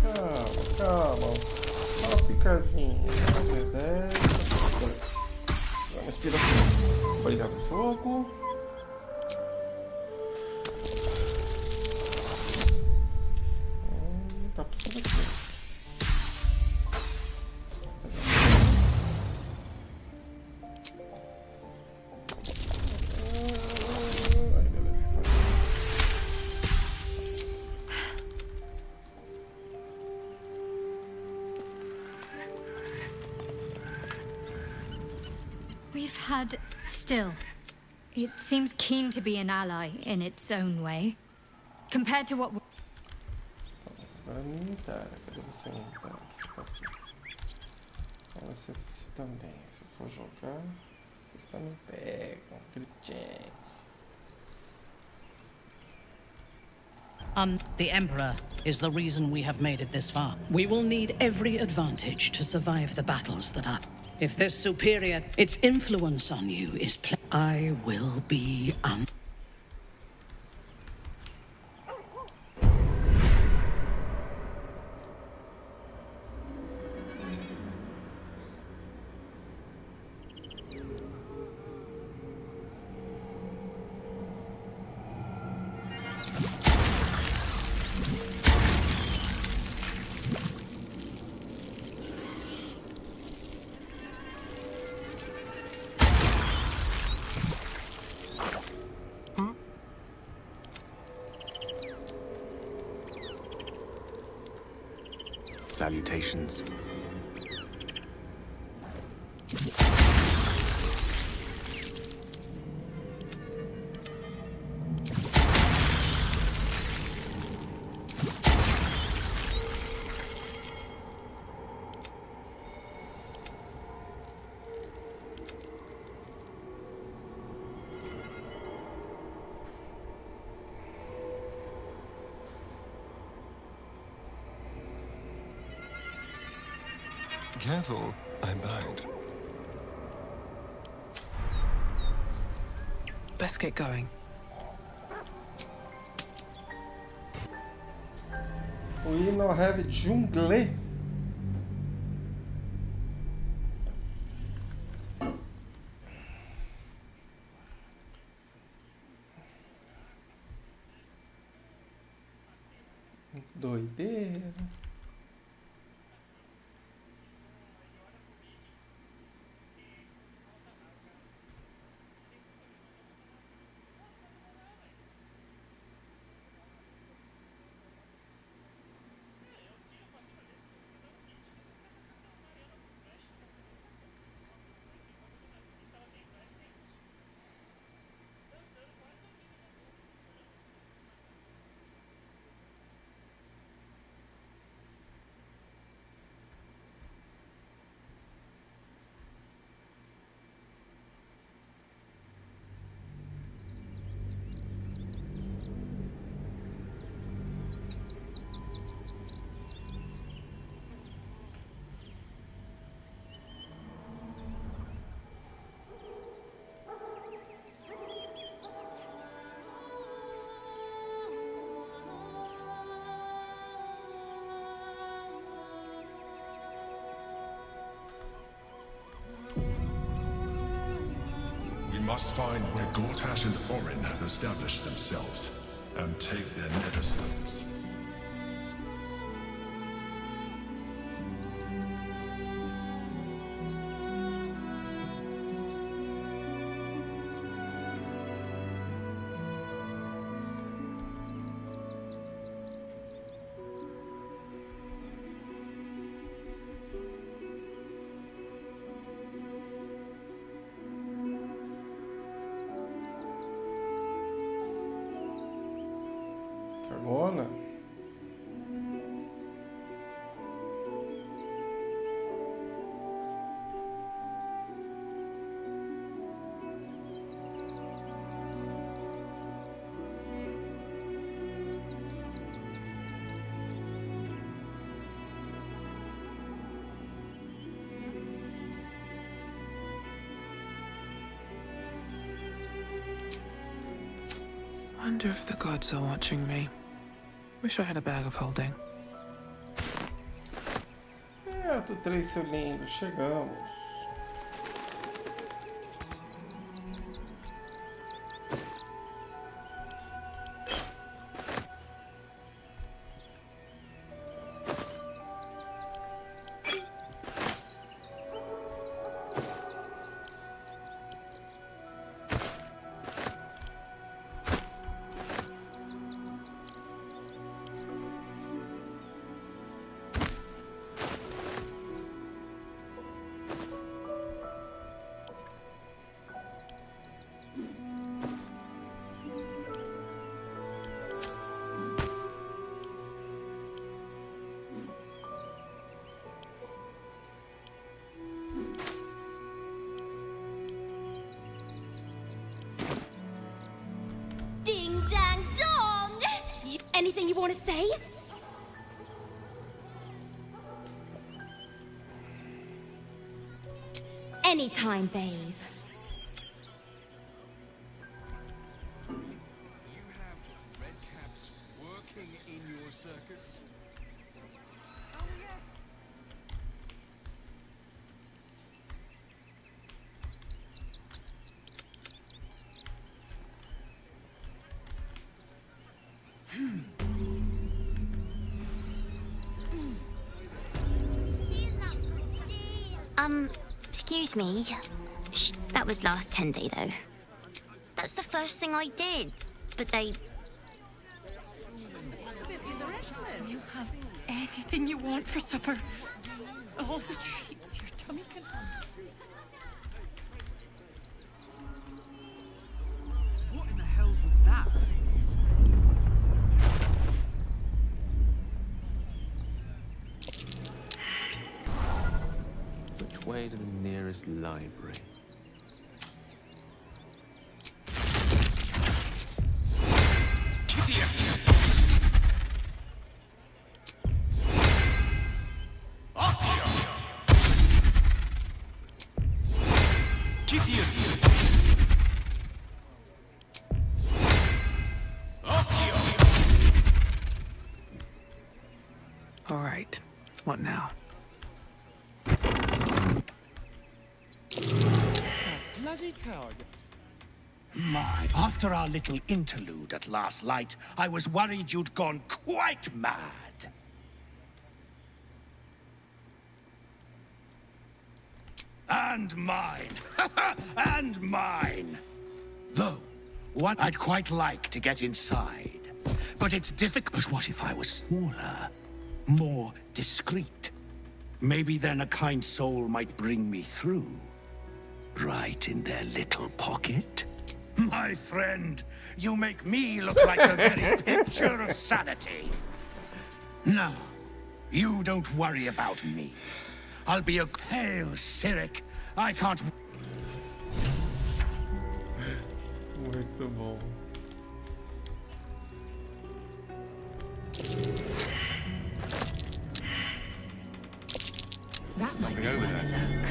Calma. Só uma picadinha. Uma inspiração. Obrigado, fogo. Tá tudo aqui. We've had... Still, it seems keen to be an ally in its own way. Compared to what... Agora militar. Cadê você? Tá, você tá aqui. Você também. Se eu for jogar, vocês também pegam. Gritinho. The Emperor is the reason we have made it this far. We will need every advantage to survive the battles that are... If this superior, its influence on you is I will be Salutations. Careful, I might. Let's get going. We now have jungle. Doideira. must find where Gortash and Orin have established themselves, and take their nether stones. Carmona. Wonder if the gods are watching me. Wish I had a bag of holding. Certo, 3, seu lindo. Chegamos. Ding dang dong! Anything you want to say? Anytime, babe. Excuse me. Shh, that was last Tenday, though. That's the first thing I did. But they... You have anything you want for supper. All the treats your tummy can handle. What in the hell was that? Which way to the nearest library? All right. What now? Bloody coward. My, after our little interlude at last light, I was worried you'd gone quite mad. And mine. And mine. Though, what I'd quite like to get inside. But it's difficult. But what if I was smaller? More discreet? Maybe then a kind soul might bring me through. Right in their little pocket? My friend, you make me look like the very picture of sanity. No, you don't worry about me. I'll be a pale Cyric. I can't... Muito bom. That might be over worth a look.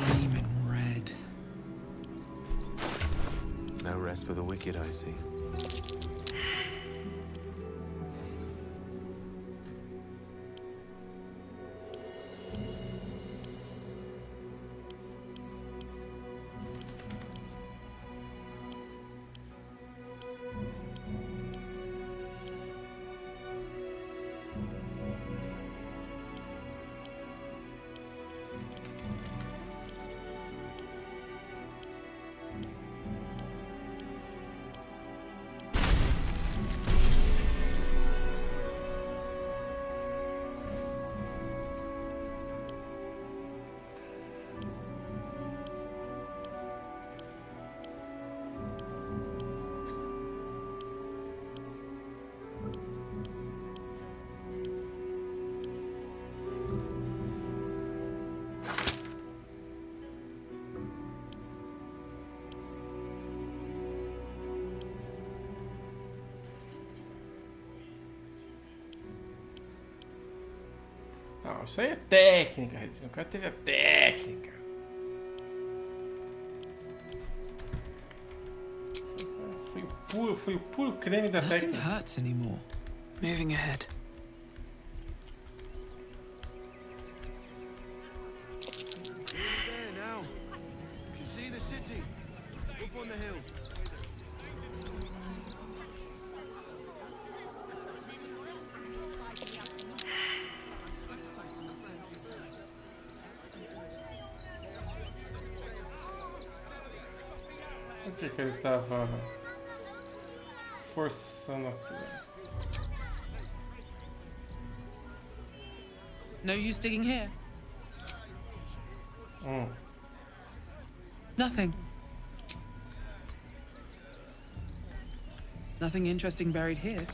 Gleaming red. No rest for the wicked, I see. Não, isso aí é técnica, Rezinho. O cara teve a técnica. Foi o puro creme da Nothing técnica. hurts anymore. Moving ahead. There now. You can see the city. Up on the hill. Por que ele tava forçando aquilo? No use digging here. Nothing. Nothing interesting buried here.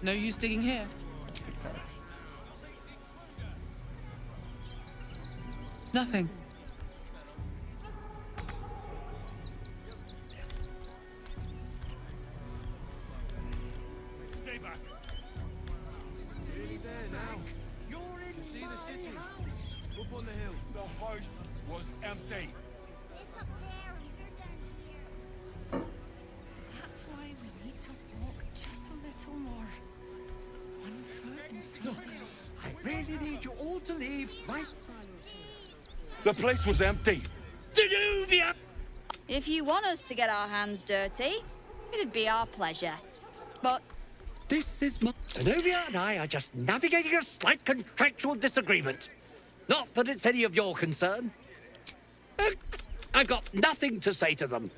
No use digging here. Nothing. Stay back. Nearly there now. You're in. You see the city. Up on the hill. The house was empty. It's up there and you're down here. That's why we need to walk just a little more. One foot in front. Look, I really need you all to leave right. The place was empty. Danuvia! If you want us to get our hands dirty, it'd be our pleasure. But This is my... Zenobia and I are just navigating a slight contractual disagreement. Not that it's any of your concern. I've got nothing to say to them.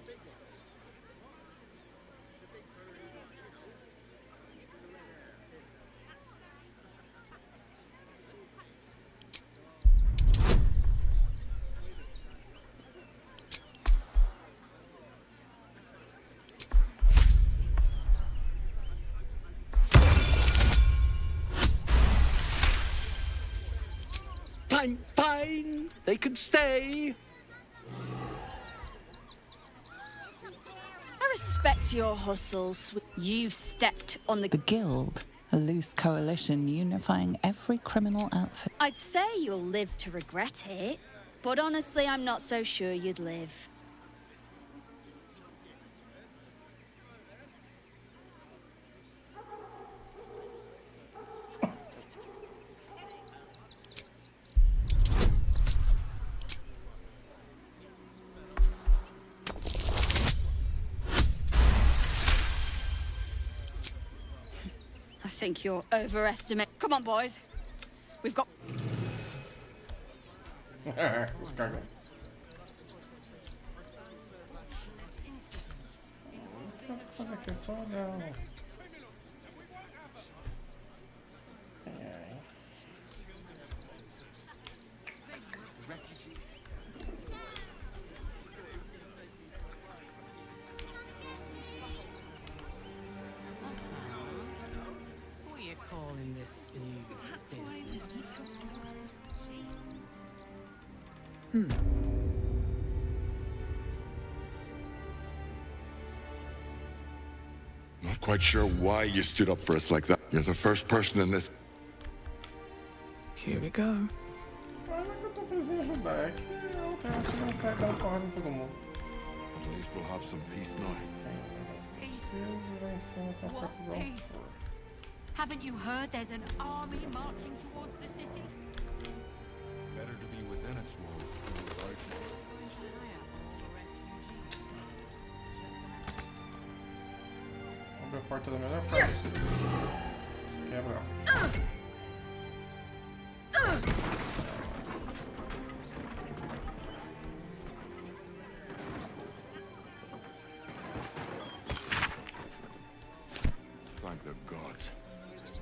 Fine, fine. They can stay. I respect your hustle, sweet. You've stepped on the... The Guild, a loose coalition unifying every criminal outfit. I'd say you'll live to regret it, but honestly, I'm not so sure you'd live. I think you're overestimating. Come on, boys. We've got... Os cagão. Tem que fazer aqui, é só olhar. What are you calling this new business? Not quite sure why you stood up for us like that. You're the first person in this. Here we go. Olha que eu tô fazendo ajudar. É que a alternativa não sai dando porrada em todo mundo. At least we'll have some peace now. Tem um negócio que eu preciso lá em cima, tá What Portugal. peace? Haven't you heard there's an army marching towards the city? Better to be within its walls than without. Abre a porta da melhor forma possível. Quebra. Thank the gods.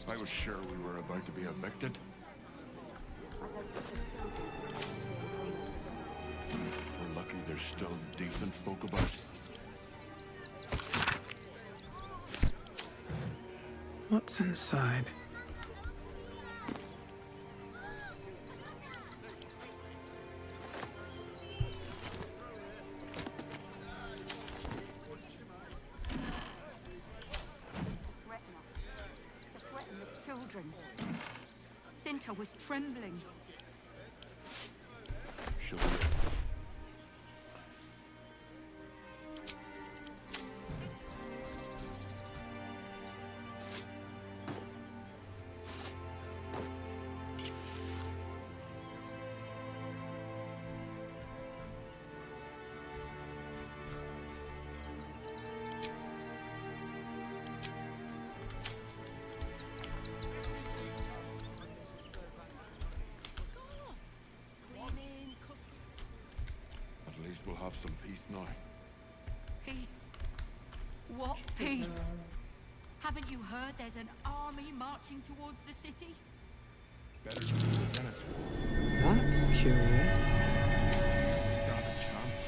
I was sure we were about to be evicted. We're lucky there's still decent folk about. What's inside? I was trembling. At least we'll have some peace now. Peace? What peace? Haven't you heard there's an army marching towards the city? Better than the lieutenant's force. That's curious. Stand a chance.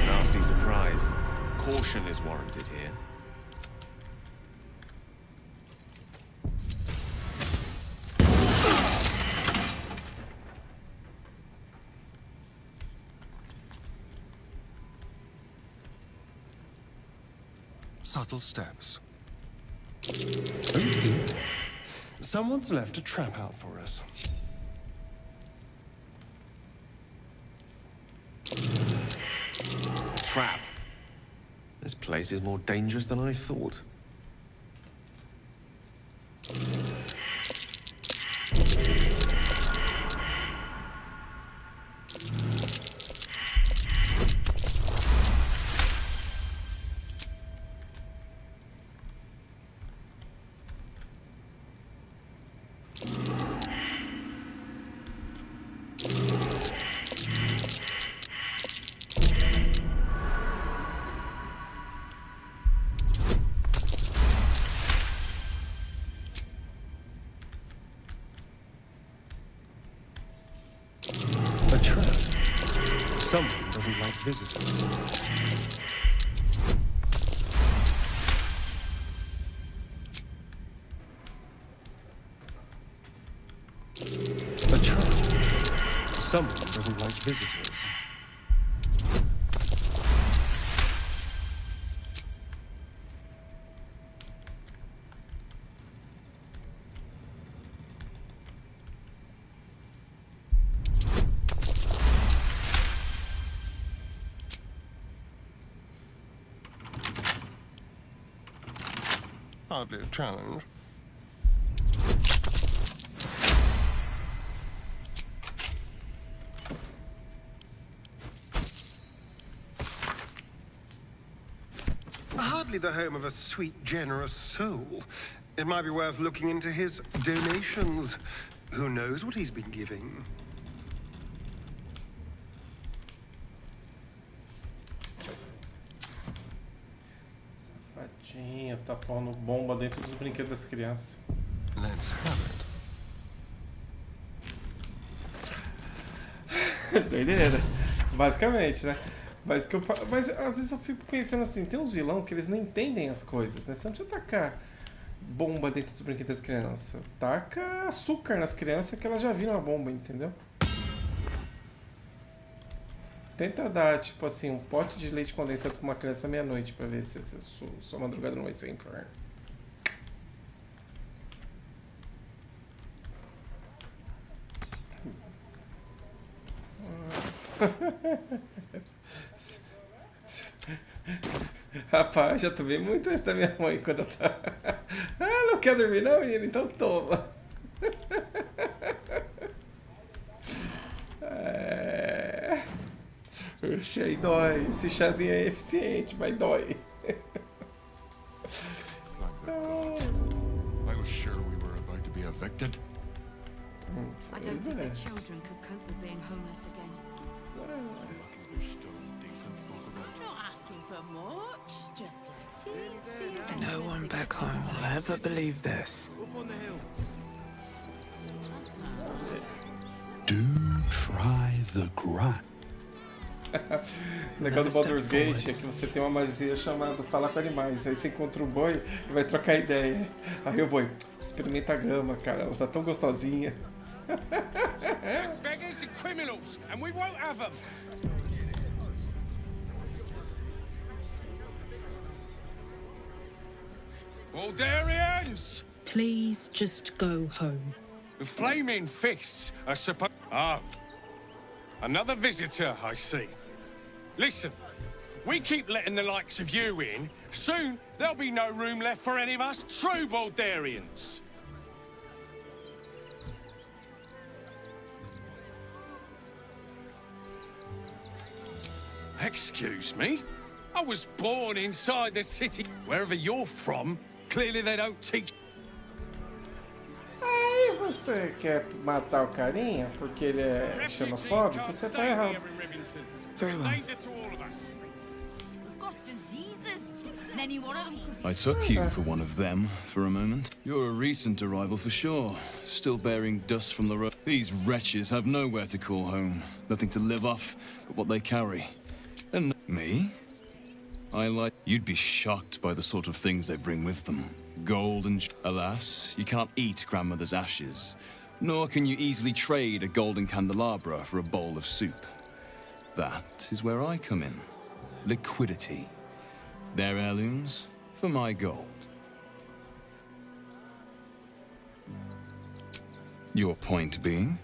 Nasty surprise. Caution is warranted here. Subtle steps. Oh dear. Someone's left a trap out for us. Trap. This place is more dangerous than I thought. A trap. Someone doesn't like visitors. A trap. Someone doesn't like visitors. Hardly a challenge. Hardly the home of a sweet, generous soul. It might be worth looking into his donations. Who knows what he's been giving? Safadinha, tá pondo bomba dentro dos brinquedos das crianças. Let's have it. Doideira. Basicamente, né? Mas às vezes eu fico pensando assim, tem uns vilão que eles não entendem as coisas, né? Você não precisa tacar bomba dentro dos brinquedos das crianças. Taca açúcar nas crianças que elas já viram a bomba, entendeu? Tenta dar, tipo assim, um pote de leite condensado pra uma criança meia-noite pra ver se sua madrugada não vai ser um inferno. Rapaz, já tomei muito isso da minha mãe quando eu tava... Ah, não quer dormir não, menino? Então toma. Esse aí dói. Esse chazinho é eficiente, mas dói. I was sure we were about to be evicted. I don't think the children could cope with being homeless again. Not asking for much, just a teensy. No one back home will ever believe this. Up on the hill. Do try the grind. O legal do Baldur's Gate é que você tem uma magia chamada Falar com Animais. Aí você encontra um boi e vai trocar ideia. Aí o boi, experimenta a grama, cara, ela tá tão gostosinha. Beggars and criminals, and we won't have them. Baldurians! Please just go home. The flaming fists are supposed... Oh. Another visitor, I see. Listen, we keep letting the likes of you in. Soon, there'll be no room left for any of us true Baldurians. Excuse me? I was born inside the city. Wherever you're from, clearly they don't teach... Aí você quer matar o carinha porque ele é xenofóbico? Você tá errado. Very well. We've got diseases. And any one of them could... I took you for one of them for a moment. You're a recent arrival for sure, still bearing dust from the road. These wretches have nowhere to call home, nothing to live off but what they carry. And me? I like... You'd be shocked by the sort of things they bring with them. Gold and... Alas, you can't eat grandmother's ashes, nor can you easily trade a golden candelabra for a bowl of soup. That is where I come in. Liquidity. Their heirlooms for my gold. Your point being?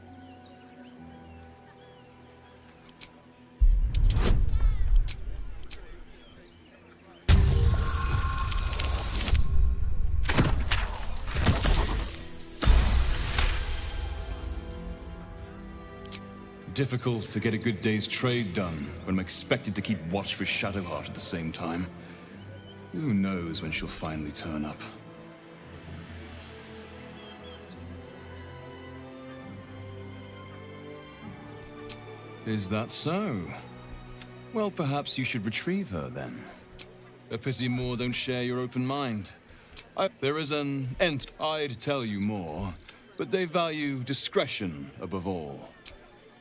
Difficult to get a good day's trade done when I'm expected to keep watch for Shadowheart at the same time. Who knows when she'll finally turn up? Is that so? Well, perhaps you should retrieve her then. A pity more don't share your open mind. There is an I'd tell you more, but they value discretion above all.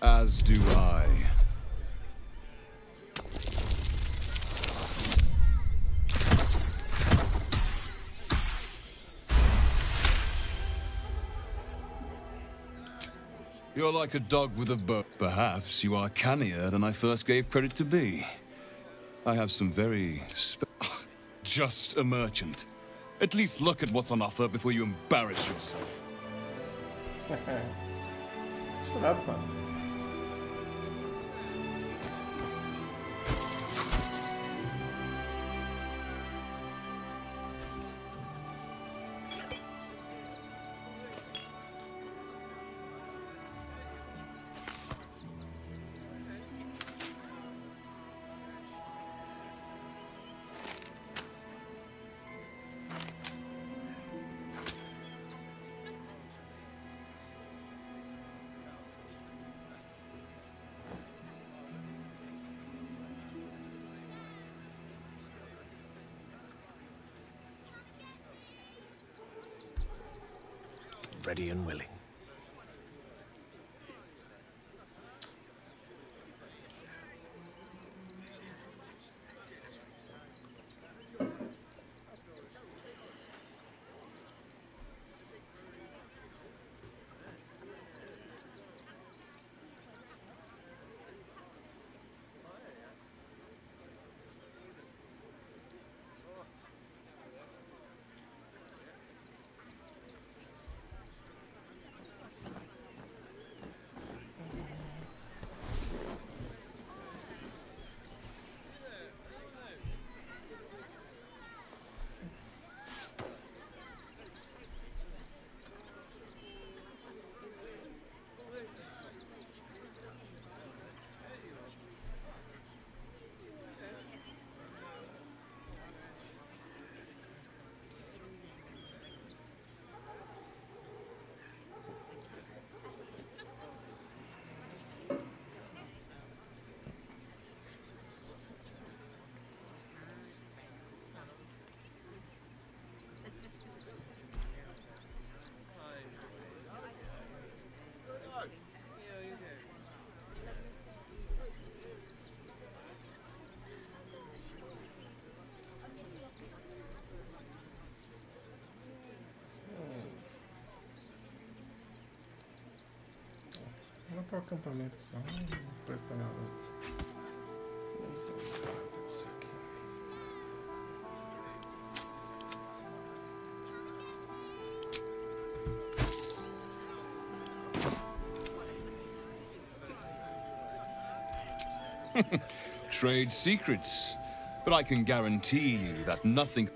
As do I. You're like a dog with a bone. Perhaps you are cannier than I first gave credit to be. I have some very just a merchant. At least look at what's on offer before you embarrass yourself. Shut up, man. Ready and willing. Vamos para o acampamento só, não presta nada. Vamos usar nada disso aqui. Trade secrets. But I can guarantee you that nothing...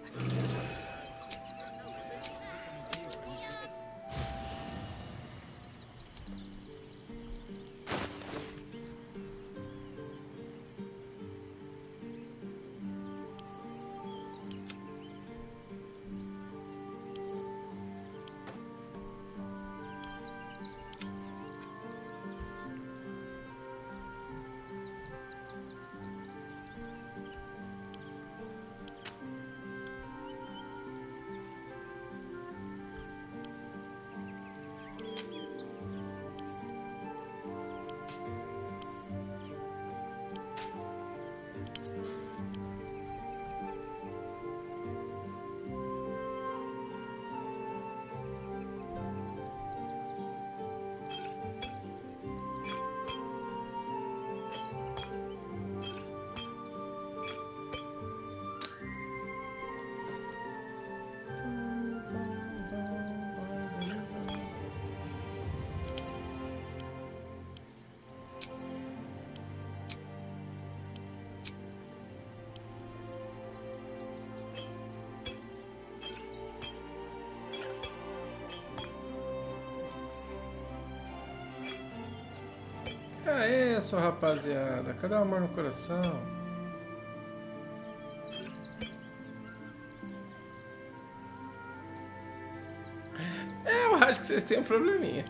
É isso, rapaziada. Cadê o amor no coração? Eu acho que vocês têm um probleminha.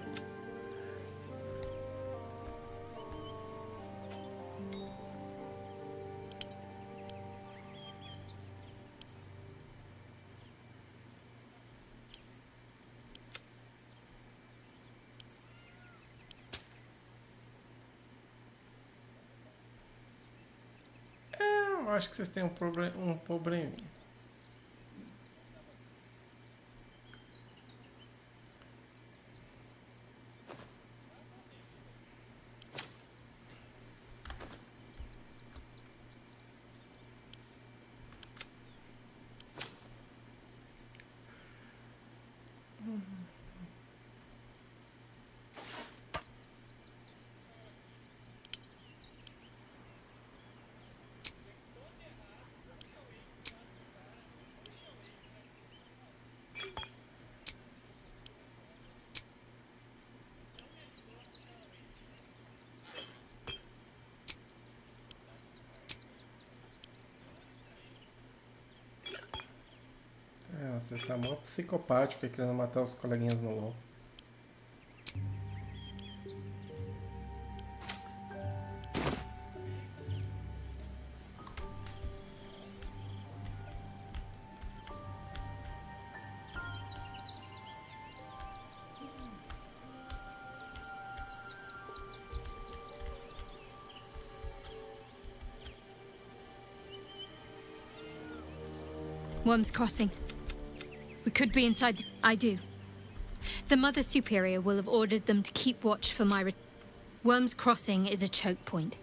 Eu acho que vocês têm um probleminha. Você tá mó psicopático aí querendo matar os coleguinhas no LoL. Worm's Crossing. We could be inside the... I do. The Mother Superior will have ordered them to keep watch for my... Worm's Crossing is a choke point.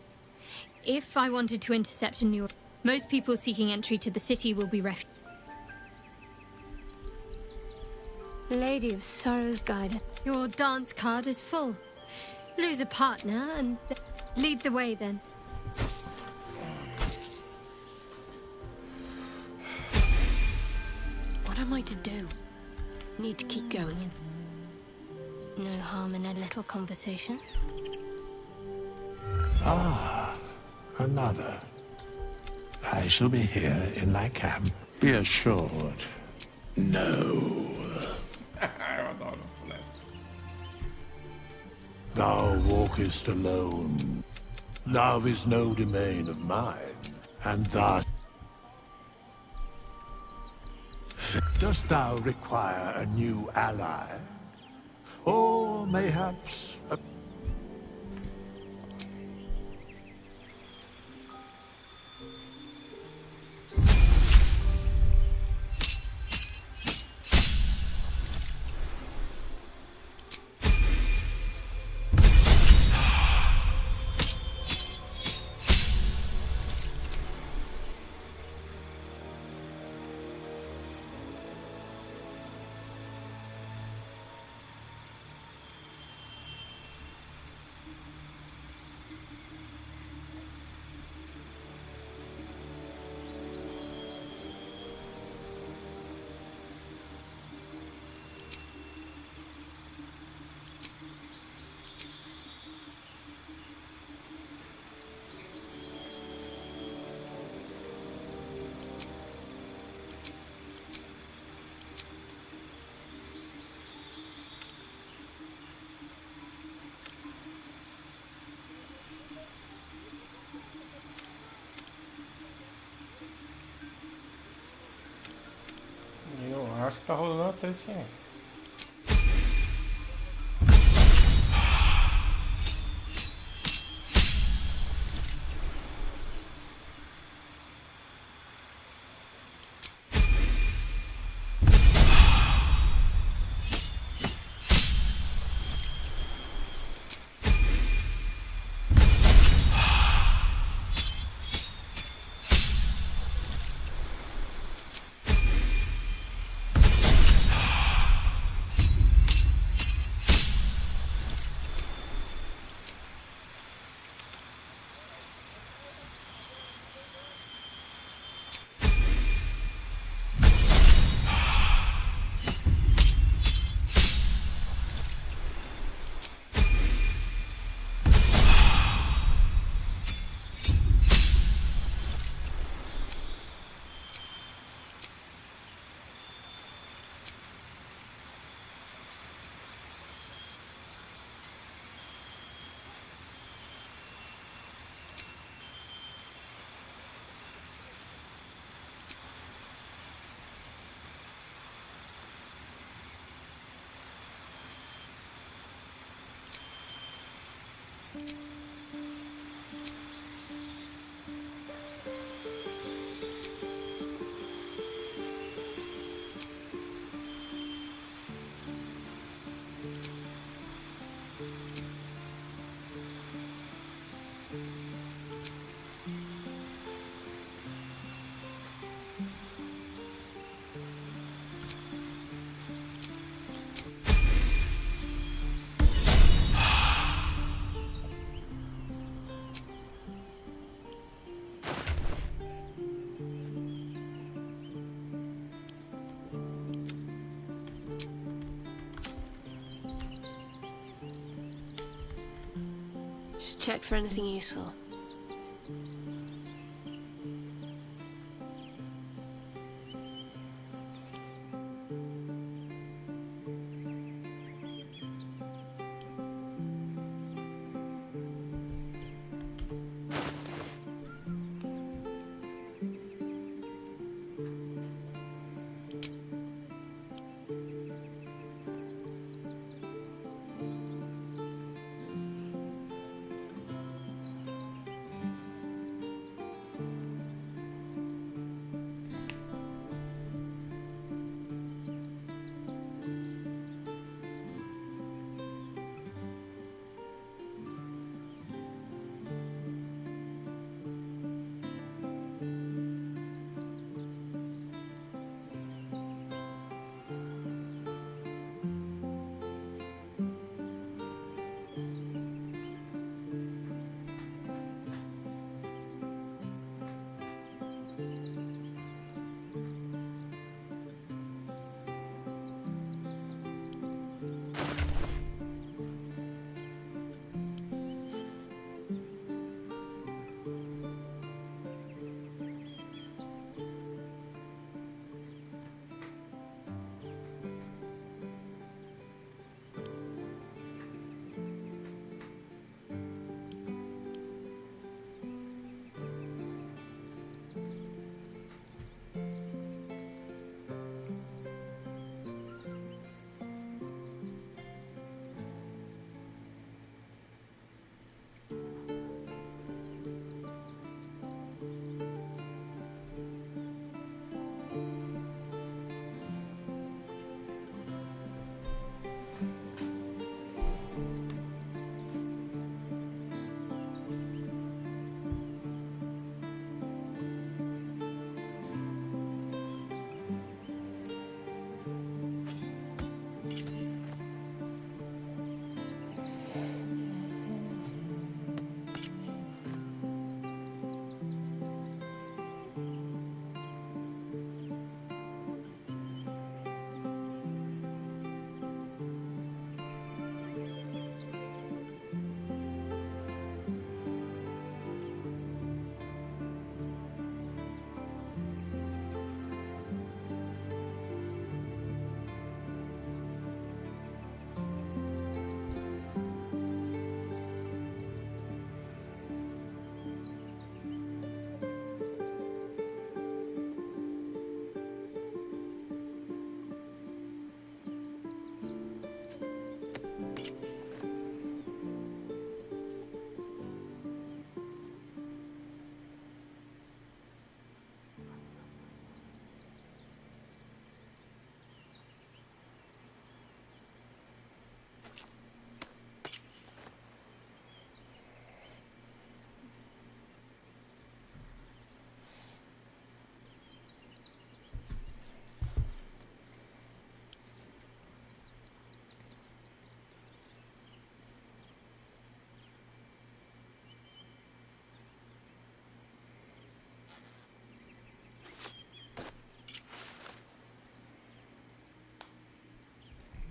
If I wanted to intercept a new... Most people seeking entry to the city will be Lady of Sorrow's Guidance. Your dance card is full. Lose a partner and... Lead the way, then. What am I to do? Need to keep going. No harm in a little conversation. Ah, another. I shall be here in my camp. Be assured. No. Eu adoro florestas. Thou walkest alone. Love is no domain of mine, and thus... Dost thou require a new ally? Or mayhaps a... acho que tá rolando uma tretinha. Just check for anything useful.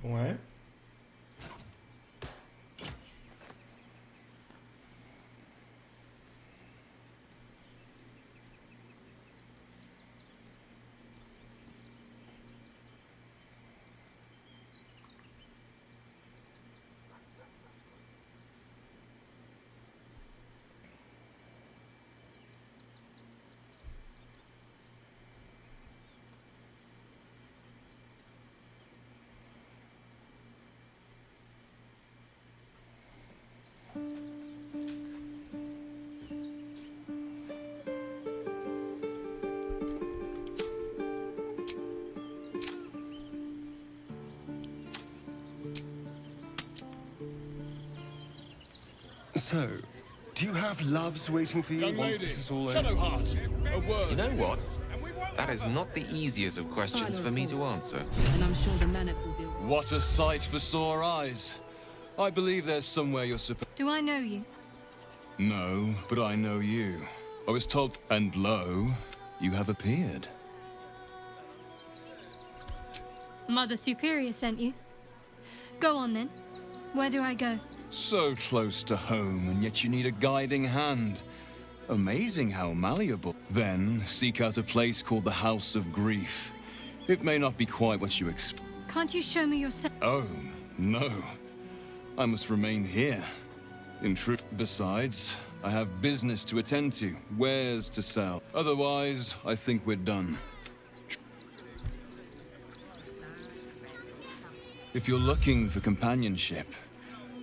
Não é? So, do you have loves waiting for you? Young once lady, this is all Shadowheart, a word. You know what? That is not the easiest of questions for me to answer. And I'm sure the Manet will deal with What a sight for sore eyes. I believe there's somewhere you're supposed... Do I know you? No, but I know you. I was told... And lo, you have appeared. Mother Superior sent you. Go on then. Where do I go? So close to home, and yet you need a guiding hand. Amazing how malleable. Then, seek out a place called the House of Grief. It may not be quite what you expect. Can't you show me yourself? Oh, no. I must remain here. In truth, besides, I have business to attend to, wares to sell. Otherwise, I think we're done. If you're looking for companionship,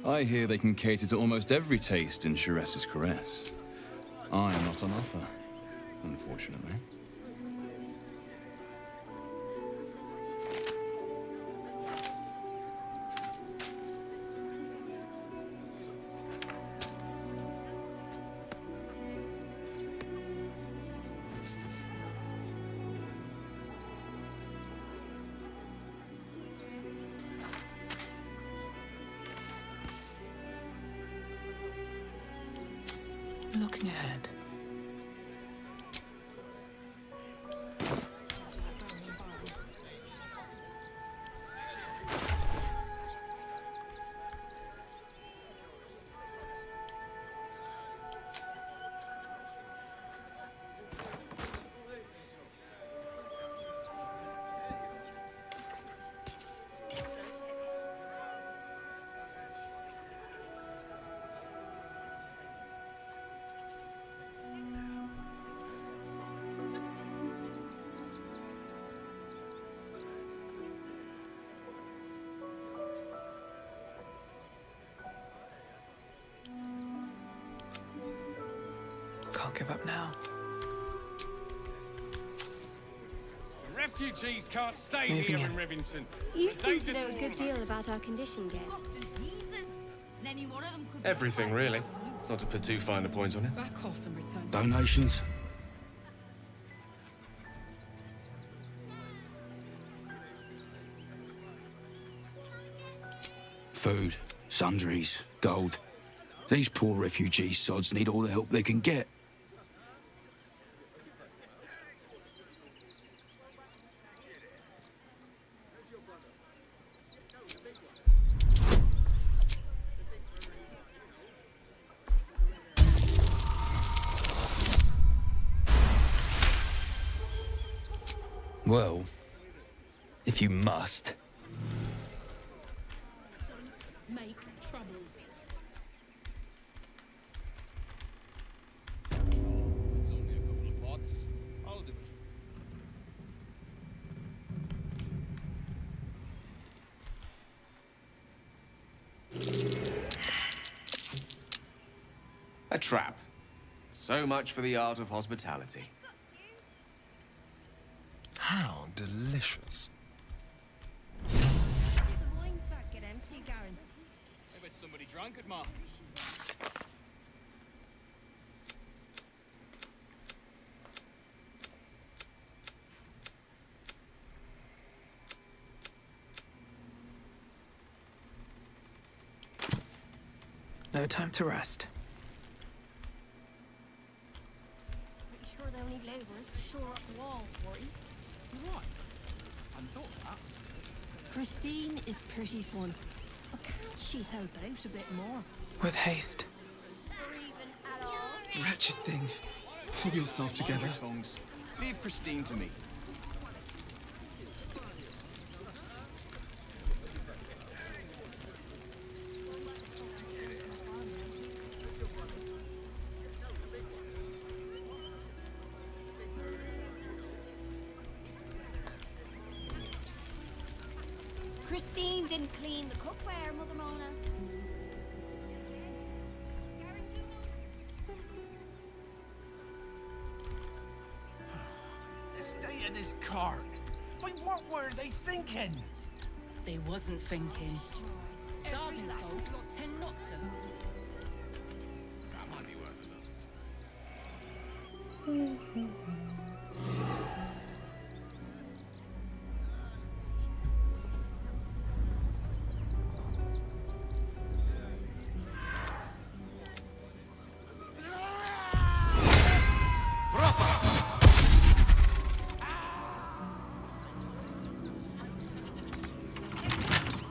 I hear they can cater to almost every taste in Sharess's caress. I am not on offer, unfortunately. Looking ahead. Can't give up now. The refugees can't stay Moving here in. in Rivington. You The seem to danger know a all good of deal us. about our condition, Gay. Everything, really. Not to put too fine a point on it. back off and return. Donations? Food, sundries, gold. These poor refugee sods need all the help they can get. Well, if you must. Make trouble. It's only a couple of pots. I'll do it. A trap. So much for the art of hospitality. How delicious. The wine sack get empty, Garen. I bet somebody drank it, Ma. No time to rest. Pretty sure they'll need labourers to shore up the walls for you. You're right. I hadn't thought of that. Christine is pretty fun, but can't she help out a bit more? With haste. Wretched thing. Pull yourself together. Tongues. Leave Christine to me. Christine didn't clean the cookware, Mother Mona. The state of this cart. Wait, what were they thinking? They wasn't thinking. Starving folk tend not to. That might be worth enough.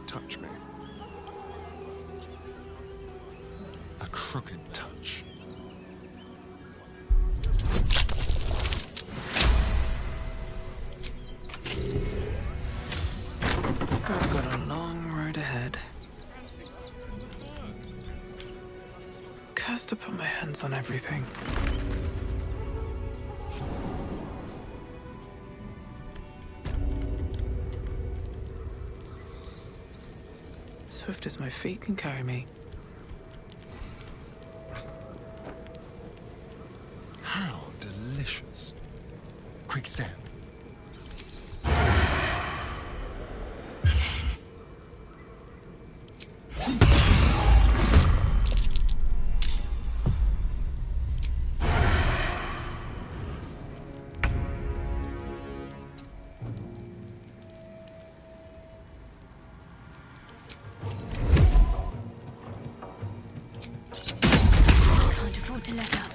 Touch me. A crooked touch. I've got a long road ahead. Cursed to put my hands on everything. Swift as my feet can carry me. How delicious. Quick step. Can't afford to let up.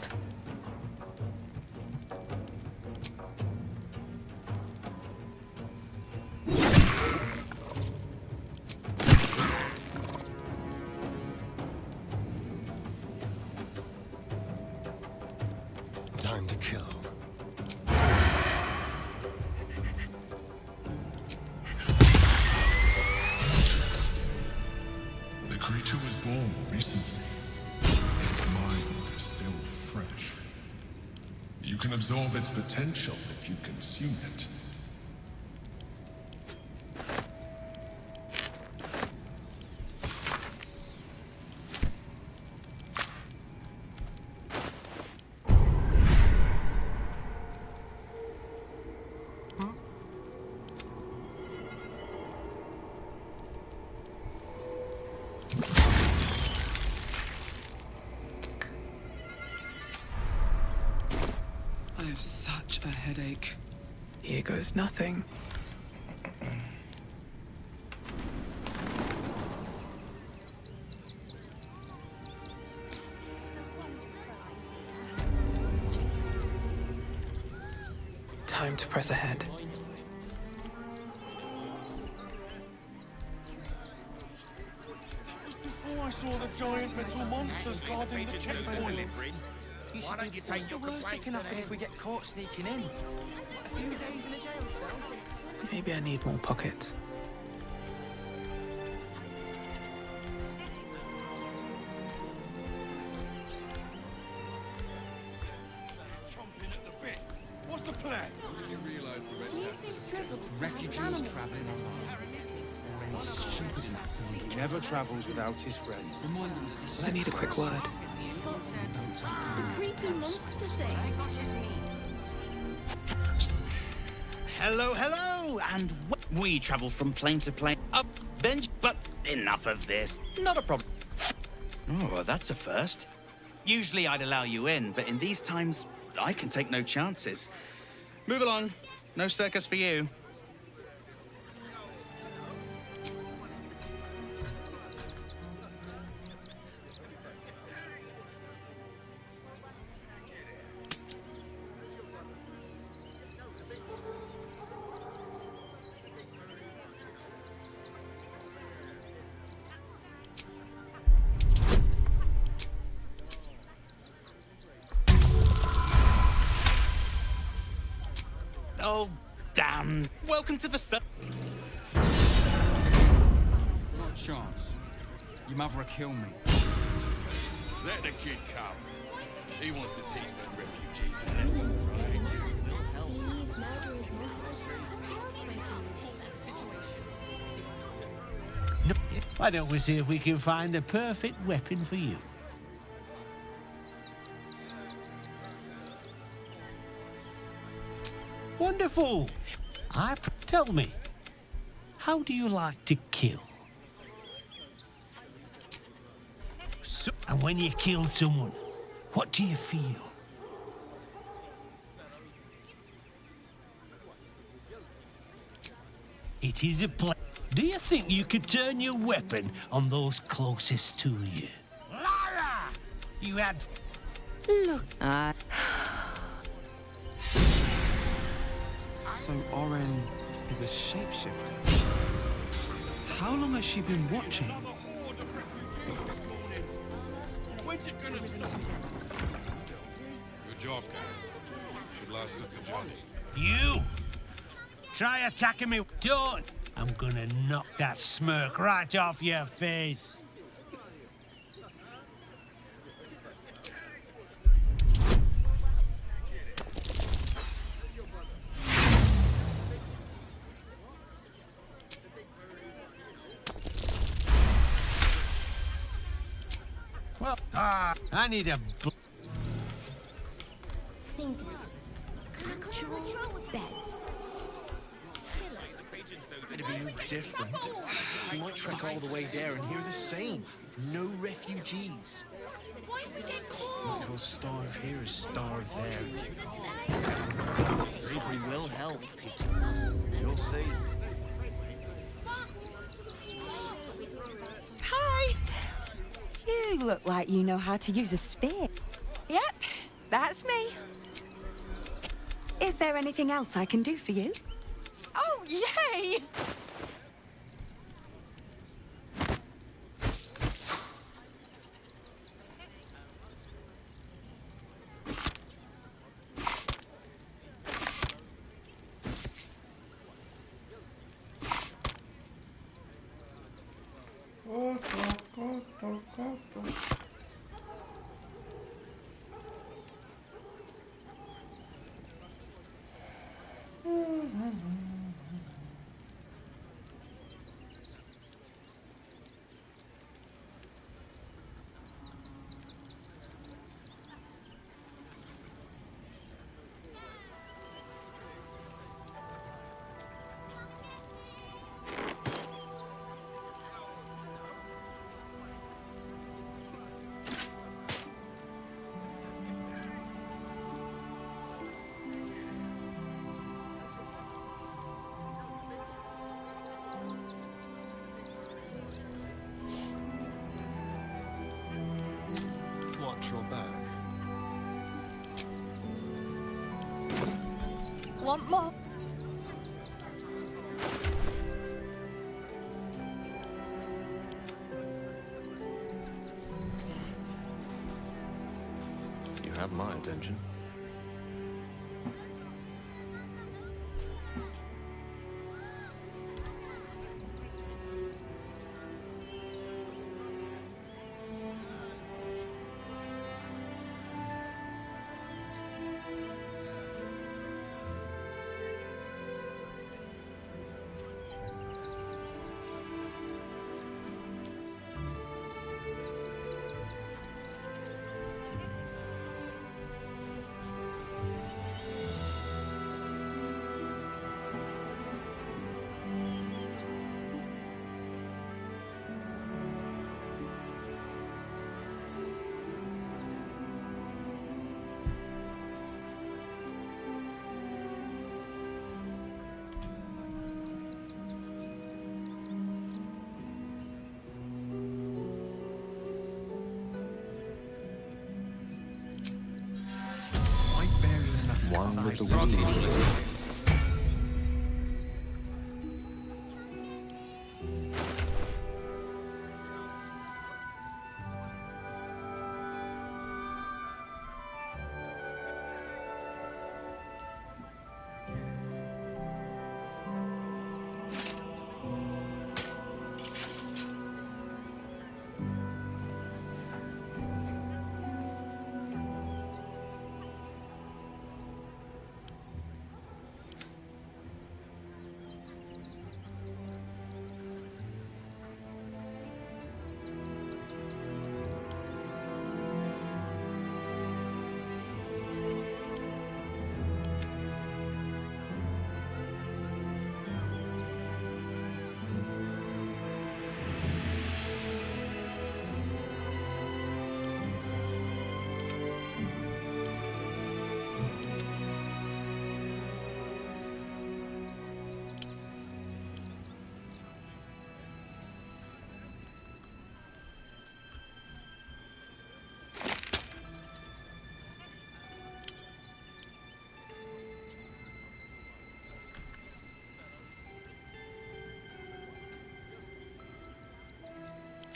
Time to kill. The creature was born recently. Its mind is still fresh. You can absorb its potential if you consume it. I have such a headache. Here goes nothing. Time to press ahead. Before I saw the giant metal monsters guarding the checkpoint. Why don't you take your worst that can happen if we get caught sneaking in? A few days in a jail cell? Maybe I need more pockets. Chomping at the bit. What's the plan? You realize the red Refugees traveling alone. Or any stupid enough to leave. Never travels without his friends. I need a quick word. The creepy monster thing. Hello, hello, and we travel from plane to plane, up bench, but enough of this. Not a problem. Oh, well, that's a first. Usually I'd allow you in, but in these times, I can take no chances. Move along. No circus for you. Welcome to the sun. Not a chance. Your mother will kill me. Let the kid come. He wants to teach them refugees a lesson. These murderous monsters. Why don't we see if we can find the perfect weapon for you? Wonderful. Tell me, how do you like to kill? So, and when you kill someone, what do you feel? It is a play. Do you think you could turn your weapon on those closest to you? Liar! You had... Look. So Oren is a shapeshifter. How long has she been watching? When's it gonna stop? Good job, guys. Should last us the journey. You! Try attacking me. Don't! I'm gonna knock that smirk right off your face. Well, I need a... Think actual beds. It'd be no different. We might trek all the way there and hear the same. No refugees. What if we get caught? We'll starve here or starve there. Bravery will help, pigeons. You'll see. Hi. You look like you know how to use a spear. Yep, that's me. Is there anything else I can do for you? Oh, yay! Watch your back. Want more? You have my attention. One with the wind.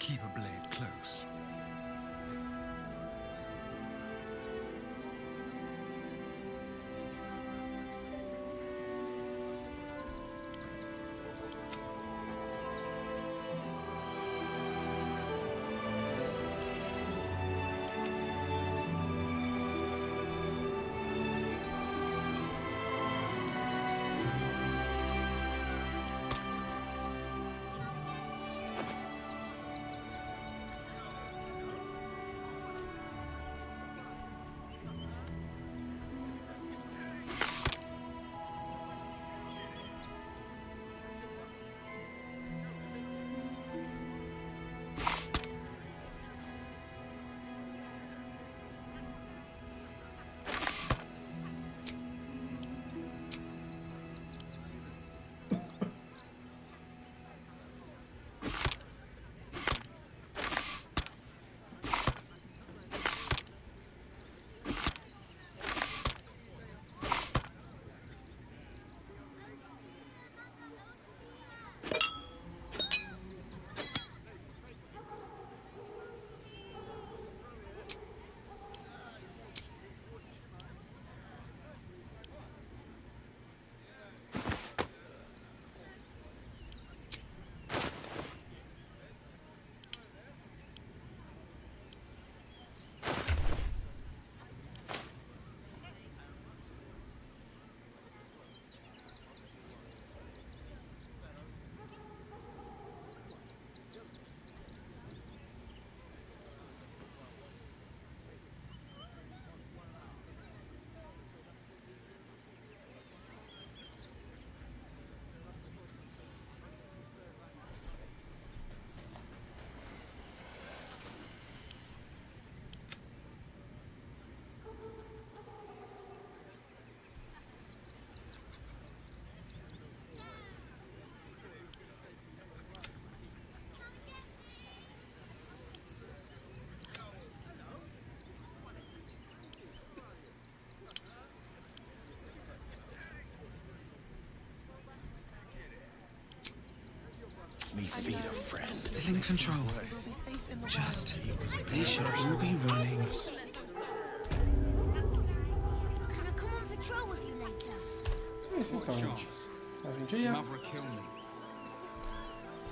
Keep a blade close. Me feed a friend. Still in control. Just, they should all be running. Can I come on patrol with you later? É isso então, gente. A gente ia.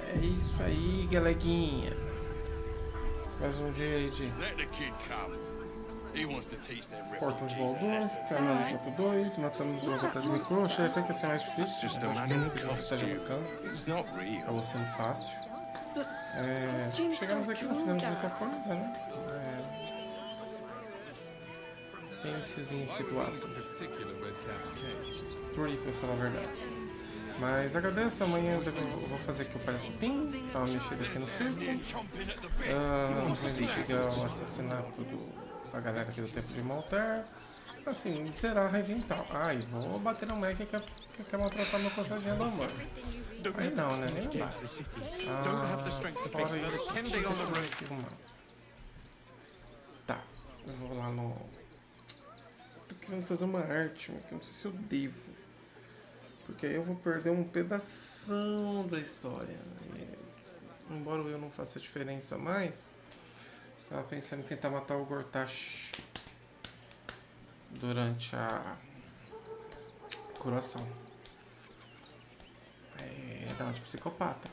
É isso aí, galeguinha. Mais um dia aí de Portão de Baldur, terminamos o capítulo 2, matamos os atrás de micro, achei até que ia ser mais difícil, acho que não esteja bacana, acabou sendo fácil. Chegamos aqui, não fizemos muita coisa, né? Bem iniciozinho aqui do lado. Tree, pra falar a verdade. Mas agradeço, amanhã eu vou fazer aqui o Palhaço Pim, dar uma mexida aqui no círculo. Vamos investigar o assassinato da galera aqui do tempo de Malter. Assim, zerar a Revintal. Ah, e vou bater no Mac que quer maltratar meu coçadinho do amor. Aí não, né? Nem dá. Fora isso, deixa eu filmar. Tá, eu vou lá no... Tô querendo fazer uma arte, mas eu não sei se eu devo. Porque aí eu vou perder um pedação da história. E, embora eu não faça diferença mais, estava pensando em tentar matar o Gortash durante a curação. Dá uma de psicopata.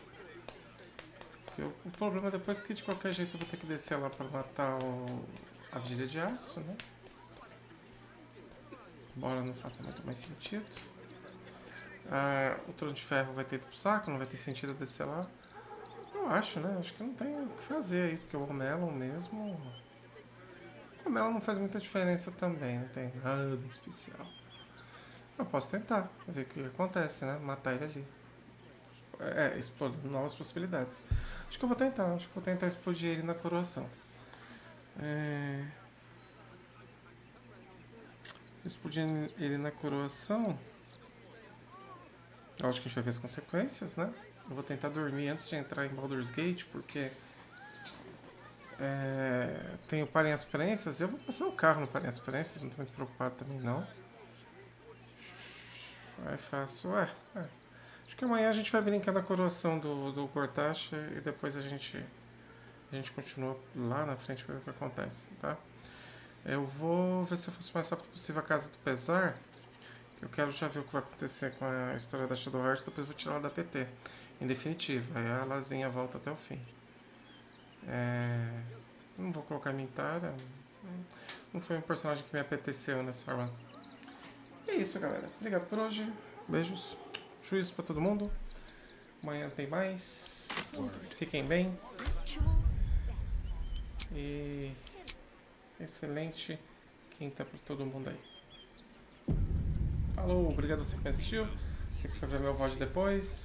Porque o problema depois é que de qualquer jeito eu vou ter que descer lá para matar a Vigília de Aço, né? Embora não faça muito mais sentido. O Trono de Ferro vai ter ido pro saco, não vai ter sentido descer lá. Eu acho, né? Acho que não tem o que fazer aí, porque o Melon mesmo... O Melon não faz muita diferença também, não tem nada de especial. Eu posso tentar, ver o que acontece, né? Matar ele ali. Explodir novas possibilidades. Acho que eu vou tentar, explodir ele na coroação. Explodir ele na coroação... Eu acho que a gente vai ver as consequências, né? Eu vou tentar dormir antes de entrar em Baldur's Gate, porque... tem o Parem as Prensas. Eu vou passar o carro no Parem as Prensas, não tô muito preocupado também, não. Aí faço... Acho que amanhã a gente vai brincar na coroação do Gortash e depois a gente A gente continua lá na frente para ver o que acontece, tá? Eu vou ver se eu faço o mais rápido possível a Casa do Pesar. Eu quero já ver o que vai acontecer com a história da Shadowheart, depois vou tirar ela da PT. Em definitivo, aí a Lazinha volta até o fim. Não vou colocar Mintara. Não foi um personagem que me apeteceu nessa run. E é isso, galera. Obrigado por hoje. Beijos. Juízo pra todo mundo. Amanhã tem mais. Fiquem bem. E excelente quinta pra todo mundo aí. Falou, obrigado a você que me assistiu. Você que foi ver meu VOD depois.